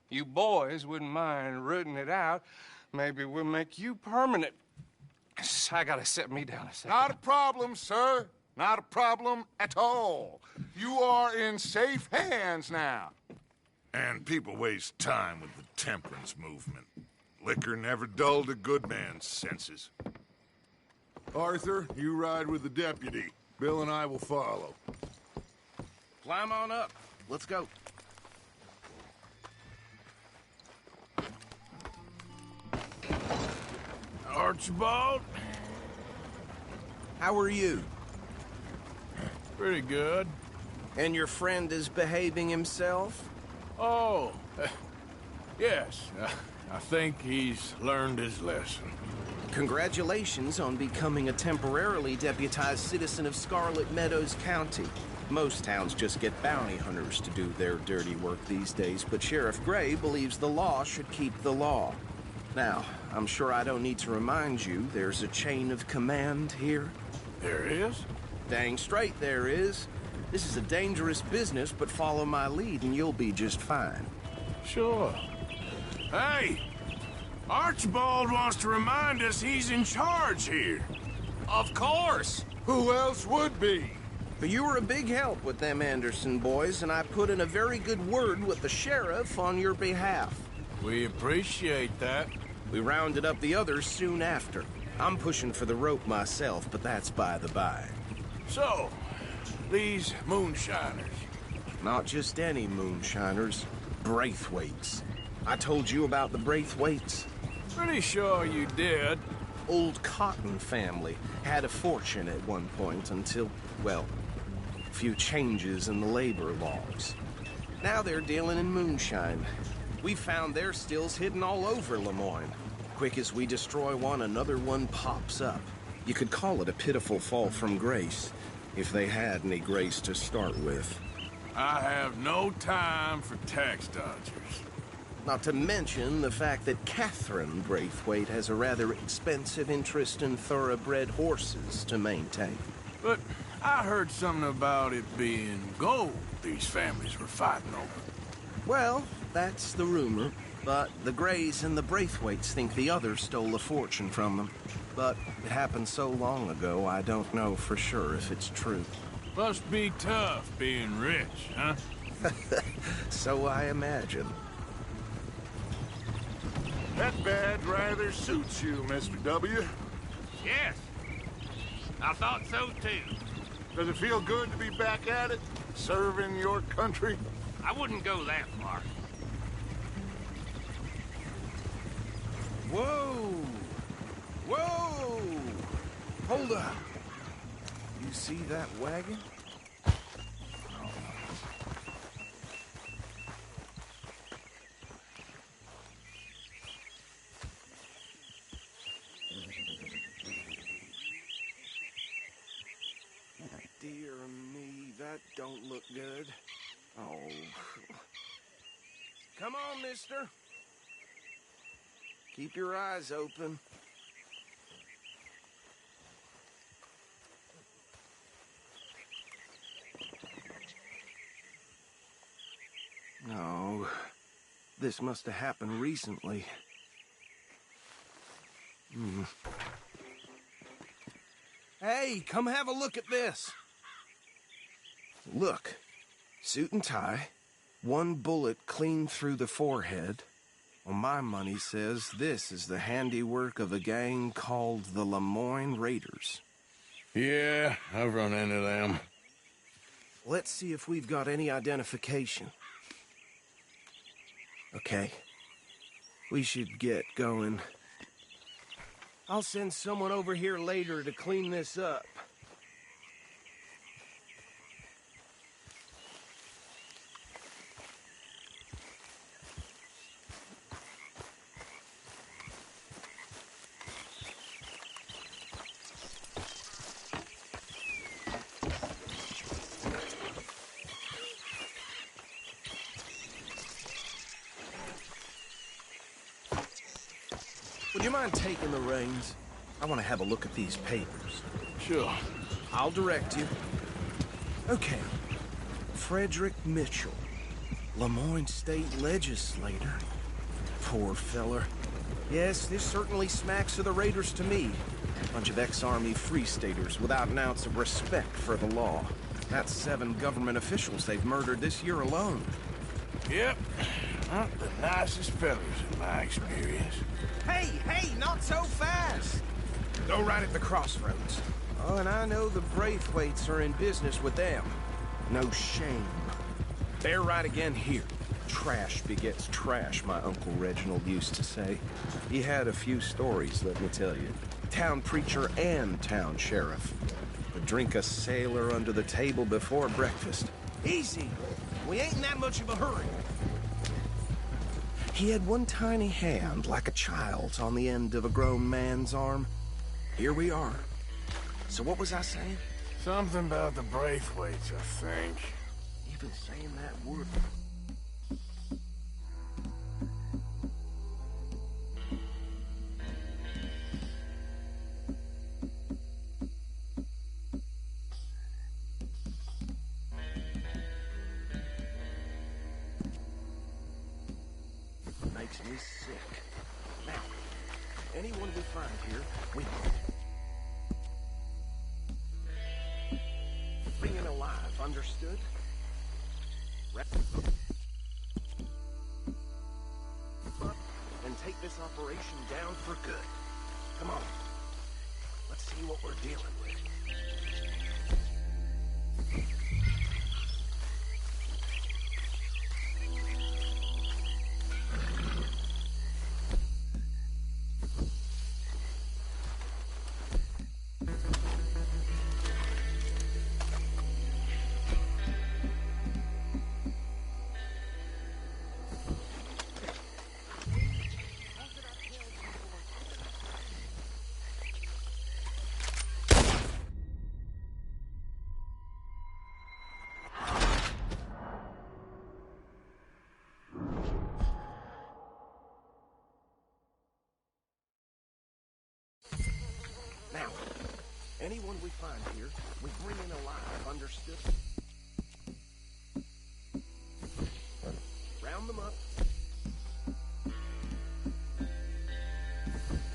You boys wouldn't mind rooting it out. Maybe we'll make you permanent. I gotta sit me down a second. Not a problem, sir. Not a problem at all. You are in safe hands now. And people waste time with the temperance movement. Liquor never dulled a good man's senses. Arthur, you ride with the deputy. Bill and I will follow. Climb on up. Let's go. Archibald? How are you? Pretty good. And your friend is behaving himself? Oh, yes. I think he's learned his lesson. Congratulations on becoming a temporarily deputized citizen of Scarlet Meadows County. Most towns just get bounty hunters to do their dirty work these days, but Sheriff Gray believes the law should keep the law. Now, I'm sure I don't need to remind you there's a chain of command here. There is? Dang straight there is. This is a dangerous business, but follow my lead and you'll be just fine. Sure. Hey! Archibald wants to remind us he's in charge here. Of course! Who else would be? But you were a big help with them Anderson boys, and I put in a very good word with the sheriff on your behalf. We appreciate that. We rounded up the others soon after. I'm pushing for the rope myself, but that's by the by. So, these moonshiners. Not just any moonshiners. Braithwaites. I told you about the Braithwaites? Pretty sure you did. Old Cotton family. Had a fortune at one point until, well, a few changes in the labor laws. Now they're dealing in moonshine. We found their stills hidden all over Lemoyne. Quick as we destroy one, another one pops up. You could call it a pitiful fall from grace, if they had any grace to start with. I have no time for tax dodgers. Not to mention the fact that Catherine Braithwaite has a rather expensive interest in thoroughbred horses to maintain. But I heard something about it being gold these families were fighting over. Well, that's the rumor. But the Grays and the Braithwaites think the others stole a fortune from them. But it happened so long ago, I don't know for sure if it's true. Must be tough being rich, huh? So I imagine. That badge rather suits you, Mr. W. Yes. I thought so, too. Does it feel good to be back at it? Serving your country? I wouldn't go that far. Whoa! Whoa! Hold up. You see that wagon? Dear me, that don't look good. Oh. Come on, mister. Keep your eyes open. No. This must have happened recently. Hey, come have a look at this. Look. Suit and tie. One bullet clean through the forehead. Well, my money says this is the handiwork of a gang called the Lemoyne Raiders. Yeah, I've run into them. Let's see if we've got any identification. Okay. We should get going. I'll send someone over here later to clean this up. Would you mind taking the reins? I want to have a look at these papers. Sure. I'll direct you. Okay. Frederick Mitchell, Lemoyne State Legislator. Poor feller. Yes, this certainly smacks of the Raiders to me. Bunch of ex-Army Free Staters without an ounce of respect for the law. That's 7 government officials they've murdered this year alone. Yep. Not the nicest fellas in my experience. Hey, not so fast! Go right at the crossroads. Oh, and I know the Braithwaites are in business with them. No shame. They're right again here. Trash begets trash, my Uncle Reginald used to say. He had a few stories, let me tell you. Town preacher and town sheriff. Would drink a sailor under the table before breakfast. Easy. We ain't in that much of a hurry. He had one tiny hand, like a child's, on the end of a grown man's arm. Here we are. So what was I saying? Something about the Braithwaites, I think. Even saying that word. Makes me sick. Now, anyone we find here, we bring in alive, understood? And take this operation down for good. Come on. Let's see what we're dealing with. Now, anyone we find here, we bring in alive, understood? Round them up.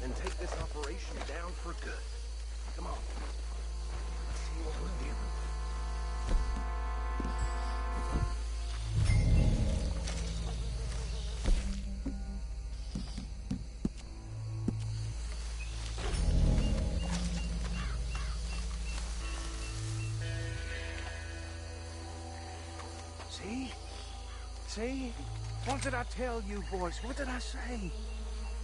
And take this operation down for good. Come on. Let's see what we're dealing with. See? See? What did I tell you, boys? What did I say?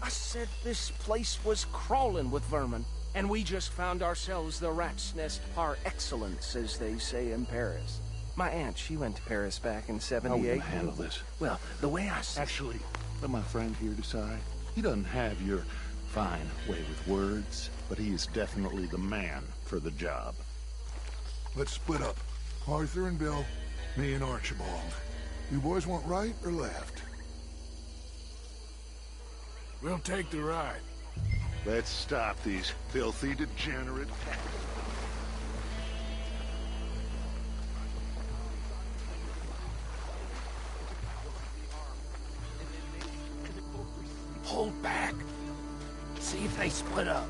I said this place was crawling with vermin, and we just found ourselves the rat's nest par excellence, as they say in Paris. My aunt, she went to Paris back in How will '78. you handle this? Well, the way I see... Actually, let my friend here decide. He doesn't have your fine way with words, but he is definitely the man for the job. Let's split up. Arthur and Bill, me and Archibald. You boys want right or left? We'll take the ride. Let's stop these filthy, degenerate cats. Hold back. See if they split up.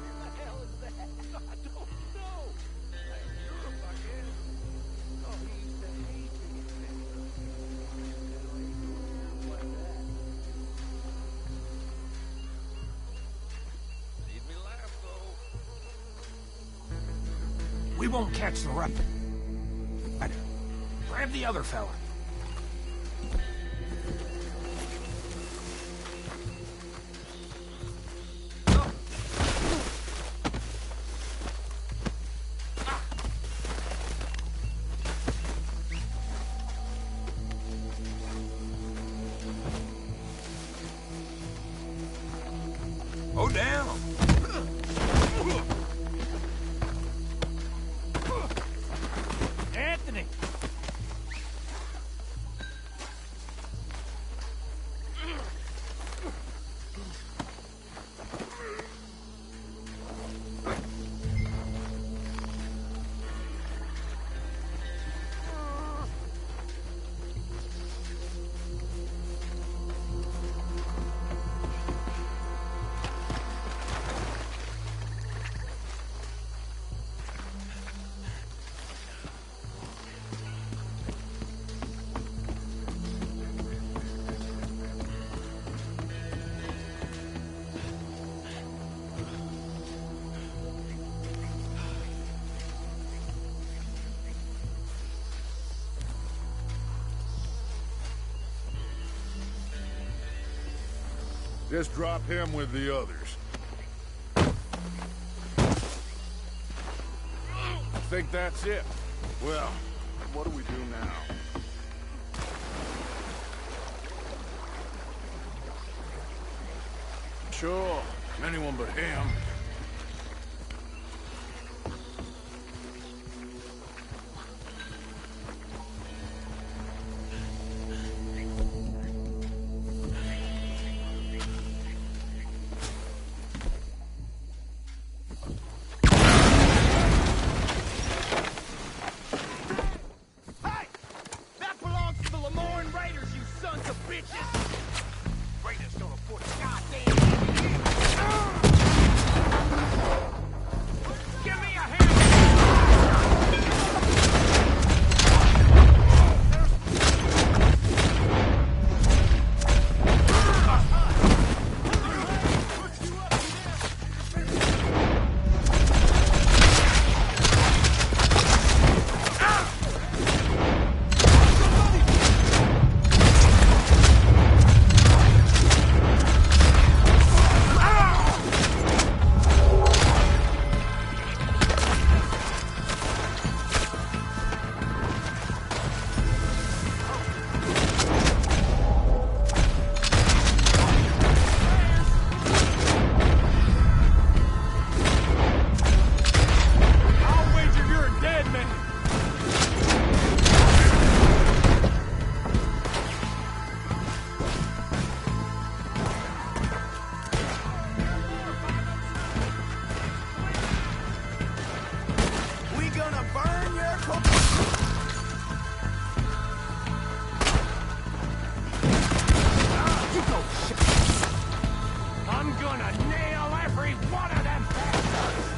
We won't catch the rep. Grab the other fella. Go down. Anthony! Just drop him with the others. I think that's it. Well, what do we do now? Sure, anyone but him. bitches! Raiders gonna put goddamn... Give me a hand! I'm gonna nail every one of them bastards!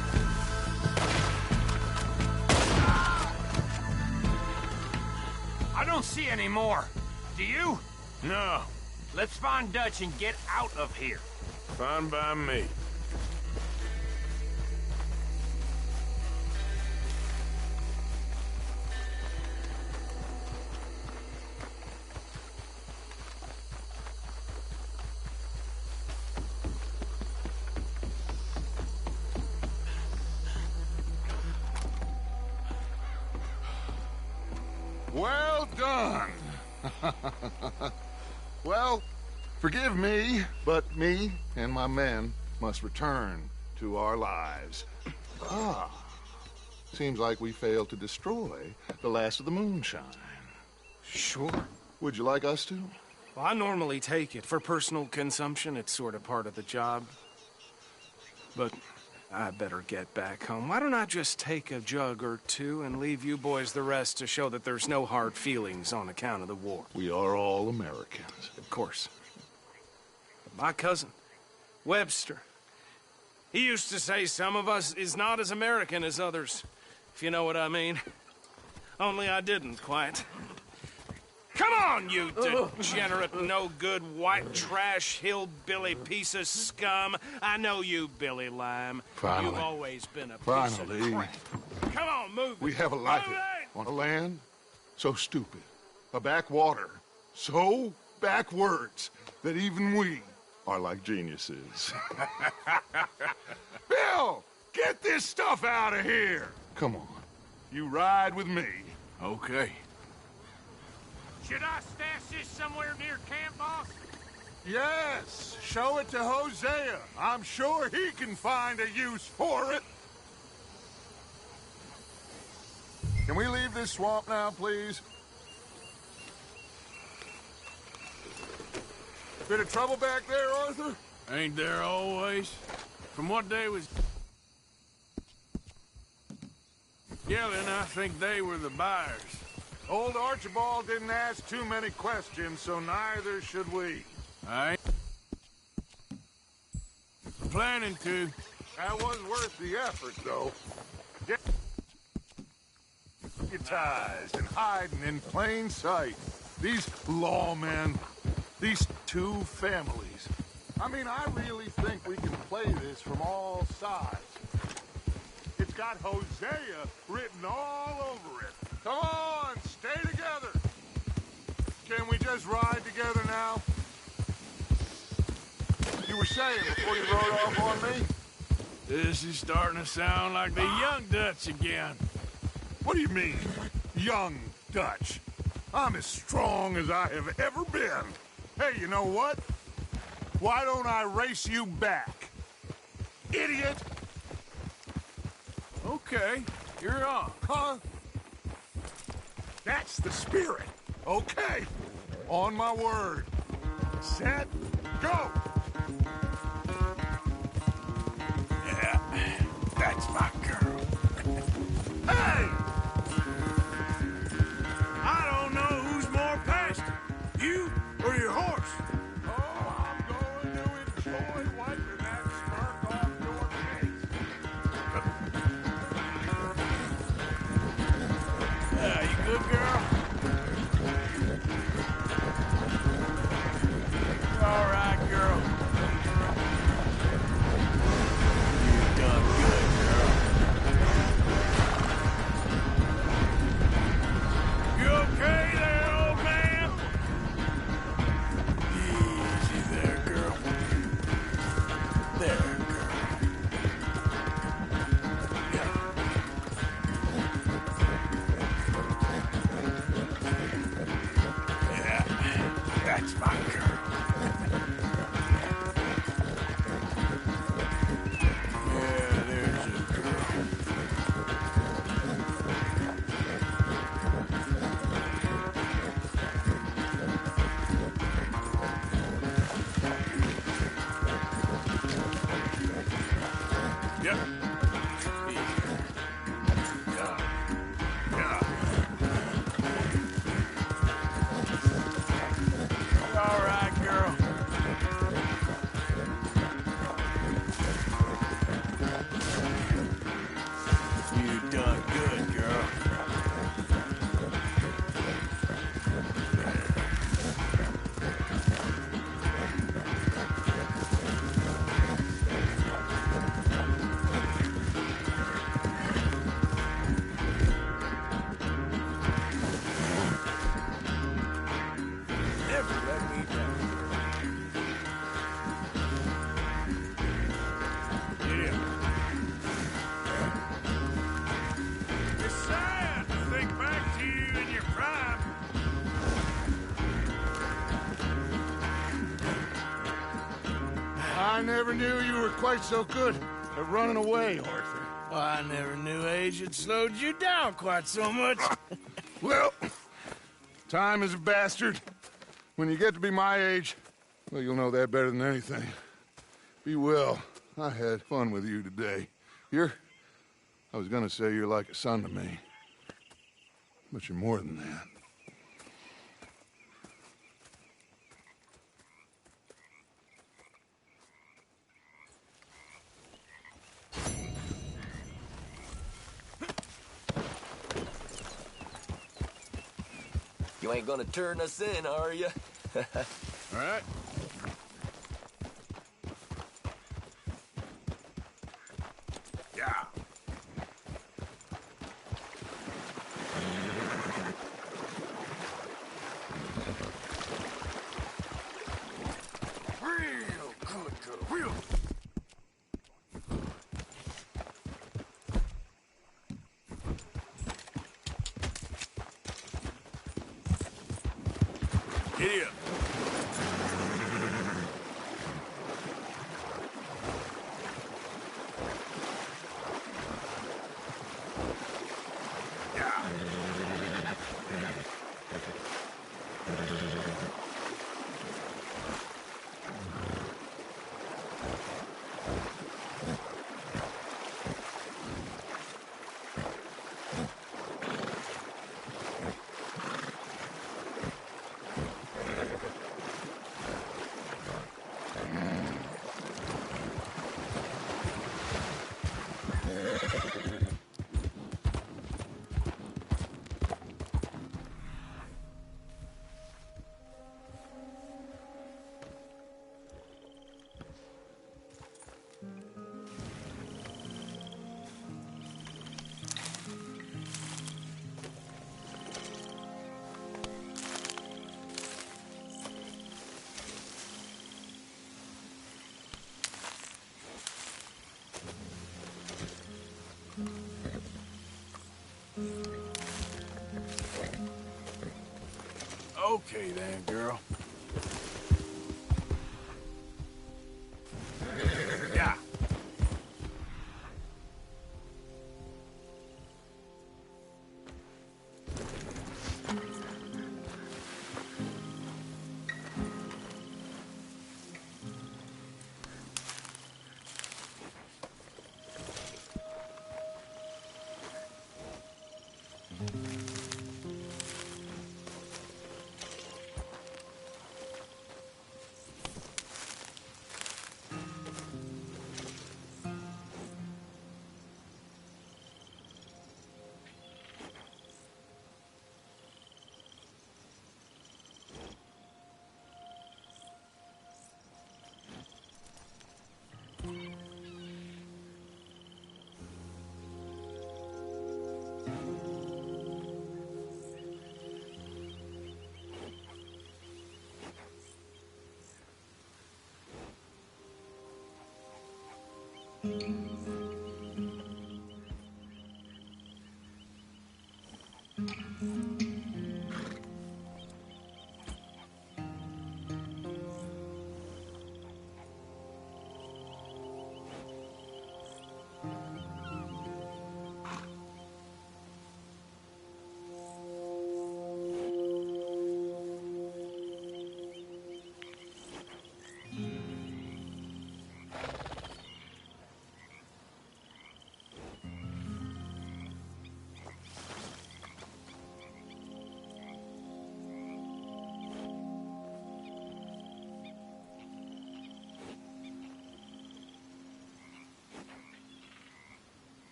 I don't see any more. Do you? No. Let's find Dutch and get out of here. Fine by me. Well done. Well, forgive me, but me and my men must return to our lives. Seems like we failed to destroy the last of the moonshine. Sure. Would you like us to? Well, I normally take it. For personal consumption, it's sort of part of the job. But I better get back home. Why don't I just take a jug or two and leave you boys the rest to show that there's no hard feelings on account of the war? We are all Americans. Of course. But my cousin, Webster, he used to say some of us is not as American as others, if you know what I mean. Only I didn't quite. Come on, you degenerate, no-good, white trash, hillbilly piece of scum. I know you, Billy Lime. Finally. You've always been a piece Finally. of crap. Come on, move We it. have a life Move it! on a land so stupid, a backwater so backwards that even we are like geniuses. Bill, get this stuff out of here. Come on, you ride with me. Okay. Should I stash this somewhere near camp, boss? Yes, show it to Hosea. I'm sure he can find a use for it. Can we leave this swamp now, please? Bit of trouble back there, Arthur? Ain't there always? From what they was yelling, I think they were the buyers. Old Archibald didn't ask too many questions, so neither should we. I ain't planning to. That was worth the effort, though. Get deputized and hiding in plain sight. These lawmen, these two families. I mean, I really think we can play this from all sides. It's got Hosea written all over it. Come on, stay together. Can we just ride together now? You were saying before you rode off on me? This is starting to sound like the young Dutch again. What do you mean, young Dutch? I'm as strong as I have ever been. Hey, you know what? Why don't I race you back? Idiot! Okay, you're on. Huh? That's the spirit. Okay. On my word. Set, go! Yeah, that's my girl. Hey! I don't know who's more passionate, you or your horse. That's my girl. Yeah, there's your girl. Yep. All right, girl. You done good, girl. Never let me down. Yeah. It's sad to think back to you in your prime. I never knew you were quite so good at running away, Arthur. Well, I never knew age had slowed you down quite so much. Well, time is a bastard. When you get to be my age, well, you'll know that better than anything. Be well. I had fun with you today. I was gonna say you're like a son to me. But you're more than that. You ain't gonna turn us in, are you? All right. Yeah. Real good, girl. Real. Giddy up. Okay then, girl. Yeah.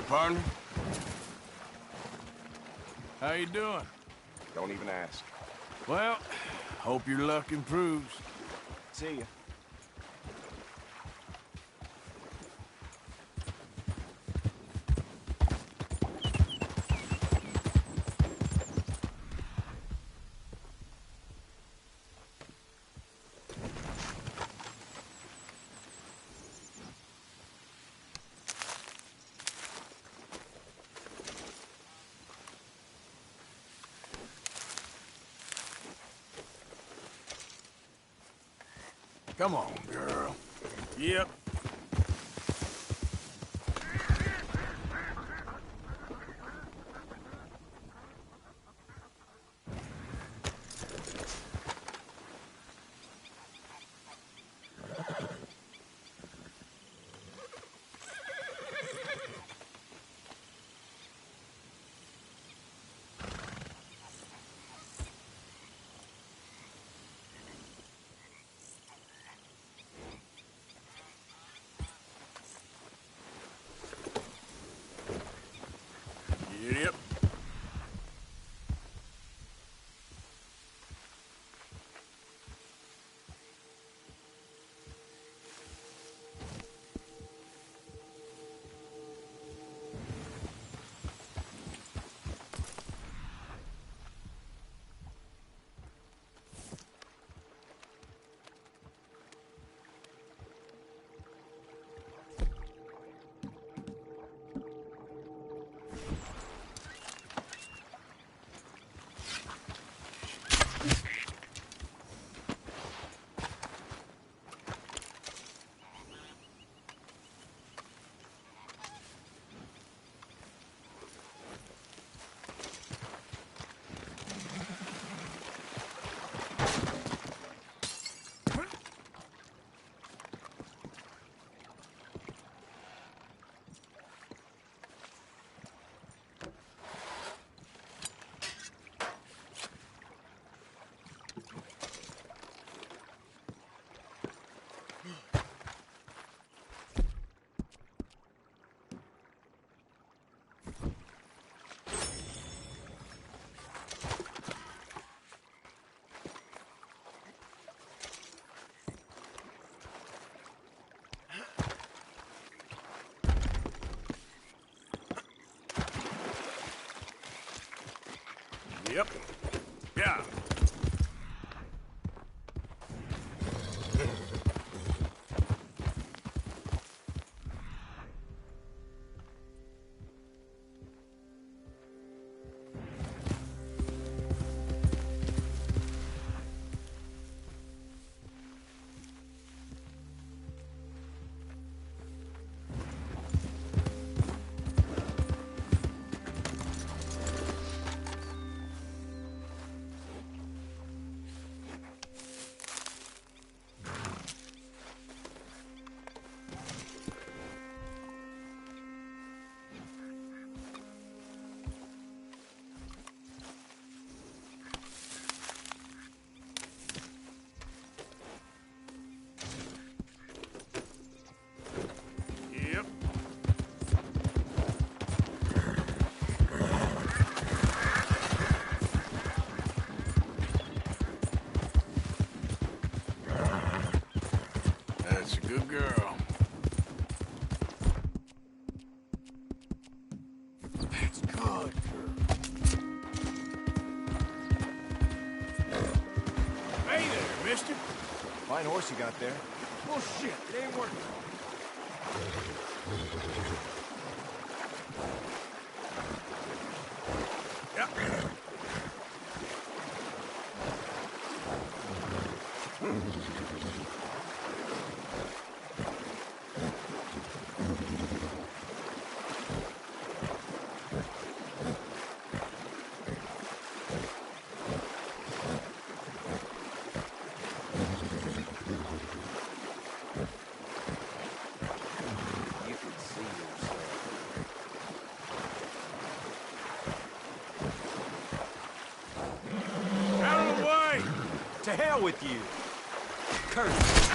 partner. How you doing? Don't even ask. Well, hope your luck improves. See ya. Come on, girl. Yep. Yep. Yep. Yeah. Yep. That's a good girl. That's good. Hey there, mister. Fine horse you got there. Oh, shit. It ain't working. Yep. Out of the way! To hell with you! Curse!